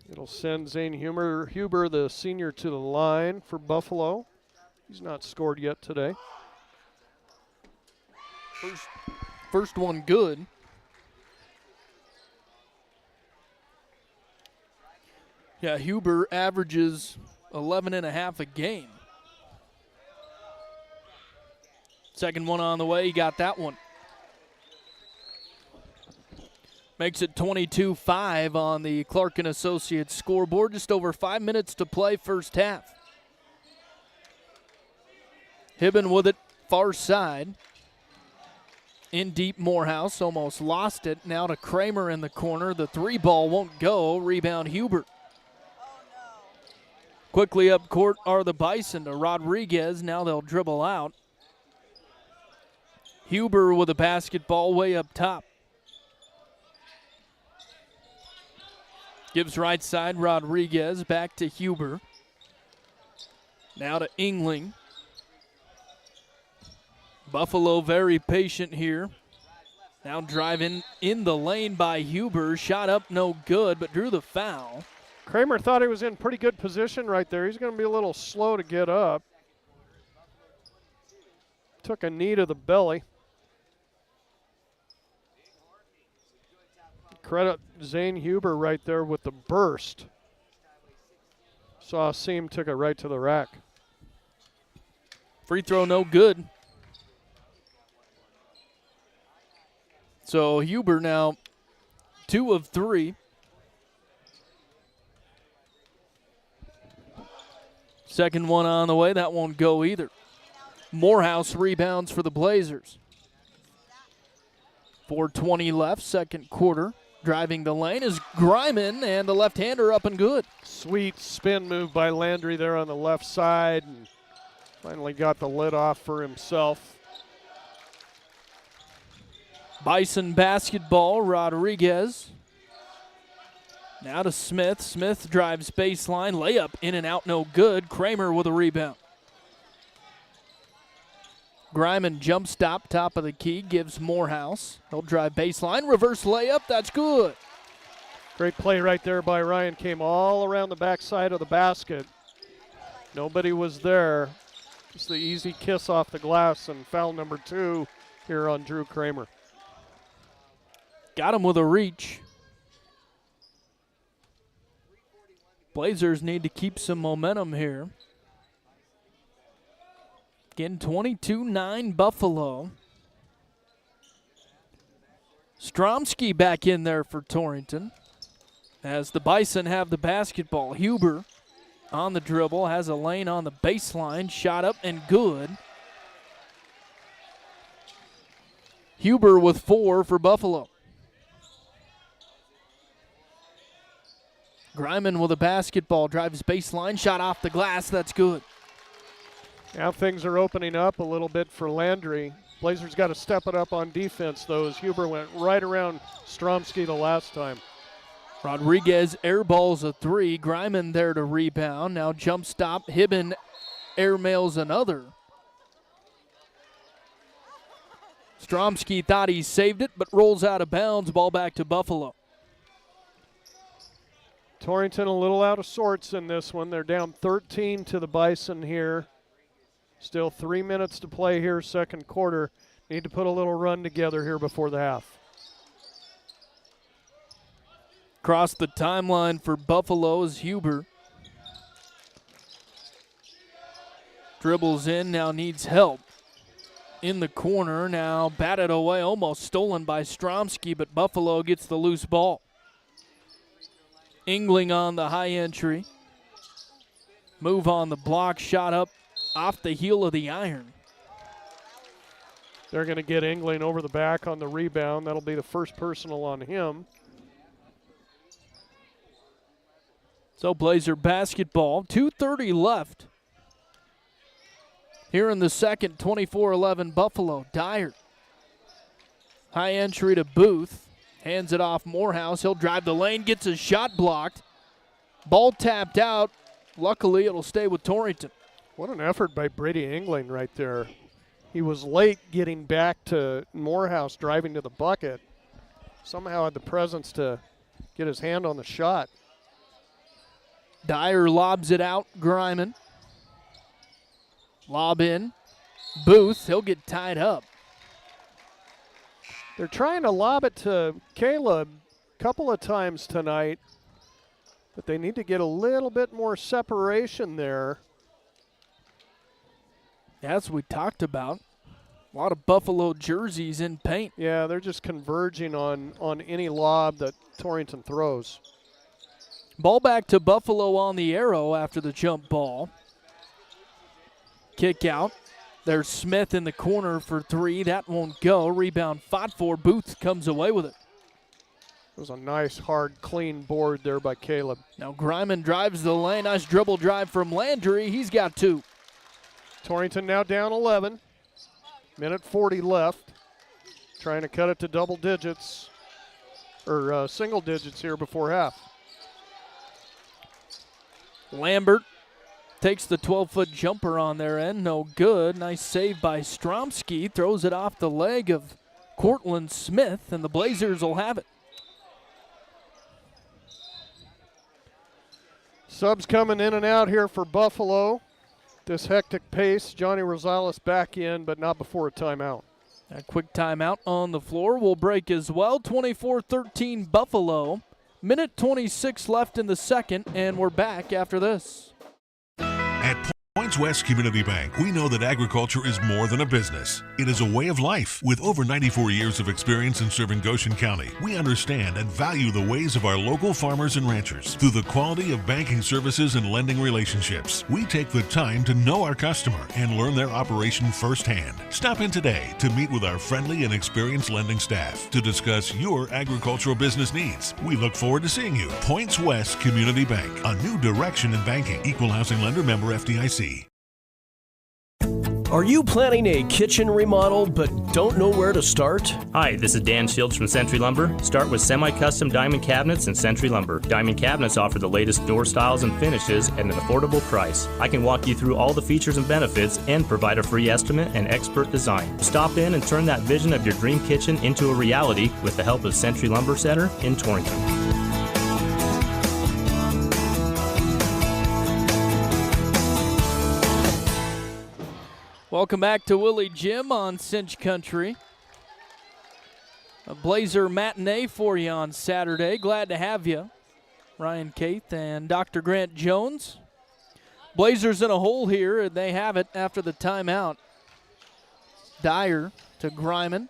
It'll send Zane Huber, the senior, to the line for Buffalo. He's not scored yet today. First one good. Yeah, Huber averages 11.5 a game. Second one on the way, he got that one. Makes it 22-5 on the Clark & Associates scoreboard. Just over 5 minutes to play first half. Hibben with it, far side. In deep, Morehouse almost lost it. Now to Kramer in the corner. The 3 ball won't go. Rebound Huber. Quickly up court are the Bison to Rodriguez. Now they'll dribble out. Huber with a basketball way up top. Gives right side, Rodriguez back to Huber. Now to Engling. Buffalo very patient here. Now driving in the lane by Huber. Shot up no good, but drew the foul. Kramer thought he was in pretty good position right there. He's going to be a little slow to get up. Took a knee to the belly. Credit Zane Huber right there with the burst. Saw a seam, took it right to the rack. Free throw no good. So Huber now 2 of 3. Second one on the way, that won't go either. Morehouse rebounds for the Blazers. 4:20 left, second quarter. Driving the lane is Greiman, and the left-hander up and good. Sweet spin move by Landry there on the left side, and finally got the lid off for himself. Bison basketball, Rodriguez. Now to Smith. Smith drives baseline, layup in and out, no good. Kramer with a rebound. Greiman jump stop, top of the key, gives Morehouse. He'll drive baseline, reverse layup, that's good. Great play right there by Ryan. Came all around the backside of the basket. Nobody was there. Just the easy kiss off the glass, and foul number 2 here on Drew Kramer. Got him with a reach. Blazers need to keep some momentum here. Again, 22-9 Buffalo. Stromsky back in there for Torrington as the Bison have the basketball. Huber on the dribble, has a lane on the baseline, shot up and good. Huber with 4 for Buffalo. Griman with a basketball, drives baseline, shot off the glass, that's good. Now things are opening up a little bit for Landry. Blazers got to step it up on defense, though, as Huber went right around Stromsky the last time. Rodriguez airballs a 3. Griman there to rebound. Now jump stop. Hibben airmails another. Stromsky thought he saved it, but rolls out of bounds. Ball back to Buffalo. Torrington a little out of sorts in this one. They're down 13 to the Bison here. Still 3 minutes to play here, second quarter. Need to put a little run together here before the half. Across the timeline for Buffalo is Huber. Dribbles in, now needs help. In the corner, now batted away, almost stolen by Stromsky, but Buffalo gets the loose ball. Engling on the high entry. Move on the block, shot up off the heel of the iron. They're going to get Engling over the back on the rebound. That'll be the first personal on him. So Blazer basketball, 2:30 left. Here in the second, 24-11 Buffalo. Dyer. High entry to Booth. Hands it off Morehouse. He'll drive the lane, gets his shot blocked. Ball tapped out. Luckily, it'll stay with Torrington. What an effort by Brady Engling right there. He was late getting back to Morehouse, driving to the bucket. Somehow had the presence to get his hand on the shot. Dyer lobs it out. Griman. Lob in. Booth, he'll get tied up. They're trying to lob it to Caleb a couple of times tonight, but they need to get a little bit more separation there. As we talked about, a lot of Buffalo jerseys in paint. Yeah, they're just converging on any lob that Torrington throws. Ball back to Buffalo on the arrow after the jump ball. Kick out. There's Smith in the corner for 3. That won't go. Rebound fought for. Booth comes away with it. It was a nice, hard, clean board there by Caleb. Now Griman drives the lane. Nice dribble drive from Landry. He's got 2. Torrington now down 11. Minute 40 left. Trying to cut it to double digits, or single digits here before half. Lambert takes the 12-foot jumper on their end. No good. Nice save by Stromsky. Throws it off the leg of Cortland Smith, and the Blazers will have it. Subs coming in and out here for Buffalo. This hectic pace. Johnny Rosales back in, but not before a timeout. A quick timeout on the floor will break as well. 24-13 Buffalo. Minute 26 left in the second, and we're back after this. At Points West Community Bank, we know that agriculture is more than a business. It is a way of life. With over 94 years of experience in serving Goshen County, we understand and value the ways of our local farmers and ranchers. Through the quality of banking services and lending relationships, we take the time to know our customer and learn their operation firsthand. Stop in today to meet with our friendly and experienced lending staff to discuss your agricultural business needs. We look forward to seeing you. Points West Community Bank, a new direction in banking. Equal housing lender, member FDIC. Are you planning a kitchen remodel but don't know where to start? Hi, this is Dan Shields from Century Lumber. Start with semi-custom diamond cabinets and Century Lumber. Diamond cabinets offer the latest door styles and finishes at an affordable price. I can walk you through all the features and benefits and provide a free estimate and expert design. Stop in and turn that vision of your dream kitchen into a reality with the help of Century Lumber Center in Torrington. Welcome back to Willie Jim on Cinch Country. A Blazer matinee for you on Saturday. Glad to have you, Ryan Caith and Dr. Grant Jones. Blazers in a hole here, and they have it after the timeout. Dyer to Griman.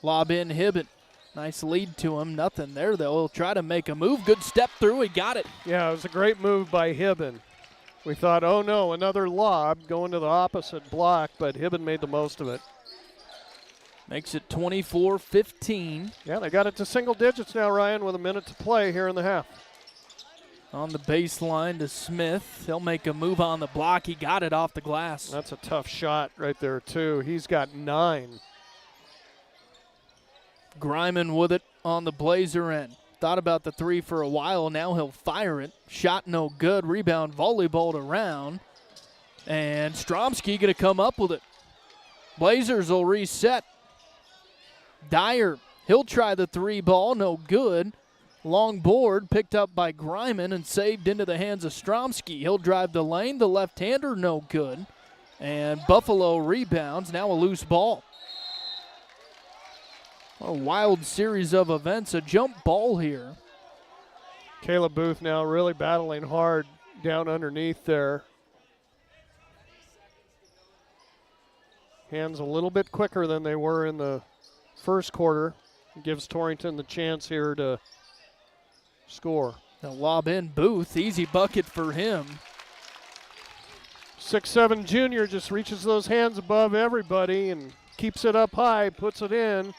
Lob in Hibben. Nice lead to him. Nothing there, though. He'll try to make a move. Good step through. He got it. Yeah, it was a great move by Hibben. We thought, oh no, another lob going to the opposite block, but Hibben made the most of it. Makes it 24-15. Yeah, they got it to single digits now, Ryan, with a minute to play here in the half. On the baseline to Smith. He'll make a move on the block. He got it off the glass. That's a tough shot right there, too. He's got 9. Greiman with it on the Blazer end. Thought about the 3 for a while. Now he'll fire it. Shot no good. Rebound volleyballed around. And Stromsky going to come up with it. Blazers will reset. Dyer, he'll try the 3 ball. No good. Long board picked up by Greiman and saved into the hands of Stromsky. He'll drive the lane. The left-hander no good. And Buffalo rebounds. Now a loose ball. A wild series of events. A jump ball here. Caleb Booth now really battling hard down underneath there. Hands a little bit quicker than they were in the first quarter. Gives Torrington the chance here to score. The lob in Booth. Easy bucket for him. 6'7" junior just reaches those hands above everybody and keeps it up high, puts it in.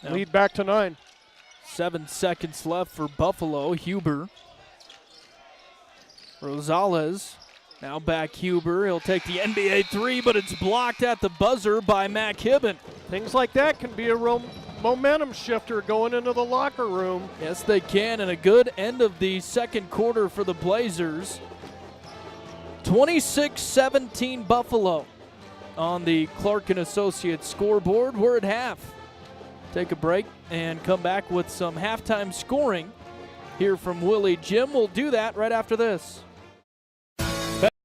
Yep. Lead back to 9. 7 seconds left for Buffalo. Huber. Rosales. Now back Huber. He'll take the NBA 3, but it's blocked at the buzzer by Mac Hibben. Things like that can be a real momentum shifter going into the locker room. Yes, they can, and a good end of the second quarter for the Blazers. 26-17 Buffalo on the Clark & Associates scoreboard. We're at half. Take a break and come back with some halftime scoring. Hear from Willie Jim. We'll do that right after this.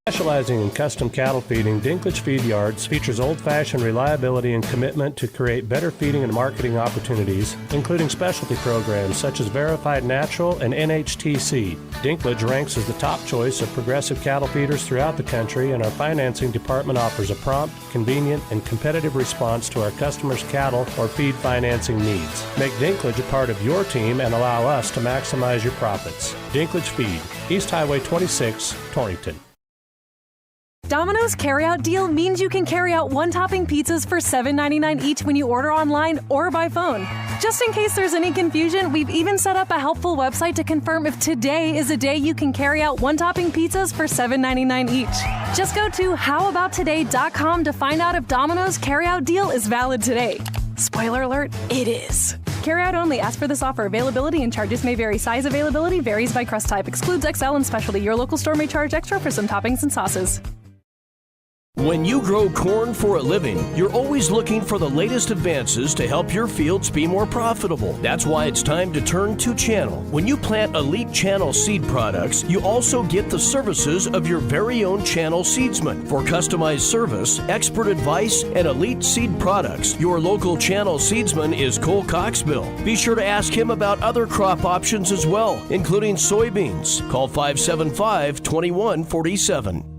Specializing in custom cattle feeding, Dinklage Feed Yards features old-fashioned reliability and commitment to create better feeding and marketing opportunities, including specialty programs such as Verified Natural and NHTC. Dinklage ranks as the top choice of progressive cattle feeders throughout the country, and our financing department offers a prompt, convenient, and competitive response to our customers' cattle or feed financing needs. Make Dinklage a part of your team and allow us to maximize your profits. Dinklage Feed, East Highway 26, Torrington. Domino's carryout deal means you can carry out one-topping pizzas for $7.99 each when you order online or by phone. Just in case there's any confusion, we've even set up a helpful website to confirm if today is a day you can carry out one-topping pizzas for $7.99 each. Just go to howaboutoday.com to find out if Domino's carryout deal is valid today. Spoiler alert, it is. Carryout only. Ask for this offer. Availability and charges may vary. Size availability varies by crust type. Excludes XL and specialty. Your local store may charge extra for some toppings and sauces. When you grow corn for a living, you're always looking for the latest advances to help your fields be more profitable. That's why it's time to turn to Channel. When you plant Elite Channel seed products, you also get the services of your very own Channel seedsman. For customized service, expert advice, and elite seed products, your local Channel seedsman is Cole Coxbill. Be sure to ask him about other crop options as well, including soybeans. Call 575-2147.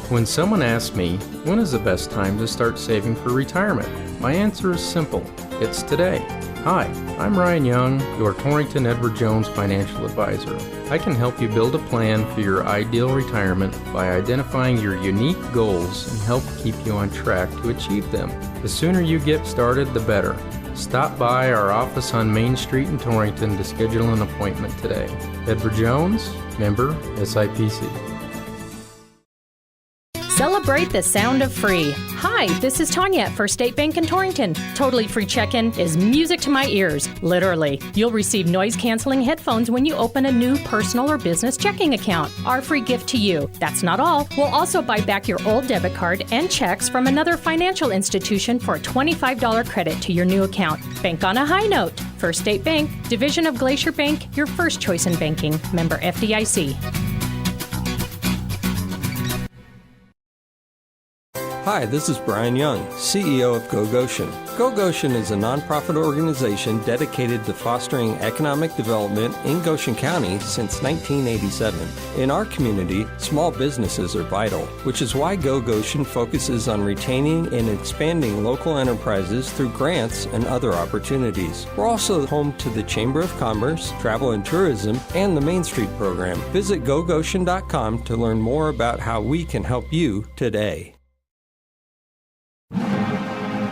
When someone asks me, when is the best time to start saving for retirement? My answer is simple. It's today. Hi, I'm Ryan Young, your Torrington Edward Jones financial advisor. I can help you build a plan for your ideal retirement by identifying your unique goals and help keep you on track to achieve them. The sooner you get started, the better. Stop by our office on Main Street in Torrington to schedule an appointment today. Edward Jones, member SIPC. Celebrate the sound of free. Hi, this is Tanya at First State Bank in Torrington. Totally free check-in is music to my ears, literally. You'll receive noise-canceling headphones when you open a new personal or business checking account. Our free gift to you. That's not all. We'll also buy back your old debit card and checks from another financial institution for a $25 credit to your new account. Bank on a high note. First State Bank, division of Glacier Bank, your first choice in banking. Member FDIC. Hi, this is Brian Young, CEO of Go Goshen. Go Goshen is a nonprofit organization dedicated to fostering economic development in Goshen County since 1987. In our community, small businesses are vital, which is why Go Goshen focuses on retaining and expanding local enterprises through grants and other opportunities. We're also home to the Chamber of Commerce, Travel and Tourism, and the Main Street program. Visit gogoshen.com to learn more about how we can help you today.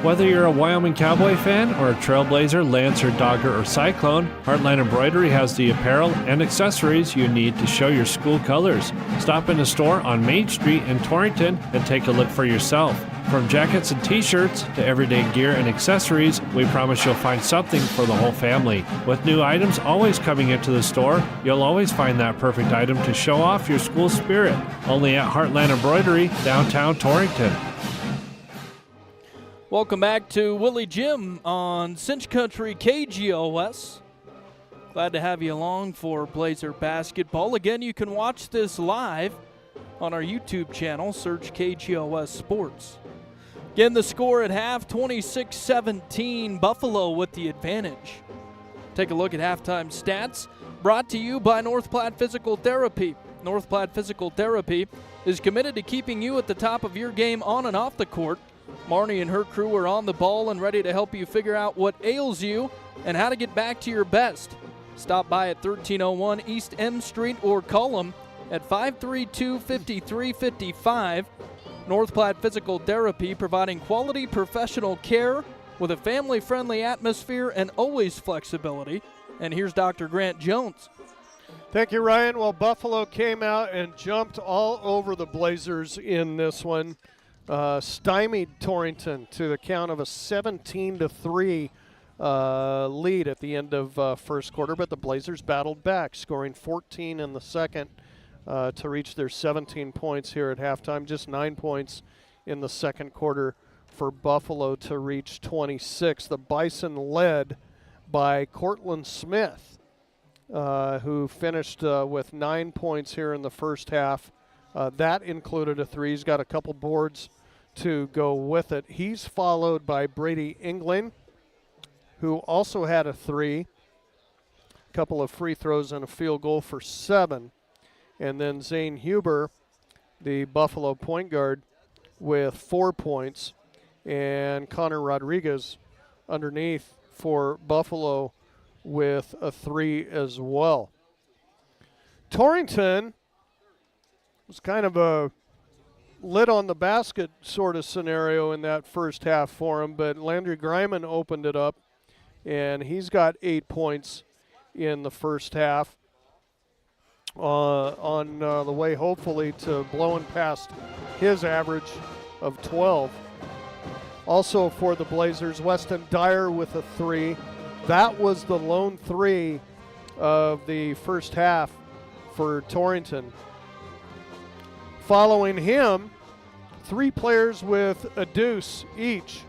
Whether you're a Wyoming Cowboy fan or a Trailblazer, Lancer, Dogger, or Cyclone, Heartland Embroidery has the apparel and accessories you need to show your school colors. Stop in the store on Main Street in Torrington and take a look for yourself. From jackets and t-shirts to everyday gear and accessories, we promise you'll find something for the whole family. With new items always coming into the store, you'll always find that perfect item to show off your school spirit. Only at Heartland Embroidery, downtown Torrington. Welcome back to Willie Jim on Cinch Country KGOS. Glad to have you along for Blazer basketball. Again, you can watch this live on our YouTube channel. Search KGOS Sports. Again, the score at half, 26-17, Buffalo with the advantage. Take a look at halftime stats. Brought to you by North Platte Physical Therapy. North Platte Physical Therapy is committed to keeping you at the top of your game on and off the court. Marnie and her crew are on the ball and ready to help you figure out what ails you and how to get back to your best. Stop by at 1301 East M Street or call them at 532-5355. North Platte Physical Therapy, providing quality professional care with a family-friendly atmosphere and always flexibility. And here's Dr. Grant Jones. Thank you, Ryan. Well, Buffalo came out and jumped all over the Blazers in this one. Stymied Torrington to the count of a 17-3 lead at the end of first quarter, but the Blazers battled back, scoring 14 in the second to reach their 17 points here at halftime. Just 9 points in the second quarter for Buffalo to reach 26. The Bison led by Cortland Smith, who finished with 9 points here in the first half. That included a three. He's got a couple boards to go with it. He's followed by Brady England, who also had a three, a couple of free throws and a field goal for 7. And then Zane Huber, the Buffalo point guard, with 4 points. And Connor Rodriguez underneath for Buffalo with a 3 as well. Torrington was kind of a lid on the basket sort of scenario in that first half for him, but Landry Griman opened it up, and he's got 8 points in the first half on the way, hopefully, to blowing past his average of 12. Also for the Blazers, Weston Dyer with a 3. That was the lone 3 of the first half for Torrington. Following him, 3 players with a deuce each.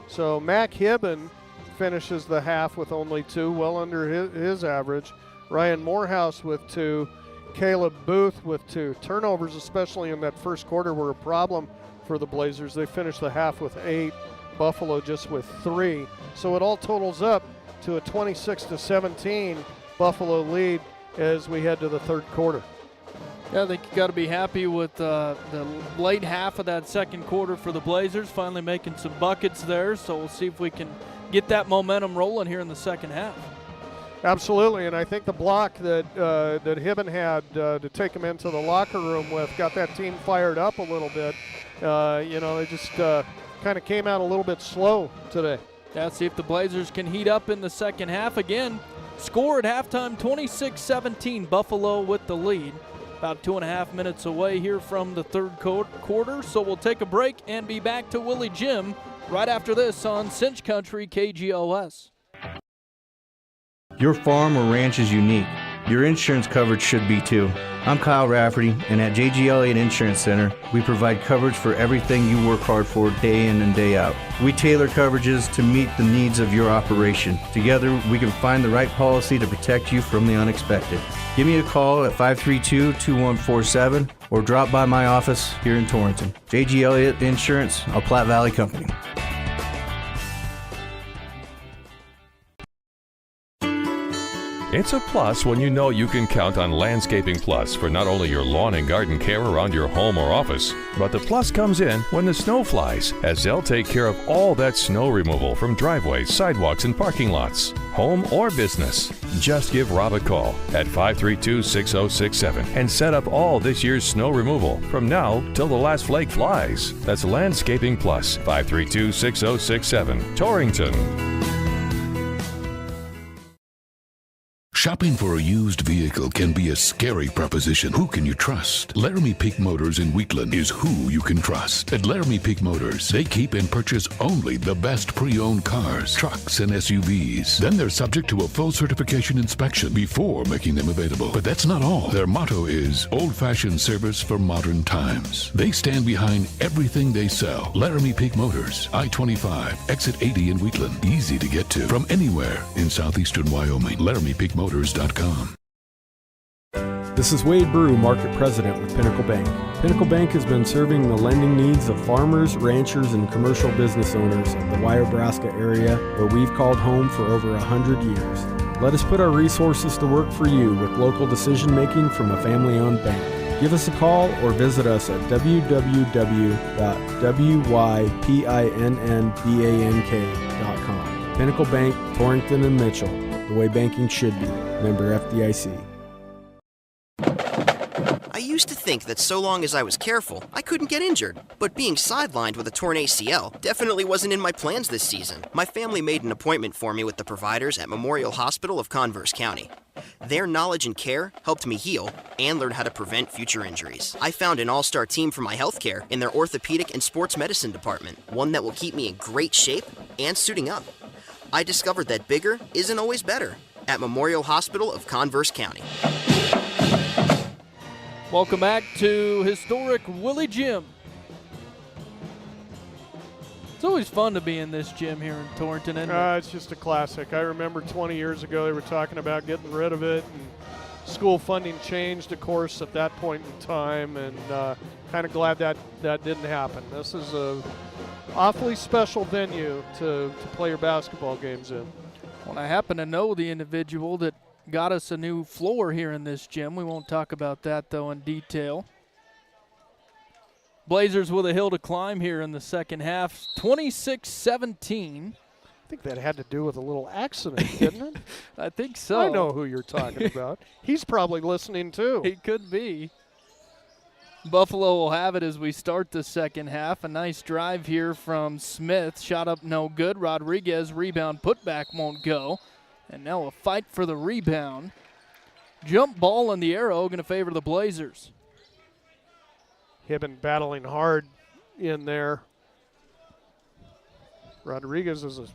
So Mac Hibben finishes the half with only 2, well under his average. Ryan Morehouse with 2. Caleb Booth with 2. Turnovers, especially in that first quarter, were a problem for the Blazers. They finished the half with 8. Buffalo just with 3. So it all totals up to a 26-17 Buffalo lead as we head to the third quarter. Yeah, I think you got to be happy with the late half of that second quarter for the Blazers, finally making some buckets there. So we'll see if we can get that momentum rolling here in the second half. Absolutely, and I think the block that Hibben had to take him into the locker room with got that team fired up a little bit. They just kind of came out a little bit slow today. Yeah, see if the Blazers can heat up in the second half again. Score at halftime, 26-17, Buffalo with the lead. About 2.5 minutes away here from the third quarter, so we'll take a break and be back to Willie Jim right after this on Cinch Country KGOS. Your farm or ranch is unique. your insurance coverage should be too. I'm Kyle Rafferty, and at J.G. Elliott Insurance Center, we provide coverage for everything you work hard for day in and day out. We tailor coverages to meet the needs of your operation. Together, we can find the right policy to protect you from the unexpected. Give me a call at 532-2147 or drop by my office here in Torrington. J.G. Elliott Insurance, a Platte Valley company. It's a plus when you know you can count on Landscaping Plus for not only your lawn and garden care around your home or office, but the plus comes in when the snow flies, as they'll take care of all that snow removal from driveways, sidewalks, and parking lots, home or business. Just give Rob a call at 532-6067 and set up all this year's snow removal from now till the last flake flies. That's Landscaping Plus, 532-6067, Torrington. Shopping for a used vehicle can be a scary proposition. Who can you trust? Laramie Peak Motors in Wheatland is who you can trust. At Laramie Peak Motors, they keep and purchase only the best pre-owned cars, trucks, and SUVs. Then they're subject to a full certification inspection before making them available. But that's not all. Their motto is old-fashioned service for modern times. They stand behind everything they sell. Laramie Peak Motors, I-25, exit 80 in Wheatland. Easy to get to from anywhere in southeastern Wyoming. LaramiePeakMotors.com. This is Wade Brew, Market President with Pinnacle Bank. Pinnacle Bank has been serving the lending needs of farmers, ranchers, and commercial business owners in the Wyobraska area, where we've called home for over 100 years. Let us put our resources to work for you with local decision-making from a family-owned bank. Give us a call or visit us at www.wypinnbank.com. Pinnacle Bank, Torrington and Mitchell, the way banking should be. Member FDIC. I used to think that so long as I was careful, I couldn't get injured. But being sidelined with a torn ACL definitely wasn't in my plans this season. My family made an appointment for me with the providers at Memorial Hospital of Converse County. Their knowledge and care helped me heal and learn how to prevent future injuries. I found an all-star team for my health care in their orthopedic and sports medicine department, one that will keep me in great shape and suiting up. I discovered that bigger isn't always better at Memorial Hospital of Converse County. Welcome back to historic Willie Gym. It's always fun to be in this gym here in Torrington, isn't it? It's just a classic. I remember 20 years ago they were talking about getting rid of it, and school funding changed, of course, at that point in time, and kind of glad that didn't happen. This is a awfully special venue to play your basketball games in. Well, I happen to know the individual that got us a new floor here in this gym. We won't talk about that, though, in detail. Blazers with a hill to climb here in the second half, 26-17. I think that had to do with a little accident, didn't it? I think so. I know who you're talking about. He's probably listening, too. He could be. Buffalo will have it as we start the second half. A nice drive here from Smith. Shot up no good. Rodriguez rebound putback won't go. And now a fight for the rebound. Jump ball in the arrow going to favor the Blazers. Hibben battling hard in there. Rodriguez is a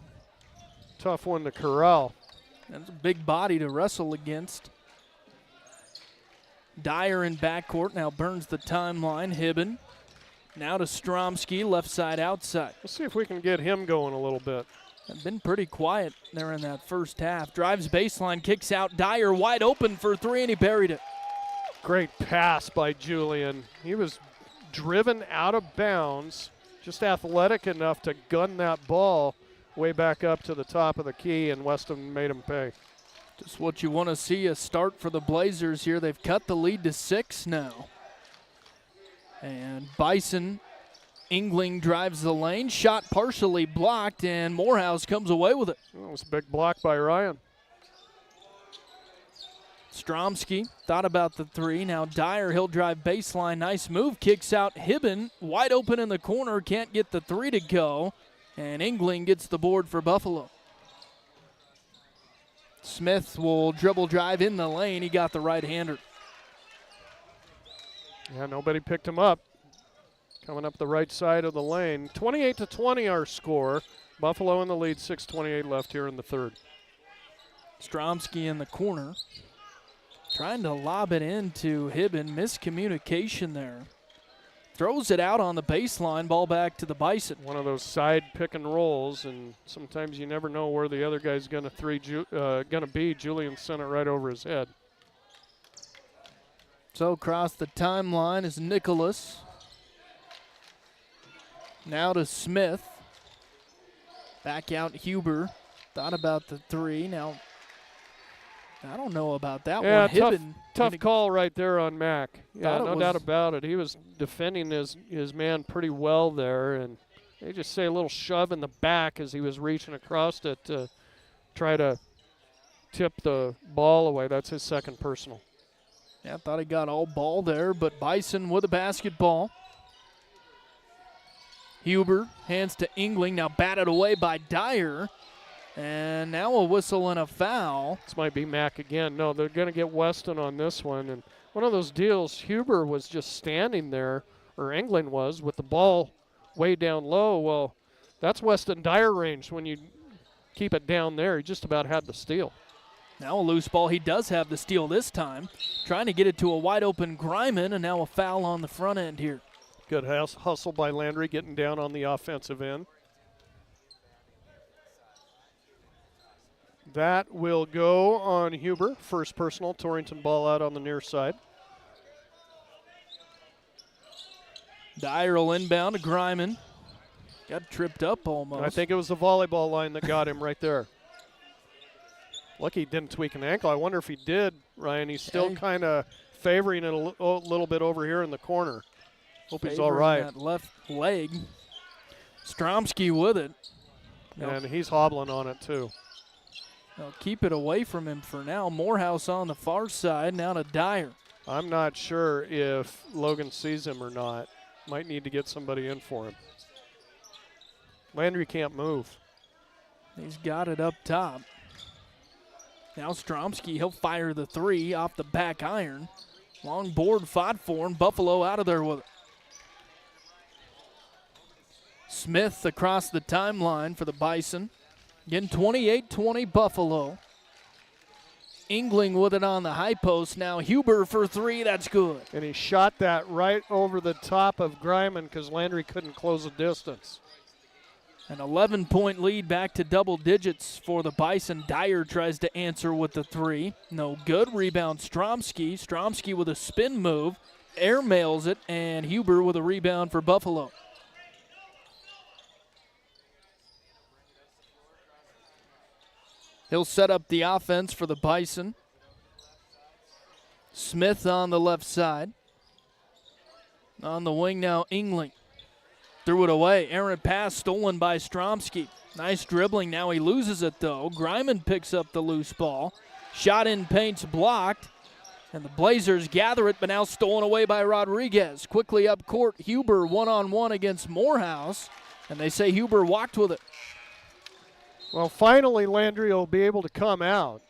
tough one to corral. That's a big body to wrestle against. Dyer in backcourt now burns the timeline. Hibben now to Stromsky, left side outside. Let's see if we can get him going a little bit. They've been pretty quiet there in that first half. Drives baseline, kicks out. Dyer wide open for three, and he buried it. Great pass by Julian. He was driven out of bounds, just athletic enough to gun that ball way back up to the top of the key, and Weston made him pay. Just what you want to see, a start for the Blazers here. They've cut the lead to 6 now. And Bison, Engling drives the lane. Shot partially blocked, and Morehouse comes away with it. That was a big block by Ryan. Stromsky thought about the three. Now Dyer, he'll drive baseline. Nice move. Kicks out Hibben. Wide open in the corner. Can't get the three to go. And Engling gets the board for Buffalo. Smith will dribble drive in the lane. He got the right-hander. Yeah, nobody picked him up. Coming up the right side of the lane. 28-20 our score. Buffalo in the lead, 6:28 left here in the third. Stromsky in the corner. Trying to lob it into Hibben. Miscommunication there. Throws it out on the baseline. Ball back to the Bison. One of those side pick and rolls, and sometimes you never know where the other guy's going to be. Julian sent it right over his head. So across the timeline is Nicholas. Now to Smith. Back out Huber. Thought about the three. Now, I don't know about that one. Yeah, tough call right there on Mack. Yeah, no doubt about it. He was defending his man pretty well there, and they just say a little shove in the back as he was reaching across it to try to tip the ball away. That's his second personal. Yeah, I thought he got all ball there, but Bison with a basketball. Huber hands to Engling, now batted away by Dyer. And now a whistle and a foul. This might be Mack again. No, they're going to get Weston on this one. And one of those deals, Huber was just standing there, or England was, with the ball way down low. Well, that's Weston Dyer range when you keep it down there. He just about had the steal. Now a loose ball. He does have the steal this time. Trying to get it to a wide open Greiman, and now a foul on the front end here. Good hustle by Landry getting down on the offensive end. That will go on Huber. First personal. Torrington ball out on the near side. Dyer will inbound to Greiman. Got tripped up almost. I think it was the volleyball line that got him right there. Lucky he didn't tweak an ankle. I wonder if he did, Ryan. He's still kind of favoring it a little bit over here in the corner. Hope he's all right. That left leg. Stromsky with it. And he's hobbling on it too. They'll keep it away from him for now. Morehouse on the far side, now to Dyer. I'm not sure if Logan sees him or not. Might need to get somebody in for him. Landry can't move. He's got it up top. Now Stromsky, he'll fire the three off the back iron. Long board fought for him. Buffalo out of there with it. Smith across the timeline for the Bison. Again, 28-20 Buffalo. Engling with it on the high post. Now Huber for three. That's good. And he shot that right over the top of Greiman because Landry couldn't close the distance. An 11-point lead back to double digits for the Bison. Dyer tries to answer with the three. No good. Rebound Stromsky. Stromsky with a spin move. Air mails it, and Huber with a rebound for Buffalo. He'll set up the offense for the Bison. Smith on the left side. On the wing now, Engling. Threw it away. Errant pass stolen by Stromsky. Nice dribbling. Now he loses it, though. Greiman picks up the loose ball. Shot in paint's blocked. And the Blazers gather it, but now stolen away by Rodriguez. Quickly up court, Huber one-on-one against Morehouse. And they say Huber walked with it. Well, finally Landry will be able to come out.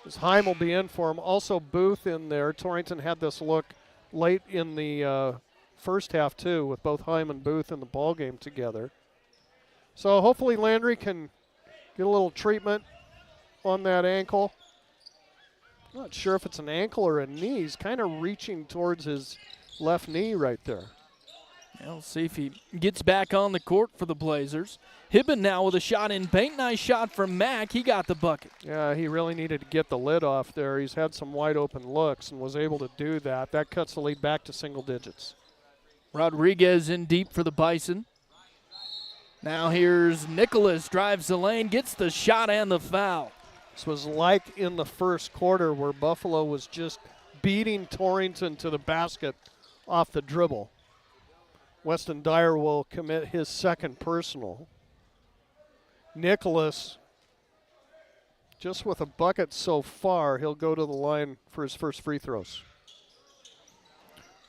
As Heim will be in for him. Also Booth in there. Torrington had this look late in the first half too, with both Heim and Booth in the ball game together. So hopefully Landry can get a little treatment on that ankle. Not sure if it's an ankle or a knee. He's kind of reaching towards his left knee right there. Yeah, we'll see if he gets back on the court for the Blazers. Hibben now with a shot in paint. Nice shot from Mack. He got the bucket. Yeah, he really needed to get the lid off there. He's had some wide open looks and was able to do that. That cuts the lead back to single digits. Rodriguez in deep for the Bison. Now here's Nicholas, drives the lane, gets the shot and the foul. This was like in the first quarter where Buffalo was just beating Torrington to the basket off the dribble. Weston Dyer will commit his second personal. Nicholas, just with a bucket so far, he'll go to the line for his first free throws.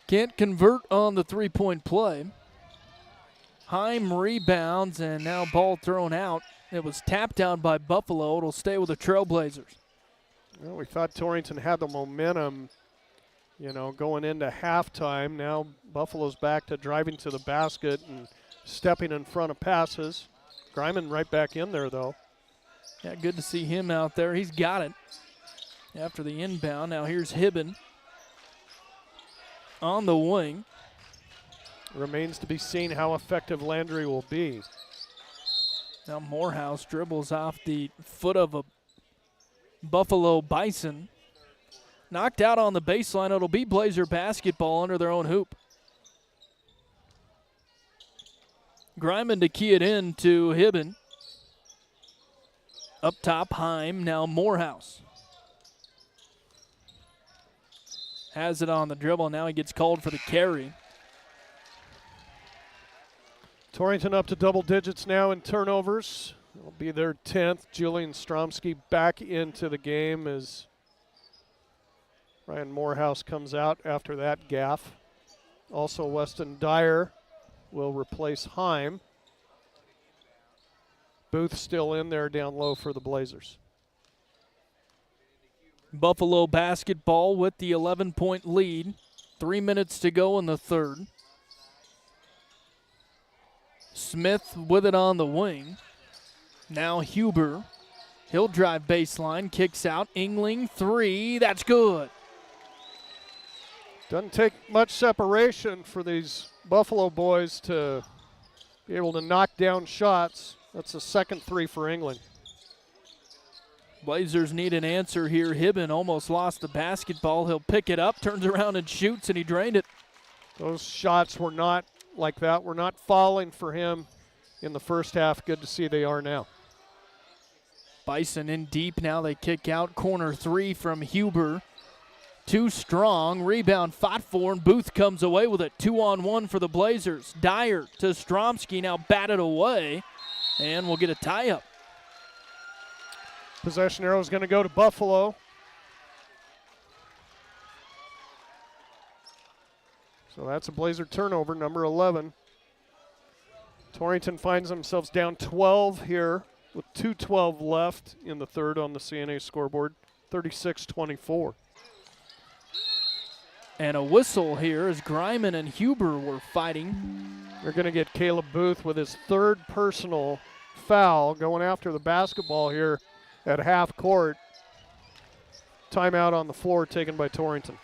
Can't convert on the three-point play. Heim rebounds, and now ball thrown out. It was tapped out by Buffalo. It'll stay with the Trailblazers. Well, we thought Torrington had the momentum, going into halftime. Now Buffalo's back to driving to the basket and stepping in front of passes. Greiman right back in there, though. Yeah, good to see him out there. He's got it. after the inbound. Now here's Hibben on the wing. Remains to be seen how effective Landry will be. Now Morehouse dribbles off the foot of a Buffalo Bison. Knocked out on the baseline. It'll be Blazer basketball under their own hoop. Griman to key it in to Hibben. Up top, Heim. Now Morehouse. Has it on the dribble. Now he gets called for the carry. Torrington up to double digits now in turnovers. It'll be their 10th. Julian Stromsky back into the game as Ryan Morehouse comes out after that gaffe. Also, Weston Dyer will replace Heim. Booth still in there down low for the Blazers. Buffalo basketball with the 11-point lead. 3 minutes to go in the third. Smith with it on the wing. Now Huber. He'll drive baseline, kicks out. Engling, three. That's good. Doesn't take much separation for these Buffalo boys to be able to knock down shots. That's the second three for England. Blazers need an answer here. Hibben almost lost the basketball. He'll pick it up, turns around and shoots, and he drained it. Those shots were not like that. Were not falling for him in the first half. Good to see they are now. Bison in deep. Now they kick out. Corner three from Huber. Too strong. Rebound fought for, and Booth comes away with it. 2-on-1 for the Blazers. Dyer to Stromsky. Now batted away, and we'll get a tie-up. Possession arrow is going to go to Buffalo. So that's a Blazer turnover, number 11. Torrington finds themselves down 12 here with 2:12 left in the third on the CNA scoreboard, 36-24. And a whistle here as Griman and Huber were fighting. They're going to get Caleb Booth with his third personal foul going after the basketball here at half court. Timeout on the floor taken by Torrington.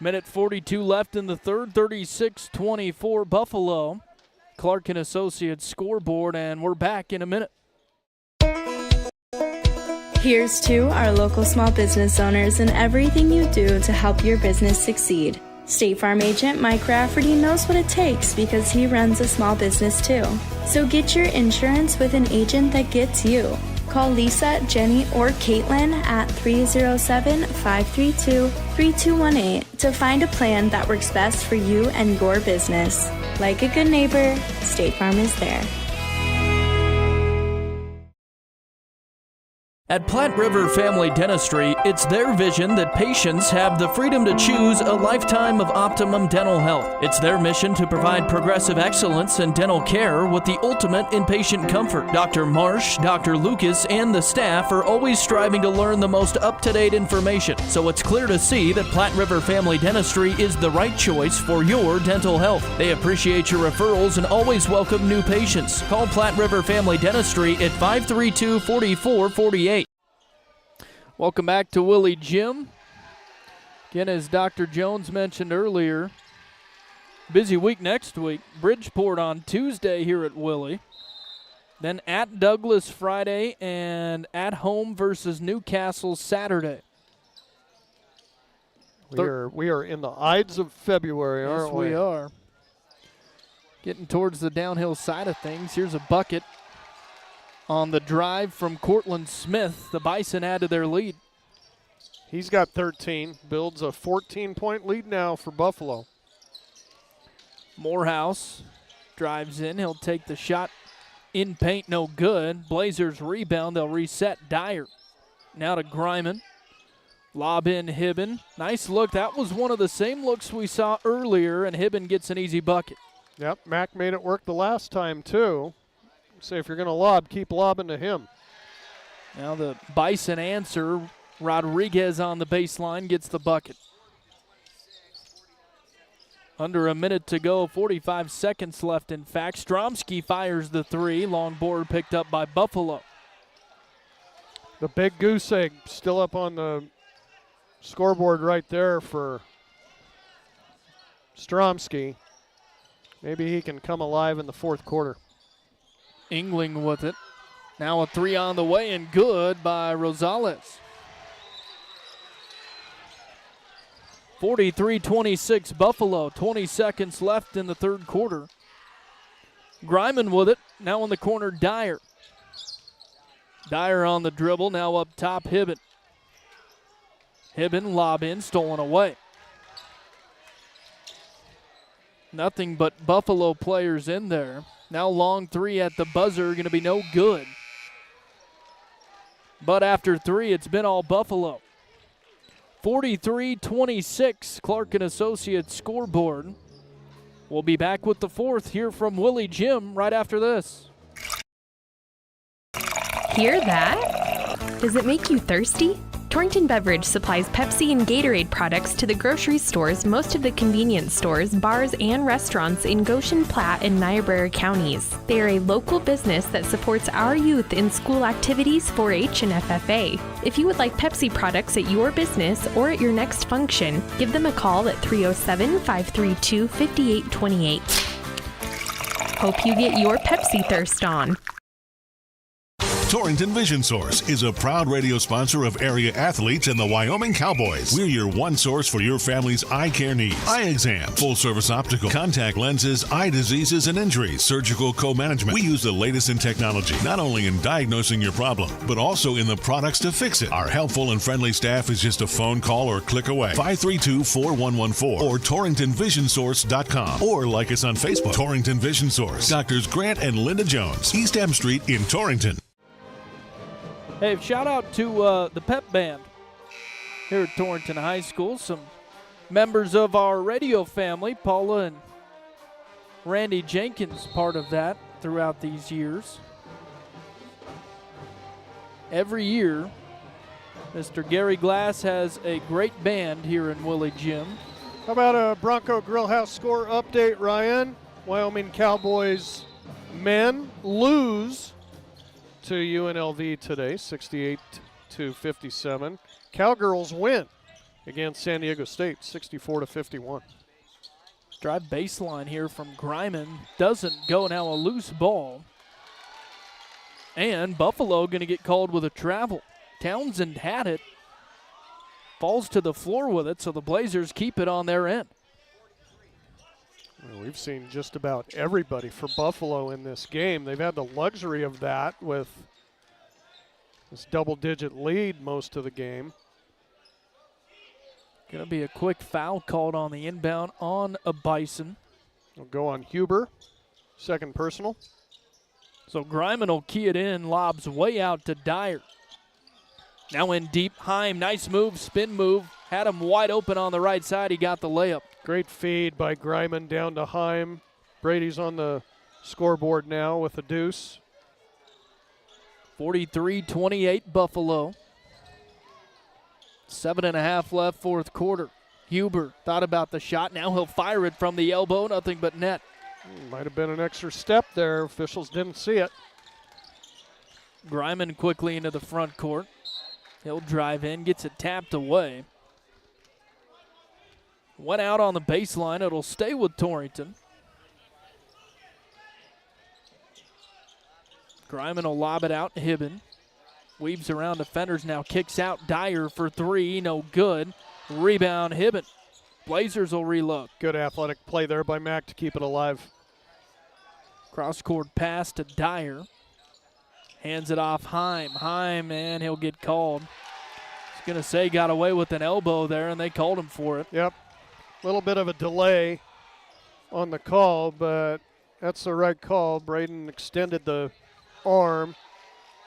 Minute 42 left in the third, 36-24 Buffalo. Clark and Associates scoreboard, and we're back in a minute. Here's to our local small business owners and everything you do to help your business succeed. State Farm agent Mike Rafferty knows what it takes because he runs a small business too. So get your insurance with an agent that gets you. Call Lisa, Jenny, or Caitlin at 307-532-3218 to find a plan that works best for you and your business. Like a good neighbor, State Farm is there. At Platte River Family Dentistry, it's their vision that patients have the freedom to choose a lifetime of optimum dental health. It's their mission to provide progressive excellence in dental care with the ultimate in patient comfort. Dr. Marsh, Dr. Lucas, and the staff are always striving to learn the most up-to-date information, so it's clear to see that Platte River Family Dentistry is the right choice for your dental health. They appreciate your referrals and always welcome new patients. Call Platte River Family Dentistry at 532-4448. Welcome back to Willie Gym. Again, as Dr. Jones mentioned earlier, busy week next week. Bridgeport on Tuesday here at Willie. Then at Douglas Friday and at home versus Newcastle Saturday. We are in the Ides of February, aren't we? Yes, we are. Getting towards the downhill side of things. Here's a bucket. On the drive from Cortland Smith, the Bison add to their lead. He's got 13, builds a 14-point lead now for Buffalo. Morehouse drives in. He'll take the shot in paint, no good. Blazers rebound. They'll reset. Dyer now to Griman. Lob in Hibben. Nice look. That was one of the same looks we saw earlier, and Hibben gets an easy bucket. Yep, Mac made it work the last time, too. Say if you're going to lob, keep lobbing to him. Now the Bison answer. Rodriguez on the baseline gets the bucket. Under a minute to go, 45 seconds left in fact. Stromsky fires the three. Long board picked up by Buffalo. The big goose egg still up on the Scoreboard right there for Stromsky. Maybe he can come alive in the fourth quarter. Engling with it. Now a three on the way and good by Rosales. 43-26 Buffalo. 20 seconds left in the third quarter. Greiman with it. Now in the corner, Dyer. Dyer on the dribble. Now up top, Hibben. Hibben lob in, stolen away. Nothing but Buffalo players in there. Now long three at the buzzer, going to be no good. But after three, it's been all Buffalo. 43-26, Clark and Associates scoreboard. We'll be back with the fourth here from Willie Jim right after this. Hear that? Does it make you thirsty? Torrington Beverage supplies Pepsi and Gatorade products to the grocery stores, most of the convenience stores, bars, and restaurants in Goshen, Platte, and Niobrara counties. They are a local business that supports our youth in school activities, 4-H, and FFA. If you would like Pepsi products at your business or at your next function, give them a call at 307-532-5828. Hope you get your Pepsi thirst on. Torrington Vision Source is a proud radio sponsor of area athletes and the Wyoming Cowboys. We're your one source for your family's eye care needs. Eye exam, full-service optical, contact lenses, eye diseases and injuries, surgical co-management. We use the latest in technology, not only in diagnosing your problem, but also in the products to fix it. Our helpful and friendly staff is just a phone call or click away. 532-4114 or TorringtonVisionSource.com or like us on Facebook. Torrington Vision Source. Doctors Grant and Linda Jones, East M Street in Torrington. Hey, shout out to the pep band here at Torrington High School. Some members of our radio family, Paula and Randy Jenkins, part of that throughout these years. Every year, Mr. Gary Glass has a great band here in Willie Jim. How about a Bronco Grillhouse score update, Ryan? Wyoming Cowboys men lose to UNLV today, 68-57. Cowgirls win against San Diego State, 64-51. Drive baseline here from Greiman. Doesn't go. Now a loose ball. And Buffalo going to get called with a travel. Townsend had it. Falls to the floor with it, so the Blazers keep it on their end. Well, we've seen just about everybody for Buffalo in this game. They've had the luxury of that with this double-digit lead most of the game. Going to be a quick foul called on the inbound on a Bison. It'll go on Huber, second personal. So Greiman will key it in, lobs way out to Dyer. Now in deep, Heim, nice move, spin move. Had him wide open on the right side, he got the layup. Great feed by Greiman down to Heim. Brady's on the scoreboard now with a deuce. 43-28 Buffalo. 7.5 left, fourth quarter. Huber thought about the shot. Now he'll fire it from the elbow, nothing but net. Might have been an extra step there. Officials didn't see it. Greiman quickly into the front court. He'll drive in, gets it tapped away. Went out on the baseline. It'll stay with Torrington. Greiman will lob it out. Hibben weaves around defenders, now kicks out. Dyer for three, no good. Rebound, Hibben. Blazers will reload. Good athletic play there by Mack to keep it alive. Cross-court pass to Dyer. Hands it off Heim. Heim, and he'll get called. He's going to say got away with an elbow there, and they called him for it. Yep. A little bit of a delay on the call, but that's the right call. Braden extended the arm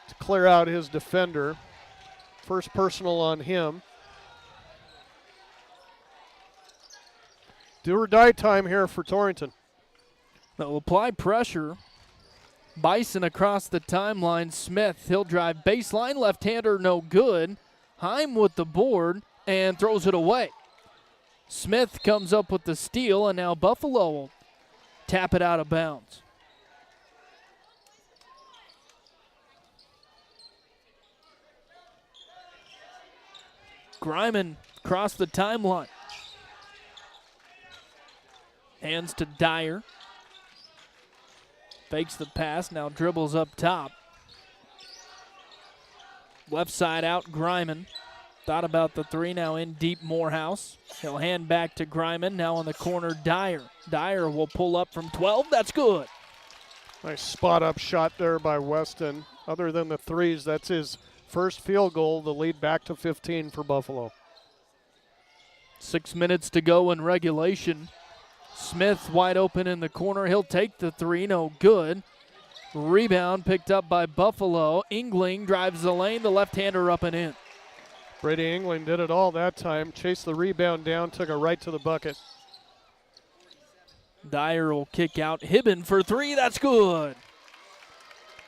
to clear out his defender. First personal on him. Do or die time here for Torrington. They'll apply pressure. Bison across the timeline. Smith, he'll drive baseline. Left-hander, no good. Heim with the board and throws it away. Smith comes up with the steal, and now Buffalo will tap it out of bounds. Greiman across the timeline. Hands to Dyer. Fakes the pass, now dribbles up top. Left side out, Greiman. Thought about the three, now in deep Morehouse. He'll hand back to Greiman, now on the corner, Dyer. Dyer will pull up from 12, that's good. Nice spot-up shot there by Weston. Other than the threes, that's his first field goal, the lead back to 15 for Buffalo. 6 minutes to go in regulation. Smith wide open in the corner. He'll take the three, no good. Rebound picked up by Buffalo. Engling drives the lane, the left-hander up and in. Brady Engling did it all that time. Chased the rebound down, took it right to the bucket. Dyer will kick out. Hibben for three, that's good.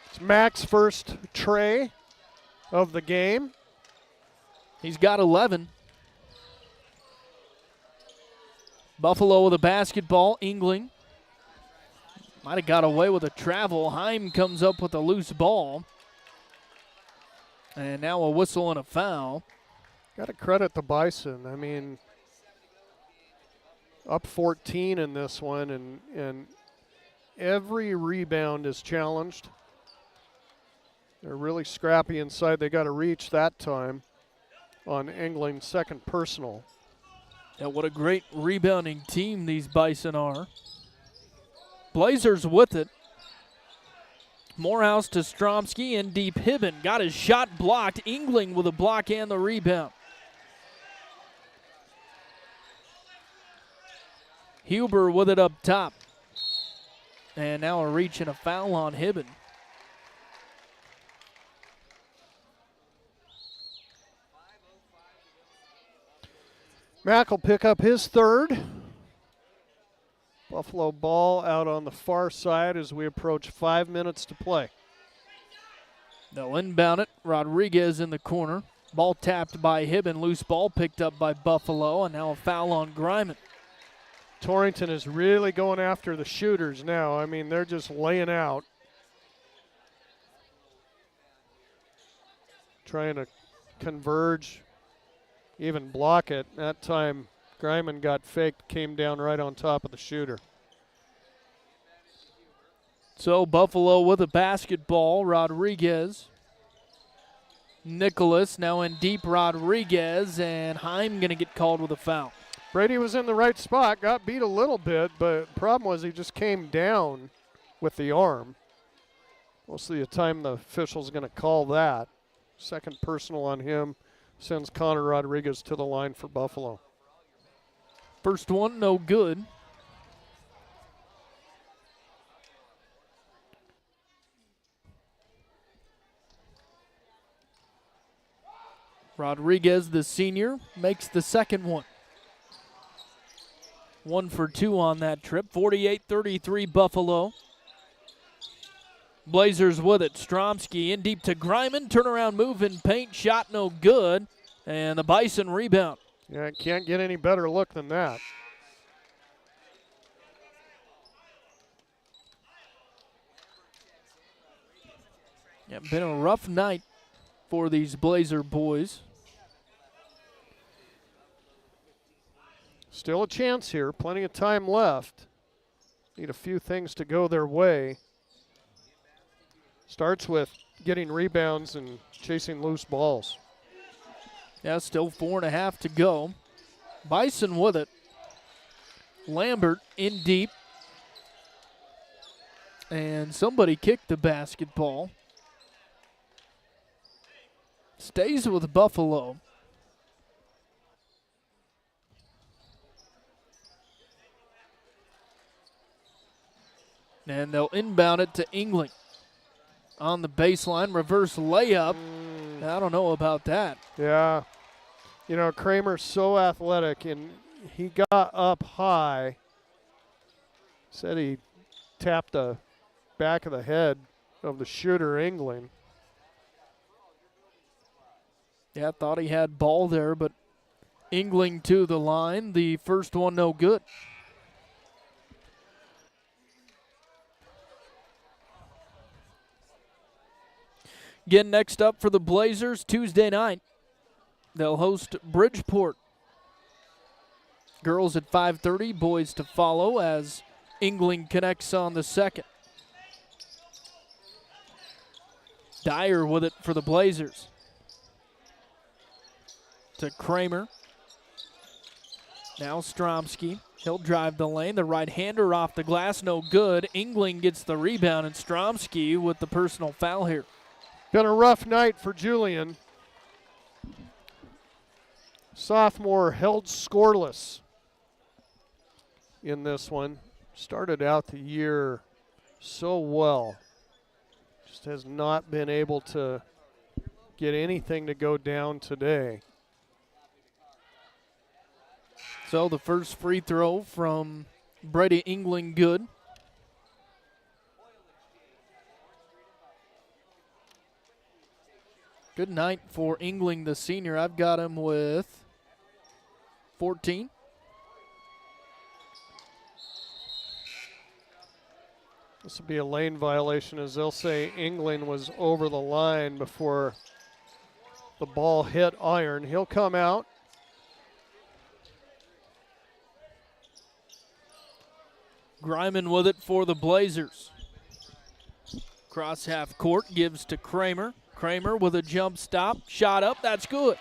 It's Mac's first tray of the game. He's got 11. Buffalo with a basketball. Engling might have got away with a travel. Heim comes up with a loose ball. And now a whistle and a foul. Got to credit the Bison. I mean, up 14 in this one, and every rebound is challenged. They're really scrappy inside. They got to reach that time on Engling's second personal. Yeah, what a great rebounding team these Bison are. Blazers with it. Morehouse to Stromsky in deep. Hibben got his shot blocked. Engling with a block and the rebound. Huber with it up top. And now a reach and a foul on Hibben. Mack will pick up his third. Buffalo ball out on the far side as we approach 5 minutes to play. They'll inbound it. Rodriguez in the corner. Ball tapped by Hibben. Loose ball picked up by Buffalo, and now a foul on Greiman. Torrington is really going after the shooters now. I mean, they're just laying out. Trying to converge, even block it. That time, Greiman got faked, came down right on top of the shooter. So Buffalo with a basketball. Rodriguez. Nicholas now in deep. Rodriguez, and Heim going to get called with a foul. Brady was in the right spot, got beat a little bit, but the problem was he just came down with the arm. Most of the time the official's going to call that. Second personal on him sends Connor Rodriguez to the line for Buffalo. First one, no good. Rodriguez, the senior, makes the second one. 1 for 2 on that trip. 48-33 Buffalo. Blazers with it. Stromsky in deep to Greiman. Turnaround move in paint. Shot no good. And the Bison rebound. Yeah, can't get any better look than that. Yeah, been a rough night for these Blazer boys. Still a chance here. Plenty of time left. Need a few things to go their way. Starts with getting rebounds and chasing loose balls. Yeah, still 4.5 to go. Bison with it. Lambert in deep. And somebody kicked the basketball. Stays with Buffalo. And they'll inbound it to Engling. On the baseline, reverse layup. I don't know about that. Yeah. You know, Kramer's so athletic, and he got up high. Said he tapped the back of the head of the shooter, Engling. Yeah, thought he had ball there, but Engling to the line. The first one no good. Again, next up for the Blazers, Tuesday night. They'll host Bridgeport. Girls at 5:30, boys to follow as England connects on the second. Dyer with it for the Blazers. To Kramer. Now Stromsky. He'll drive the lane. The right-hander off the glass, no good. England gets the rebound, and Stromsky with the personal foul here. Been a rough night for Julian. Sophomore held scoreless in this one. Started out the year so well. Just has not been able to get anything to go down today. So the first free throw from Brady England, good. Good night for England, the senior. I've got him with 14. This will be a lane violation, as they'll say England was over the line before the ball hit iron. He'll come out. Greiman with it for the Blazers. Cross half court, gives to Kramer. Kramer with a jump stop, shot up, that's good.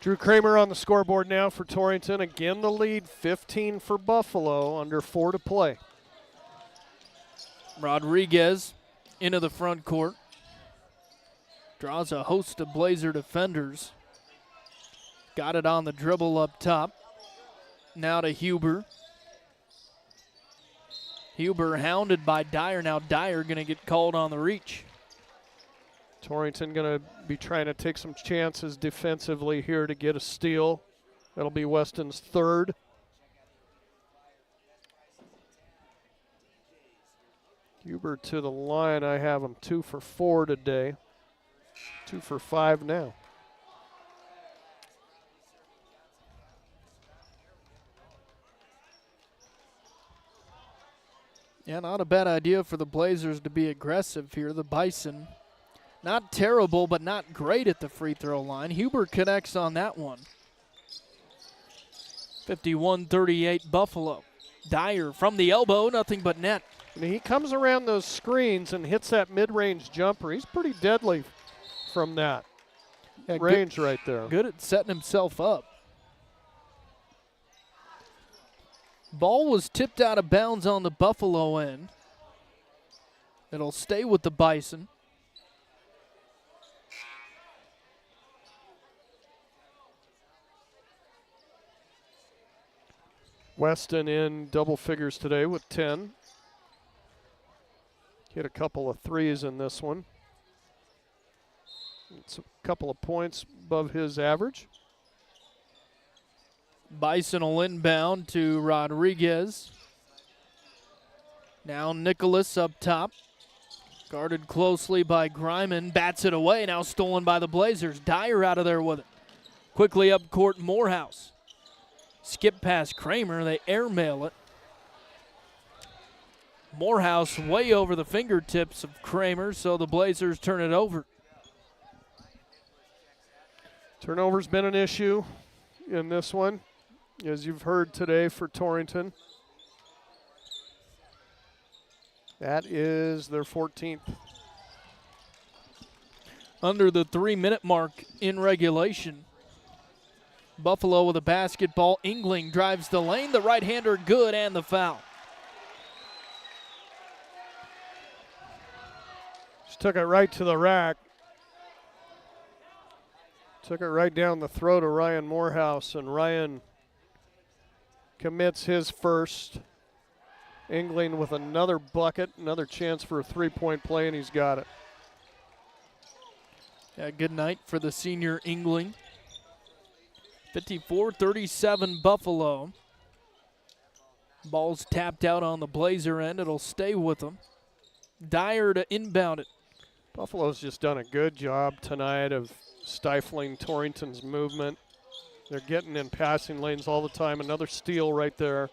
Drew Kramer on the scoreboard now for Torrington. Again, the lead, 15 for Buffalo, under 4 to play. Rodriguez into the front court. Draws a host of Blazer defenders. Got it on the dribble up top. Now to Huber. Huber hounded by Dyer. Now Dyer going to get called on the reach. Torrington going to be trying to take some chances defensively here to get a steal. That'll be Weston's third. Huber to the line. I have him 2 for 4 today. 2 for 5 now. Yeah, not a bad idea for the Blazers to be aggressive here. The Bison, not terrible, but not great at the free throw line. Huber connects on that one. 51-38 Buffalo. Dyer from the elbow, nothing but net. And he comes around those screens and hits that mid-range jumper. He's pretty deadly from that range right there. Good at setting himself up. Ball was tipped out of bounds on the Buffalo end. It'll stay with the Bison. Weston in double figures today with 10. Hit a couple of threes in this one. It's a couple of points above his average. Bison will inbound to Rodriguez. Now Nicholas up top. Guarded closely by Greiman. Bats it away. Now stolen by the Blazers. Dyer out of there with it. Quickly up court, Morehouse. Skip past Kramer. They airmail it. Morehouse way over the fingertips of Kramer, so the Blazers turn it over. Turnover's been an issue in this one, as you've heard today for Torrington. That is their 14th. Under the 3-minute mark in regulation. Buffalo with a basketball. Engling drives the lane. The right-hander good, and the foul. Just took it right to the rack. Took it right down the throat of Ryan Morehouse, and Ryan commits his first. Engling with another bucket, another chance for a three-point play, and he's got it. Yeah, good night for the senior Engling. 54-37 Buffalo. Ball's tapped out on the Blazer end. It'll stay with them. Dyer to inbound it. Buffalo's just done a good job tonight of stifling Torrington's movement. They're getting in passing lanes all the time. Another steal right there.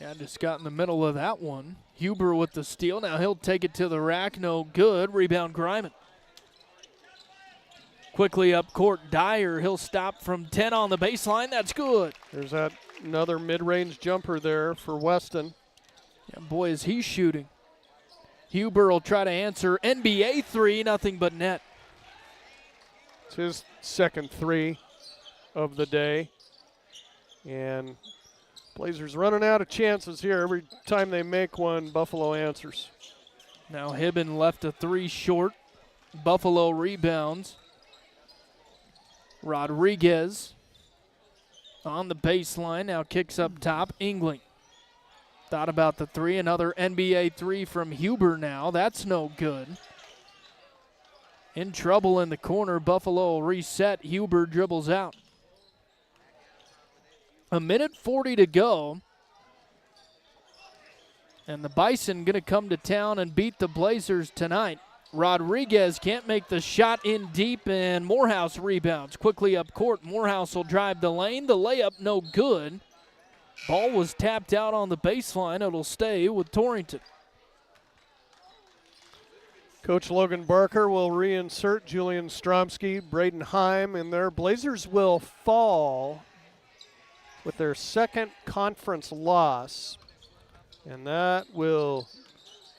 Yeah, just got in the middle of that one. Huber with the steal. Now he'll take it to the rack. No good. Rebound Greiman. Quickly up court, Dyer. He'll stop from 10 on the baseline. That's good. There's another mid-range jumper there for Weston. Yeah, boy, is he shooting. Huber will try to answer. NBA three, nothing but net. It's his second three of the day. And Blazers running out of chances here. Every time they make one, Buffalo answers. Now Hibben left a three short. Buffalo rebounds. Rodriguez on the baseline, now kicks up top. Engling thought about the three. Another NBA three from Huber now. That's no good. In trouble in the corner. Buffalo will reset. Huber dribbles out. 1:40 to go. And the Bison going to come to town and beat the Blazers tonight. Rodriguez can't make the shot in deep, and Morehouse rebounds. Quickly up court, Morehouse will drive the lane. The layup no good. Ball was tapped out on the baseline. It'll stay with Torrington. Coach Logan Barker will reinsert Julian Stromsky, Braden Heim in there. Blazers will fall with their second conference loss, and that will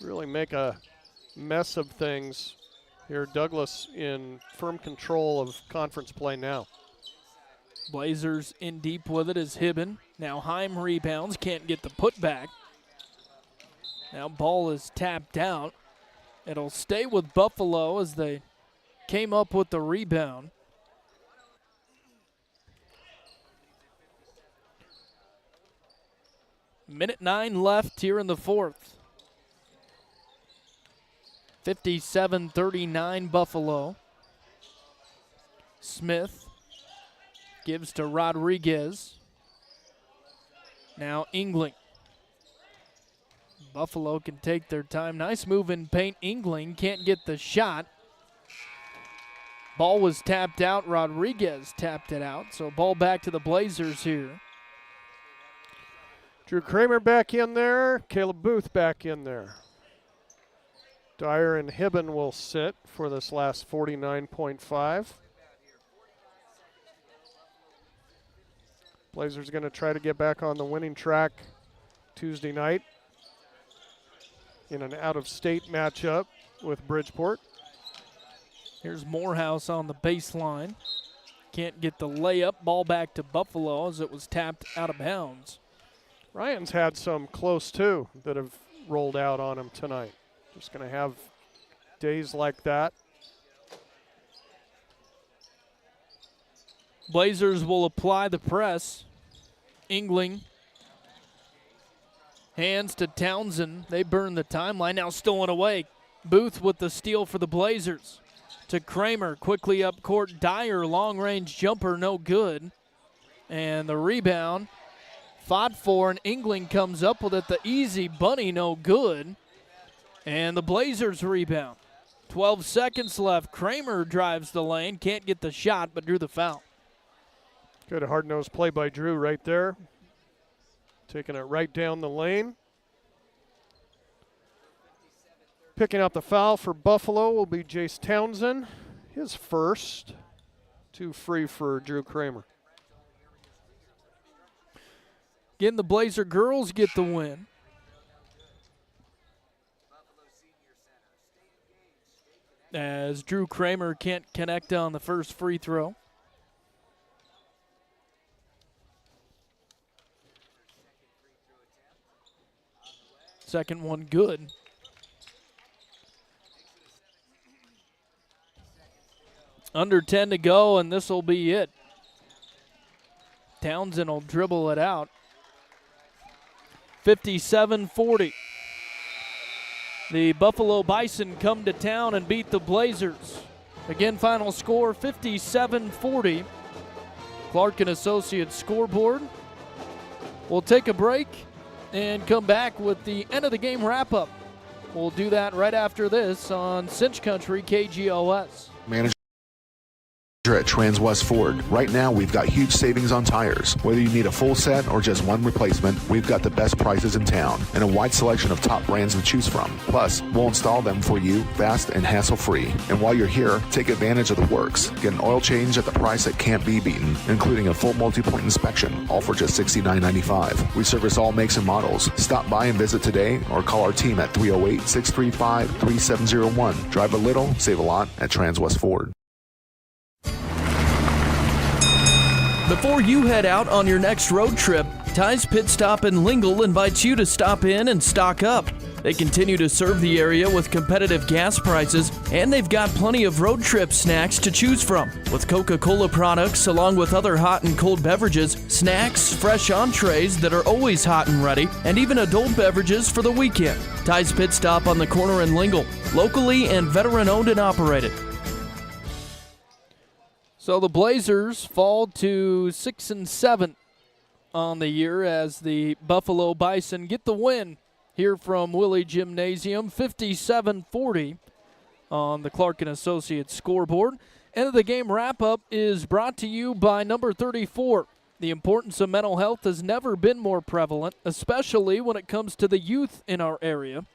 really make a mess of things here. Douglas in firm control of conference play now. Blazers in deep with it as Hibben. Now Heim rebounds, can't get the putback. Now ball is tapped out. It'll stay with Buffalo as they came up with the rebound. Minute 9 left here in the fourth. 57-39 Buffalo. Smith gives to Rodriguez. Now Engling. Buffalo can take their time. Nice move in paint. Engling can't get the shot. Ball was tapped out. Rodriguez tapped it out. So ball back to the Blazers here. Drew Kramer back in there. Caleb Booth back in there. Dyer and Hibben will sit for this last 49.5. Blazers going to try to get back on the winning track Tuesday night in an out-of-state matchup with Bridgeport. Here's Morehouse on the baseline. Can't get the layup. Ball back to Buffalo as it was tapped out of bounds. Ryan's had some close, too, that have rolled out on him tonight. Just going to have days like that. Blazers will apply the press. Engling. Hands to Townsend. They burn the timeline. Now stolen away. Booth with the steal for the Blazers. To Kramer. Quickly up court. Dyer. Long-range jumper. No good. And the rebound. Fought for, and Engling comes up with it. The easy bunny. No good. And the Blazers rebound. 12 seconds left. Kramer drives the lane. Can't get the shot, but drew the foul. Good hard-nosed play by Drew right there. Taking it right down the lane. Picking up the foul for Buffalo will be Jace Townsend. His first. 2 free for Drew Kramer. Again, the Blazer girls get the win. As Drew Kramer can't connect on the first free throw. Second one good. Under 10 to go, and this will be it. Townsend will dribble it out. 57-40. The Buffalo Bison come to town and beat the Blazers. Again, final score 57-40. Clark and Associates scoreboard. We'll take a break and come back with the end of the game wrap-up. We'll do that right after this on Cinch Country KGOS. At Transwest Ford. Right now, we've got huge savings on tires. Whether you need a full set or just one replacement, we've got the best prices in town and a wide selection of top brands to choose from. Plus, we'll install them for you fast and hassle-free. And while you're here, take advantage of the works. Get an oil change at the price that can't be beaten, including a full multi-point inspection, all for just $69.95. We service all makes and models. Stop by and visit today or call our team at 308-635-3701. Drive a little, save a lot at Transwest Ford. Before you head out on your next road trip, Ty's Pit Stop in Lingle invites you to stop in and stock up. They continue to serve the area with competitive gas prices, and they've got plenty of road trip snacks to choose from. With Coca-Cola products along with other hot and cold beverages, snacks, fresh entrees that are always hot and ready, and even adult beverages for the weekend. Ty's Pit Stop on the corner in Lingle, locally and veteran owned and operated. So the Blazers fall to 6-7 on the year as the Buffalo Bison get the win here from Willie Gymnasium, 57-40 on the Clark & Associates scoreboard. End of the game wrap-up is brought to you by number 34. The importance of mental health has never been more prevalent, especially when it comes to the youth in our area.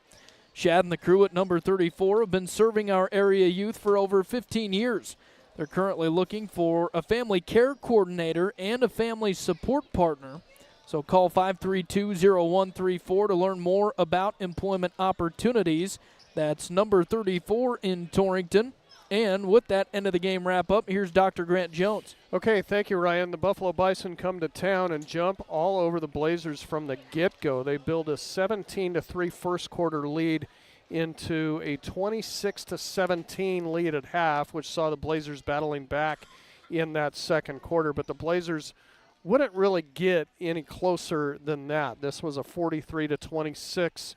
Shad and the crew at number 34 have been serving our area youth for over 15 years. They're currently looking for a family care coordinator and a family support partner. So call 532-0134 to learn more about employment opportunities. That's number 34 in Torrington. And with that end of the game wrap up, here's Dr. Grant Jones. Okay, thank you, Ryan. The Buffalo Bison come to town and jump all over the Blazers from the get-go. They build a 17-3 first quarter lead into a 26-17 lead at half, which saw the Blazers battling back in that second quarter. But the Blazers wouldn't really get any closer than that. This was a 43-26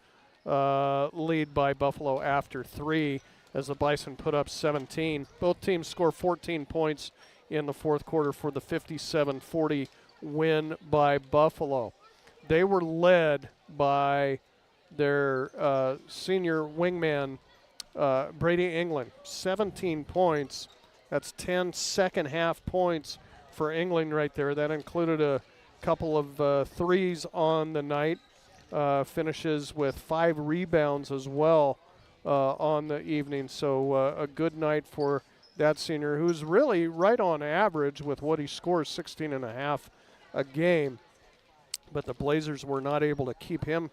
lead by Buffalo after 3 as the Bison put up 17. Both teams score 14 points in the fourth quarter for the 57-40 win by Buffalo. They were led by their senior wingman, Brady England, 17 points. That's 10 second-half points for England right there. That included a couple of threes on the night. Finishes with 5 rebounds as well on the evening. So a good night for that senior, who's really right on average with what he scores, 16.5 a game. But the Blazers were not able to keep him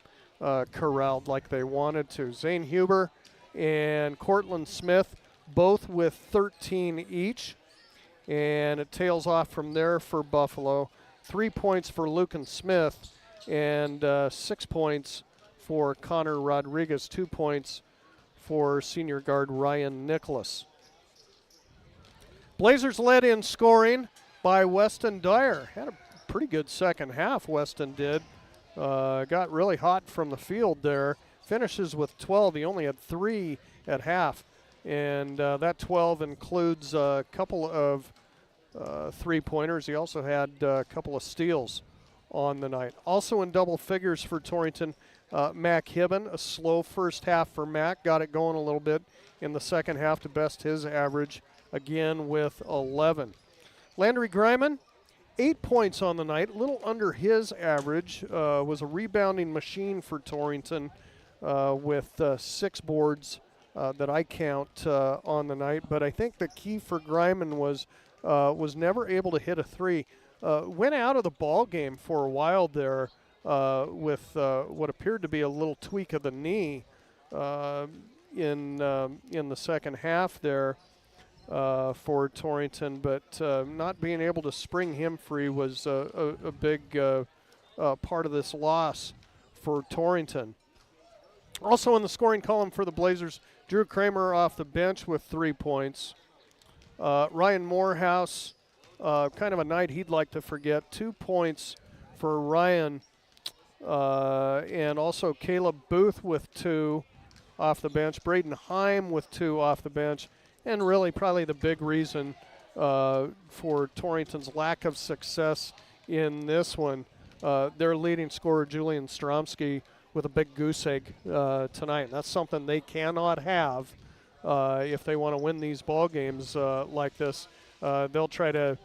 corralled like they wanted to. Zane Huber and Cortland Smith both with 13 each, and it tails off from there for Buffalo. 3 points for Lucan Smith and 6 points for Connor Rodriguez, 2 points for senior guard Ryan Nicholas. Blazers led in scoring by Weston Dyer. Had a pretty good second half, Weston did. Got really hot from the field there. Finishes with 12. He only had 3 at half. And that 12 includes a couple of three-pointers. He also had a couple of steals on the night. Also in double figures for Torrington, Mac Hibben. A slow first half for Mac. Got it going a little bit in the second half to best his average, again with 11. Landry Griman, 8 points on the night, a little under his average. Was a rebounding machine for Torrington with 6 boards that I count on the night. But I think the key for Griman was never able to hit a 3. Went out of the ball game for a while there with what appeared to be a little tweak of the knee in the second half there. For Torrington, but not being able to spring him free was a big part of this loss for Torrington. Also in the scoring column for the Blazers, Drew Kramer off the bench with 3 points. Ryan Morehouse, kind of a night he'd like to forget, 2 points for Ryan. And also Caleb Booth with 2 off the bench. Braden Heim with 2 off the bench. And really probably the big reason for Torrington's lack of success in this one, their leading scorer, Julian Stromsky, with a big goose egg tonight. And that's something they cannot have if they want to win these ball games like this. they'll try to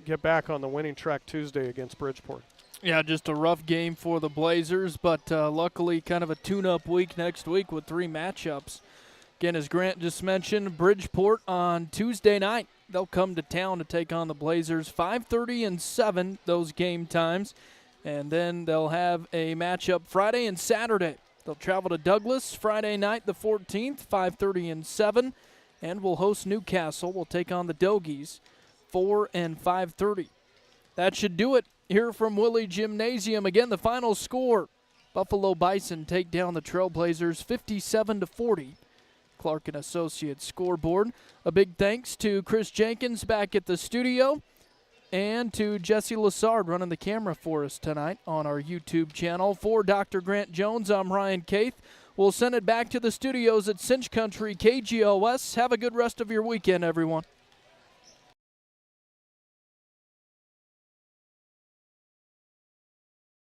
get back on the winning track Tuesday against Bridgeport. Yeah, just a rough game for the Blazers, but luckily kind of a tune-up week next week with 3 matchups. Again, as Grant just mentioned, Bridgeport on Tuesday night. They'll come to town to take on the Blazers, 5:30 and 7, those game times. And then they'll have a matchup Friday and Saturday. They'll travel to Douglas Friday night, the 14th, 5:30 and 7. And we'll host Newcastle. We'll take on the Dogies, 4 and 5:30. That should do it here from Willie Gymnasium. Again, the final score, Buffalo Bison take down the Trailblazers 57-40. Clark and Associates scoreboard. A big thanks to Chris Jenkins back at the studio and to Jesse Lassard running the camera for us tonight on our YouTube channel. For Dr. Grant Jones, I'm Ryan Caith. We'll send it back to the studios at Cinch Country KGOS. Have a good rest of your weekend, everyone.